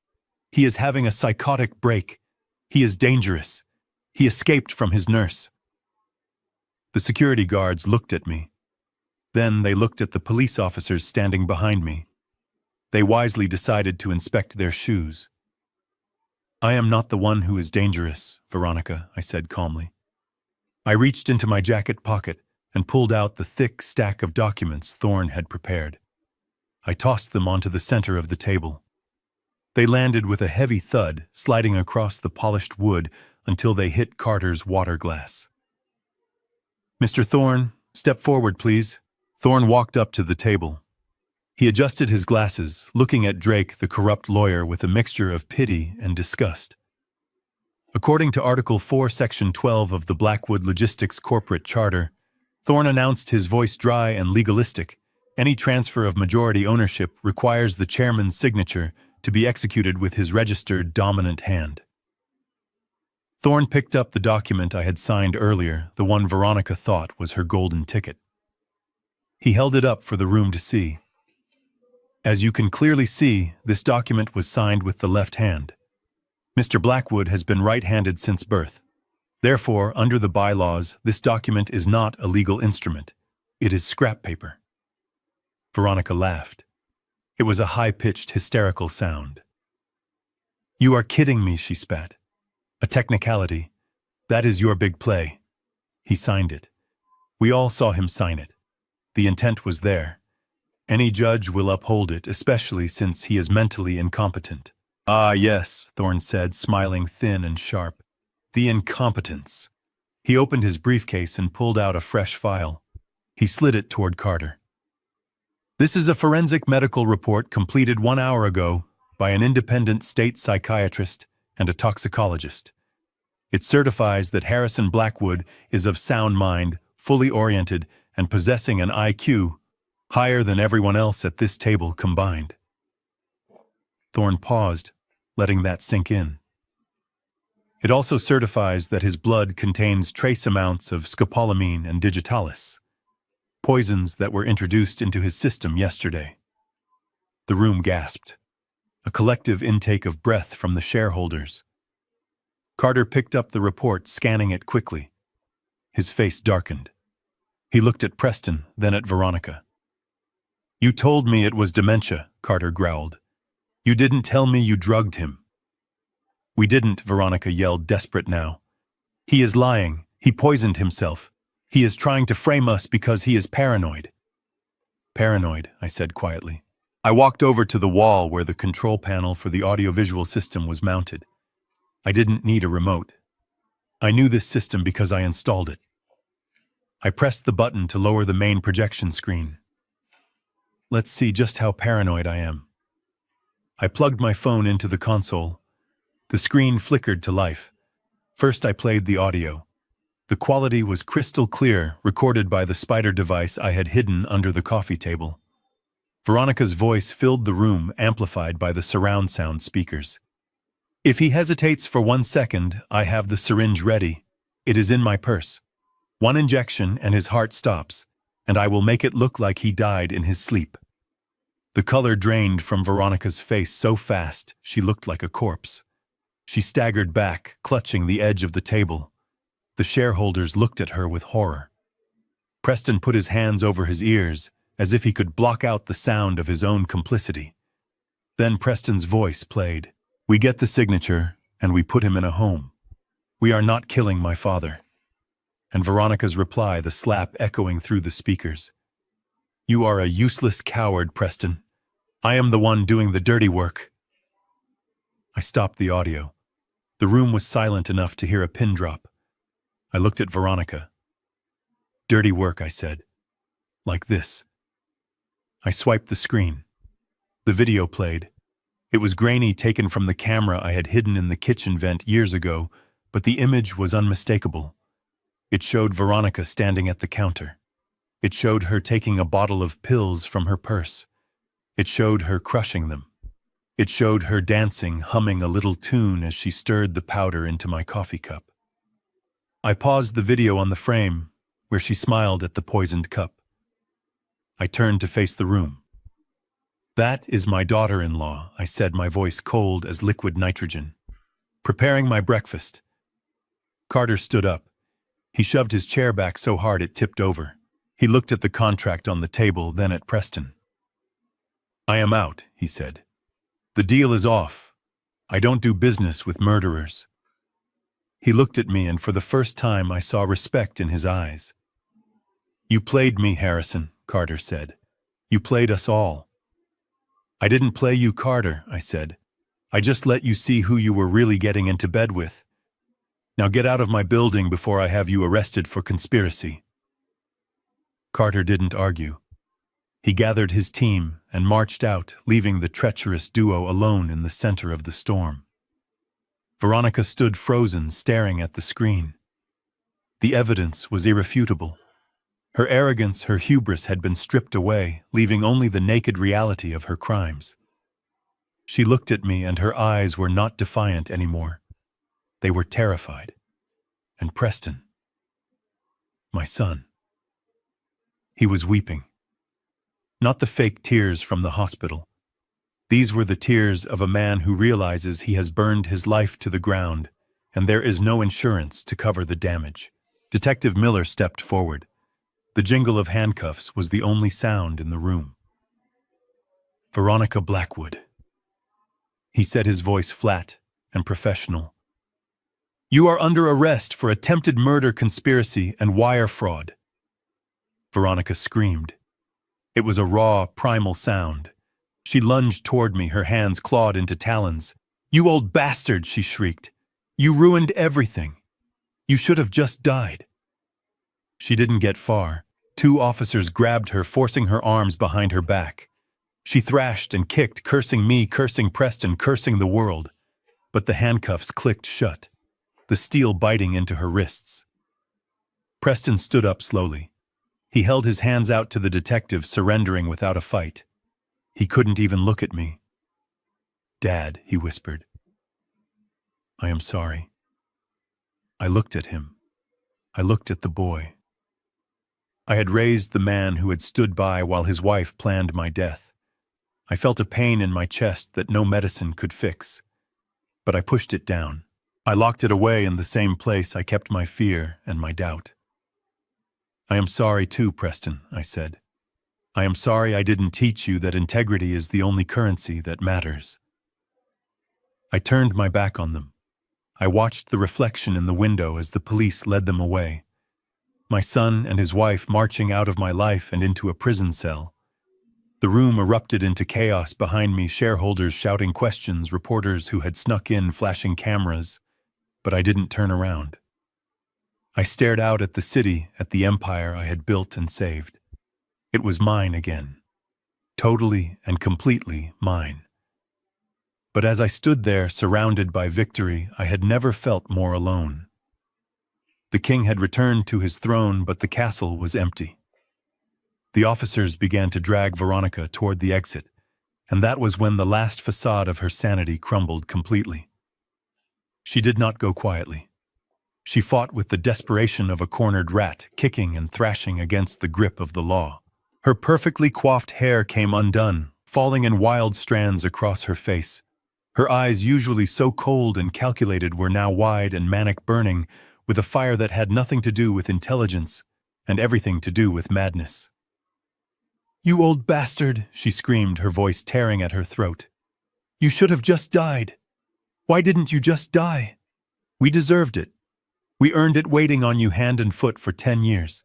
He is having a psychotic break. He is dangerous. He escaped from his nurse. The security guards looked at me. Then they looked at the police officers standing behind me. They wisely decided to inspect their shoes. I am not the one who is dangerous, Veronica, I said calmly. I reached into my jacket pocket and pulled out the thick stack of documents Thorne had prepared. I tossed them onto the center of the table. They landed with a heavy thud, sliding across the polished wood until they hit Carter's water glass. Mr. Thorne, step forward, please. Thorne walked up to the table. He adjusted his glasses, looking at Drake, the corrupt lawyer, with a mixture of pity and disgust. According to Article 4, Section 12 of the Blackwood Logistics Corporate Charter, Thorne announced, his voice dry and legalistic, any transfer of majority ownership requires the chairman's signature to be executed with his registered dominant hand. Thorne picked up the document I had signed earlier, the one Veronica thought was her golden ticket. He held it up for the room to see. As you can clearly see, this document was signed with the left hand. Mr. Blackwood has been right-handed since birth. Therefore, under the bylaws, this document is not a legal instrument. It is scrap paper. Veronica laughed. It was a high-pitched, hysterical sound. You are kidding me, she spat. A technicality. That is your big play. He signed it. We all saw him sign it. The intent was there. Any judge will uphold it, especially since he is mentally incompetent. Ah, yes, Thorne said, smiling thin and sharp. The incompetence. He opened his briefcase and pulled out a fresh file. He slid it toward Carter. This is a forensic medical report completed 1 hour ago by an independent state psychiatrist and a toxicologist. It certifies that Harrison Blackwood is of sound mind, fully oriented, and possessing an IQ higher than everyone else at this table combined. Thorne paused, letting that sink in. It also certifies that his blood contains trace amounts of scopolamine and digitalis, poisons that were introduced into his system yesterday. The room gasped. A collective intake of breath from the shareholders. Carter picked up the report, scanning it quickly. His face darkened. He looked at Preston, then at Veronica. You told me it was dementia, Carter growled. You didn't tell me you drugged him. We didn't, Veronica yelled, desperate now. He is lying. He poisoned himself. He is trying to frame us because he is paranoid. Paranoid, I said quietly. I walked over to the wall where the control panel for the audiovisual system was mounted. I didn't need a remote. I knew this system because I installed it. I pressed the button to lower the main projection screen. Let's see just how paranoid I am. I plugged my phone into the console. The screen flickered to life. First I played the audio. The quality was crystal clear, recorded by the spider device I had hidden under the coffee table. Veronica's voice filled the room, amplified by the surround sound speakers. If he hesitates for 1 second, I have the syringe ready. It is in my purse. 1 injection and his heart stops, and I will make it look like he died in his sleep. The color drained from Veronica's face so fast she looked like a corpse. She staggered back, clutching the edge of the table. The shareholders looked at her with horror. Preston put his hands over his ears, as if he could block out the sound of his own complicity. Then Preston's voice played. We get the signature, and we put him in a home. We are not killing my father. And Veronica's reply, the slap echoing through the speakers. You are a useless coward, Preston. I am the one doing the dirty work. I stopped the audio. The room was silent enough to hear a pin drop. I looked at Veronica. Dirty work, I said. Like this. I swiped the screen. The video played. It was grainy, taken from the camera I had hidden in the kitchen vent years ago, but the image was unmistakable. It showed Veronica standing at the counter. It showed her taking a bottle of pills from her purse. It showed her crushing them. It showed her dancing, humming a little tune as she stirred the powder into my coffee cup. I paused the video on the frame, where she smiled at the poisoned cup. I turned to face the room. That is my daughter-in-law, I said, my voice cold as liquid nitrogen. Preparing my breakfast. Carter stood up. He shoved his chair back so hard it tipped over. He looked at the contract on the table, then at Preston. I am out, he said. The deal is off. I don't do business with murderers. He looked at me, and for the first time I saw respect in his eyes. You played me, Harrison, Carter said. You played us all. I didn't play you, Carter, I said. I just let you see who you were really getting into bed with. Now get out of my building before I have you arrested for conspiracy. Carter didn't argue. He gathered his team and marched out, leaving the treacherous duo alone in the center of the storm. Veronica stood frozen, staring at the screen. The evidence was irrefutable. Her arrogance, her hubris had been stripped away, leaving only the naked reality of her crimes. She looked at me, and her eyes were not defiant anymore. They were terrified. And Preston, my son. He was weeping. Not the fake tears from the hospital. These were the tears of a man who realizes he has burned his life to the ground, and there is no insurance to cover the damage. Detective Miller stepped forward. The jingle of handcuffs was the only sound in the room. Veronica Blackwood. He said, his voice flat, and professional. "You are under arrest for attempted murder conspiracy and wire fraud." Veronica screamed. It was a raw, primal sound. She lunged toward me, her hands clawed into talons. "You old bastard," she shrieked. "You ruined everything. You should have just died." She didn't get far. Two officers grabbed her, forcing her arms behind her back. She thrashed and kicked, cursing me, cursing Preston, cursing the world. But the handcuffs clicked shut, the steel biting into her wrists. Preston stood up slowly. He held his hands out to the detective, surrendering without a fight. He couldn't even look at me. "Dad," he whispered. "I am sorry." I looked at him. I looked at the boy. I had raised the man who had stood by while his wife planned my death. I felt a pain in my chest that no medicine could fix. But I pushed it down. I locked it away in the same place I kept my fear and my doubt. "I am sorry too, Preston," I said. "I am sorry I didn't teach you that integrity is the only currency that matters." I turned my back on them. I watched the reflection in the window as the police led them away. My son and his wife marching out of my life and into a prison cell. The room erupted into chaos behind me, shareholders shouting questions, reporters who had snuck in flashing cameras. But I didn't turn around. I stared out at the city, at the empire I had built and saved. It was mine again. Totally and completely mine. But as I stood there, surrounded by victory, I had never felt more alone. The king had returned to his throne, but the castle was empty. The officers began to drag Veronica toward the exit, and that was when the last facade of her sanity crumbled completely. She did not go quietly. She fought with the desperation of a cornered rat, kicking and thrashing against the grip of the law. Her perfectly coiffed hair came undone, falling in wild strands across her face. Her eyes, usually so cold and calculated, were now wide and manic, burning with a fire that had nothing to do with intelligence and everything to do with madness. "You old bastard," she screamed, her voice tearing at her throat. "You should have just died. Why didn't you just die? We deserved it. We earned it waiting on you hand and foot for 10 years.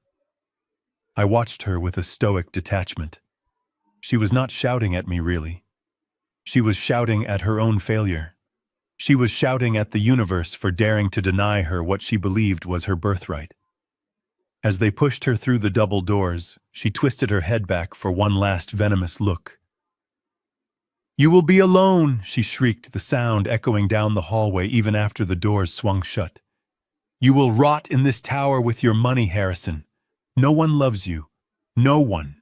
I watched her with a stoic detachment. She was not shouting at me, really. She was shouting at her own failure. She was shouting at the universe for daring to deny her what she believed was her birthright. As they pushed her through the double doors, she twisted her head back for one last venomous look. "You will be alone," she shrieked, the sound echoing down the hallway even after the doors swung shut. "You will rot in this tower with your money, Harrison. No one loves you. No one."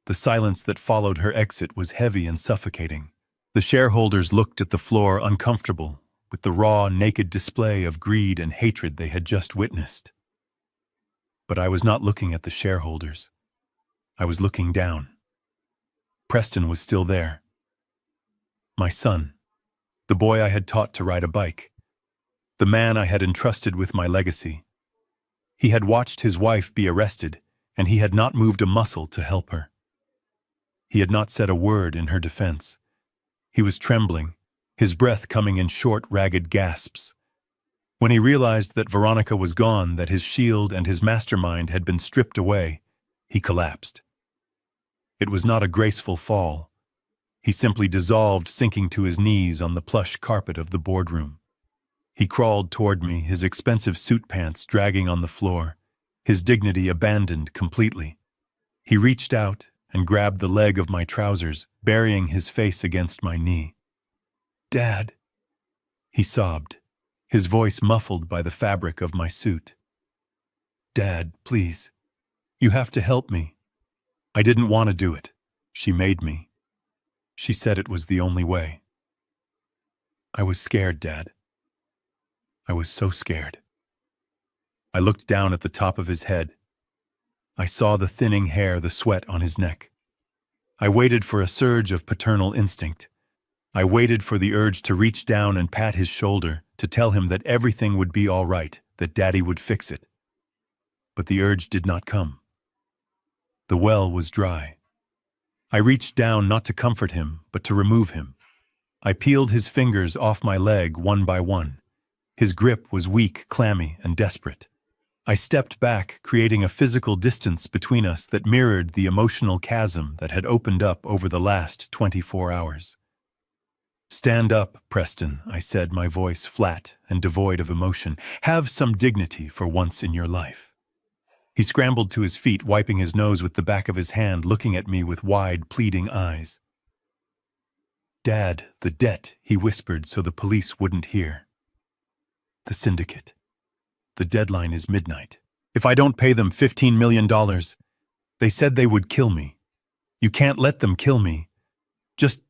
The silence that followed her exit was heavy and suffocating. The shareholders looked at the floor, uncomfortable, with the raw, naked display of greed and hatred they had just witnessed. But I was not looking at the shareholders. I was looking down. Preston was still there. My son, the boy I had taught to ride a bike, the man I had entrusted with my legacy. He had watched his wife be arrested, and he had not moved a muscle to help her. He had not said a word in her defense. He was trembling, his breath coming in short, ragged gasps. When he realized that Veronica was gone, that his shield and his mastermind had been stripped away, he collapsed. It was not a graceful fall. He simply dissolved, sinking to his knees on the plush carpet of the boardroom. He crawled toward me, his expensive suit pants dragging on the floor, his dignity abandoned completely. He reached out and grabbed the leg of my trousers, burying his face against my knee. "Dad," he sobbed, his voice muffled by the fabric of my suit. "Dad, please. You have to help me." I didn't want to do it. She made me. She said it was the only way. I was scared, Dad. I was so scared. I looked down at the top of his head. I saw the thinning hair, the sweat on his neck. I waited for a surge of paternal instinct. I waited for the urge to reach down and pat his shoulder, to tell him that everything would be all right, that Daddy would fix it. But the urge did not come. The well was dry. I reached down not to comfort him, but to remove him. I peeled his fingers off my leg one by one. His grip was weak, clammy, and desperate. I stepped back, creating a physical distance between us that mirrored the emotional chasm that had opened up over the last 24 hours. "Stand up, Preston," I said, my voice flat and devoid of emotion. "Have some dignity for once in your life." He scrambled to his feet, wiping his nose with the back of his hand, looking at me with wide, pleading eyes. "Dad, the debt," he whispered so the police wouldn't hear. "The syndicate. The deadline is midnight. If I don't pay them $15 million, they said they would kill me. You can't let them kill me. Just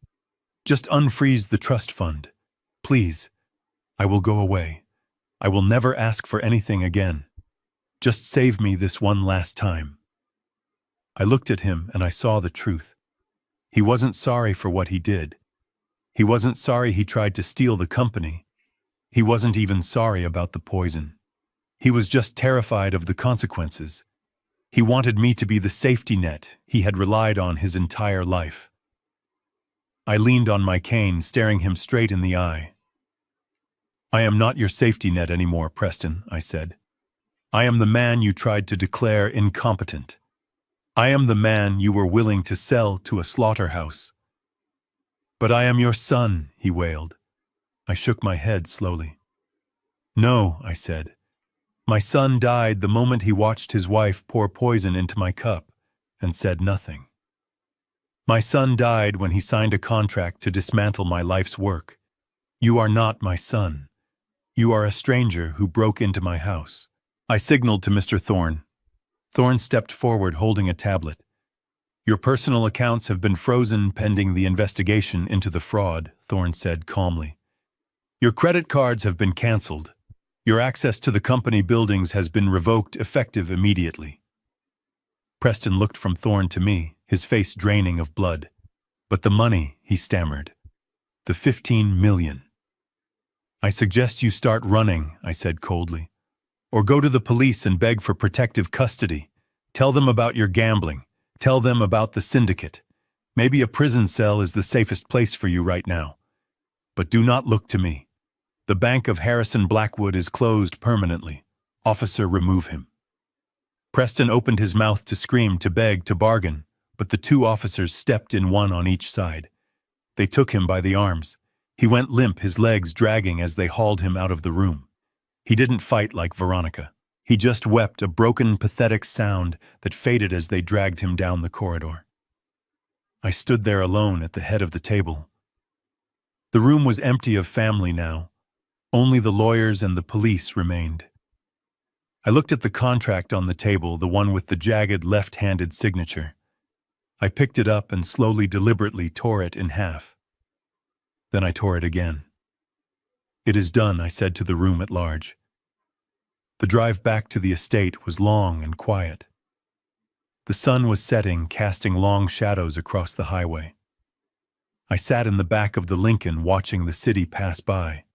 unfreeze the trust fund. Please. I will go away. I will never ask for anything again. Just save me this one last time." I looked at him and I saw the truth. He wasn't sorry for what he did. He wasn't sorry he tried to steal the company. He wasn't even sorry about the poison. He was just terrified of the consequences. He wanted me to be the safety net he had relied on his entire life. I leaned on my cane, staring him straight in the eye. "I am not your safety net anymore, Preston," I said. "I am the man you tried to declare incompetent. I am the man you were willing to sell to a slaughterhouse." "But I am your son," he wailed. I shook my head slowly. "No," I said. "My son died the moment he watched his wife pour poison into my cup and said nothing. My son died when he signed a contract to dismantle my life's work. You are not my son. You are a stranger who broke into my house." I signaled to Mr. Thorne. Thorne stepped forward holding a tablet. "Your personal accounts have been frozen pending the investigation into the fraud," Thorne said calmly. "Your credit cards have been canceled. Your access to the company buildings has been revoked effective immediately." Preston looked from Thorne to me, his face draining of blood. "But the money," he stammered. "The 15 million. "I suggest you start running," I said coldly. "Or go to the police and beg for protective custody. Tell them about your gambling. Tell them about the syndicate. Maybe a prison cell is the safest place for you right now. But do not look to me. The Bank of Harrison Blackwood is closed permanently. Officer, remove him." Preston opened his mouth to scream, to beg, to bargain, but the two officers stepped in, one on each side. They took him by the arms. He went limp, his legs dragging as they hauled him out of the room. He didn't fight like Veronica. He just wept, a broken, pathetic sound that faded as they dragged him down the corridor. I stood there alone at the head of the table. The room was empty of family now. Only the lawyers and the police remained. I looked at the contract on the table, the one with the jagged left-handed signature. I picked it up and slowly, deliberately tore it in half. Then I tore it again. "It is done," I said to the room at large. The drive back to the estate was long and quiet. The sun was setting, casting long shadows across the highway. I sat in the back of the Lincoln watching the city pass by.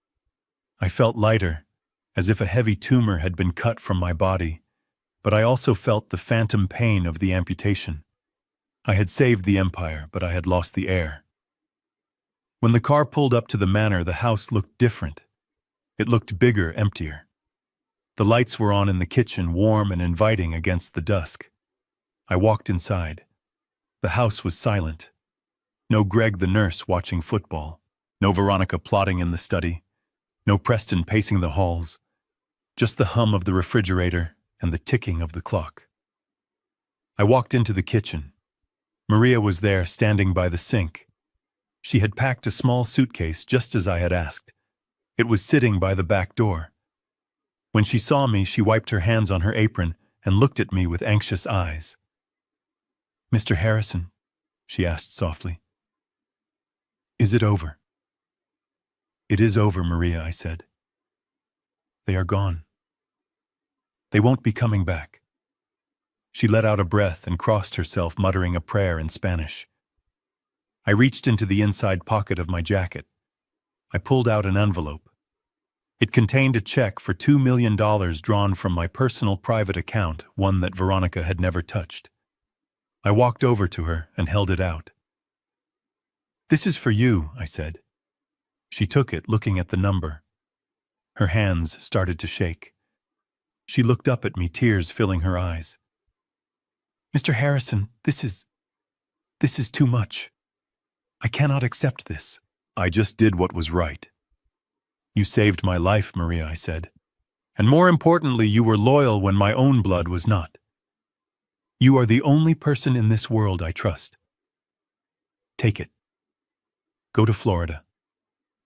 I felt lighter, as if a heavy tumor had been cut from my body, but I also felt the phantom pain of the amputation. I had saved the empire, but I had lost the heir. When the car pulled up to the manor, the house looked different. It looked bigger, emptier. The lights were on in the kitchen, warm and inviting against the dusk. I walked inside. The house was silent. No Greg the nurse watching football. No Veronica plotting in the study. No Preston pacing the halls. Just the hum of the refrigerator and the ticking of the clock. I walked into the kitchen. Maria was there, standing by the sink. She had packed a small suitcase just as I had asked. It was sitting by the back door. When she saw me, she wiped her hands on her apron and looked at me with anxious eyes. "Mr. Harrison," she asked softly, "is it over?" "It is over, Maria," I said. "They are gone. They won't be coming back." She let out a breath and crossed herself, muttering a prayer in Spanish. I reached into the inside pocket of my jacket. I pulled out an envelope. It contained a check for $2 million drawn from my personal private account, one that Veronica had never touched. I walked over to her and held it out. "This is for you," I said. She took it, looking at the number. Her hands started to shake. She looked up at me, tears filling her eyes. Mr. Harrison, this is too much. I cannot accept this. I just did what was right. You saved my life, Maria, I said. And more importantly, you were loyal when my own blood was not. You are the only person in this world I trust. Take it. Go to Florida.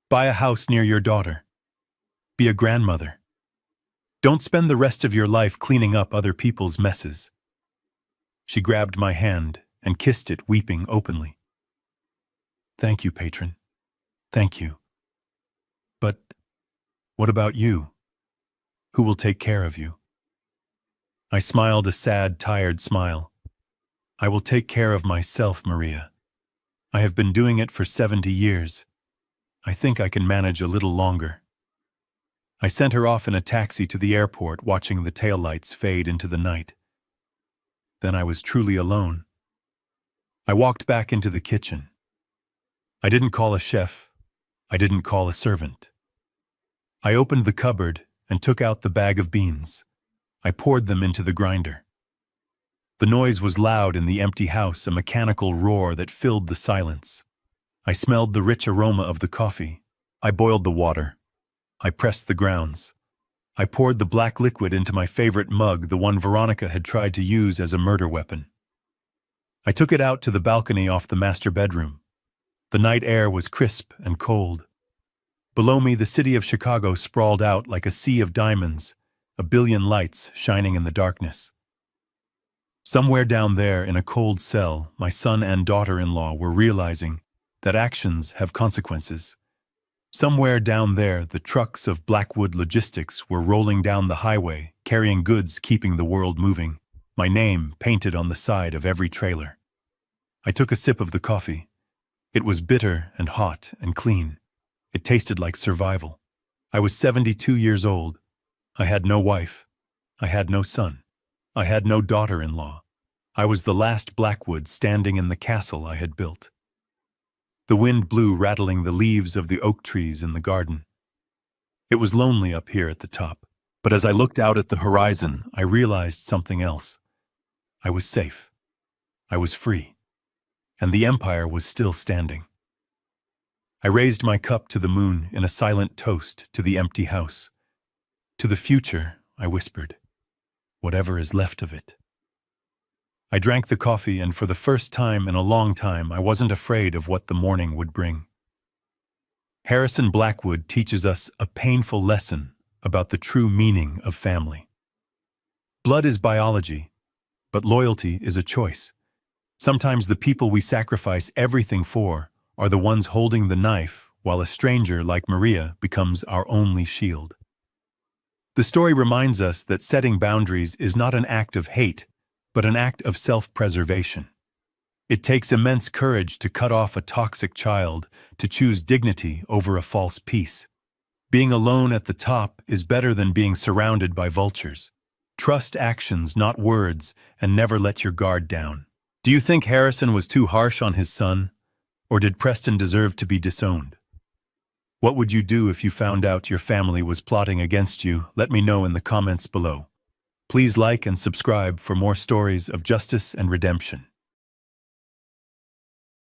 Buy a house near your daughter. Be a grandmother. Don't spend the rest of your life cleaning up other people's messes. She grabbed my hand and kissed it, weeping openly. Thank you, patron. Thank you. But what about you? Who will take care of you? I smiled a sad, tired smile. I will take care of myself, Maria. I have been doing it for 70 years. I think I can manage a little longer. I sent her off in a taxi to the airport, watching the taillights fade into the night. Then I was truly alone. I walked back into the kitchen. I didn't call a chef. I didn't call a servant. I opened the cupboard and took out the bag of beans. I poured them into the grinder. The noise was loud in the empty house, a mechanical roar that filled the silence. I smelled the rich aroma of the coffee. I boiled the water. I pressed the grounds. I poured the black liquid into my favorite mug, the one Veronica had tried to use as a murder weapon. I took it out to the balcony off the master bedroom. The night air was crisp and cold. Below me, the city of Chicago sprawled out like a sea of diamonds, a billion lights shining in the darkness. Somewhere down there in a cold cell, my son and daughter-in-law were realizing that actions have consequences. Somewhere down there, the trucks of Blackwood Logistics were rolling down the highway, carrying goods, keeping the world moving, my name painted on the side of every trailer. I took a sip of the coffee. It was bitter and hot and clean. It tasted like survival. I was 72 years old. I had no wife. I had no son. I had no daughter-in-law. I was the last Blackwood standing in the castle I had built. The wind blew, rattling the leaves of the oak trees in the garden. It was lonely up here at the top, but as I looked out at the horizon, I realized something else. I was safe. I was free. And the empire was still standing. I raised my cup to the moon in a silent toast to the empty house. To the future, I whispered, whatever is left of it. I drank the coffee, and for the first time in a long time, I wasn't afraid of what the morning would bring. Harrison Blackwood teaches us a painful lesson about the true meaning of family. Blood is biology, but loyalty is a choice. Sometimes the people we sacrifice everything for are the ones holding the knife, while a stranger like Maria becomes our only shield. The story reminds us that setting boundaries is not an act of hate, but an act of self-preservation. It takes immense courage to cut off a toxic child, to choose dignity over a false peace. Being alone at the top is better than being surrounded by vultures. Trust actions, not words, and never let your guard down. Do you think Harrison was too harsh on his son? Or did Preston deserve to be disowned? What would you do if you found out your family was plotting against you? Let me know in the comments below. Please like and subscribe for more stories of justice and redemption.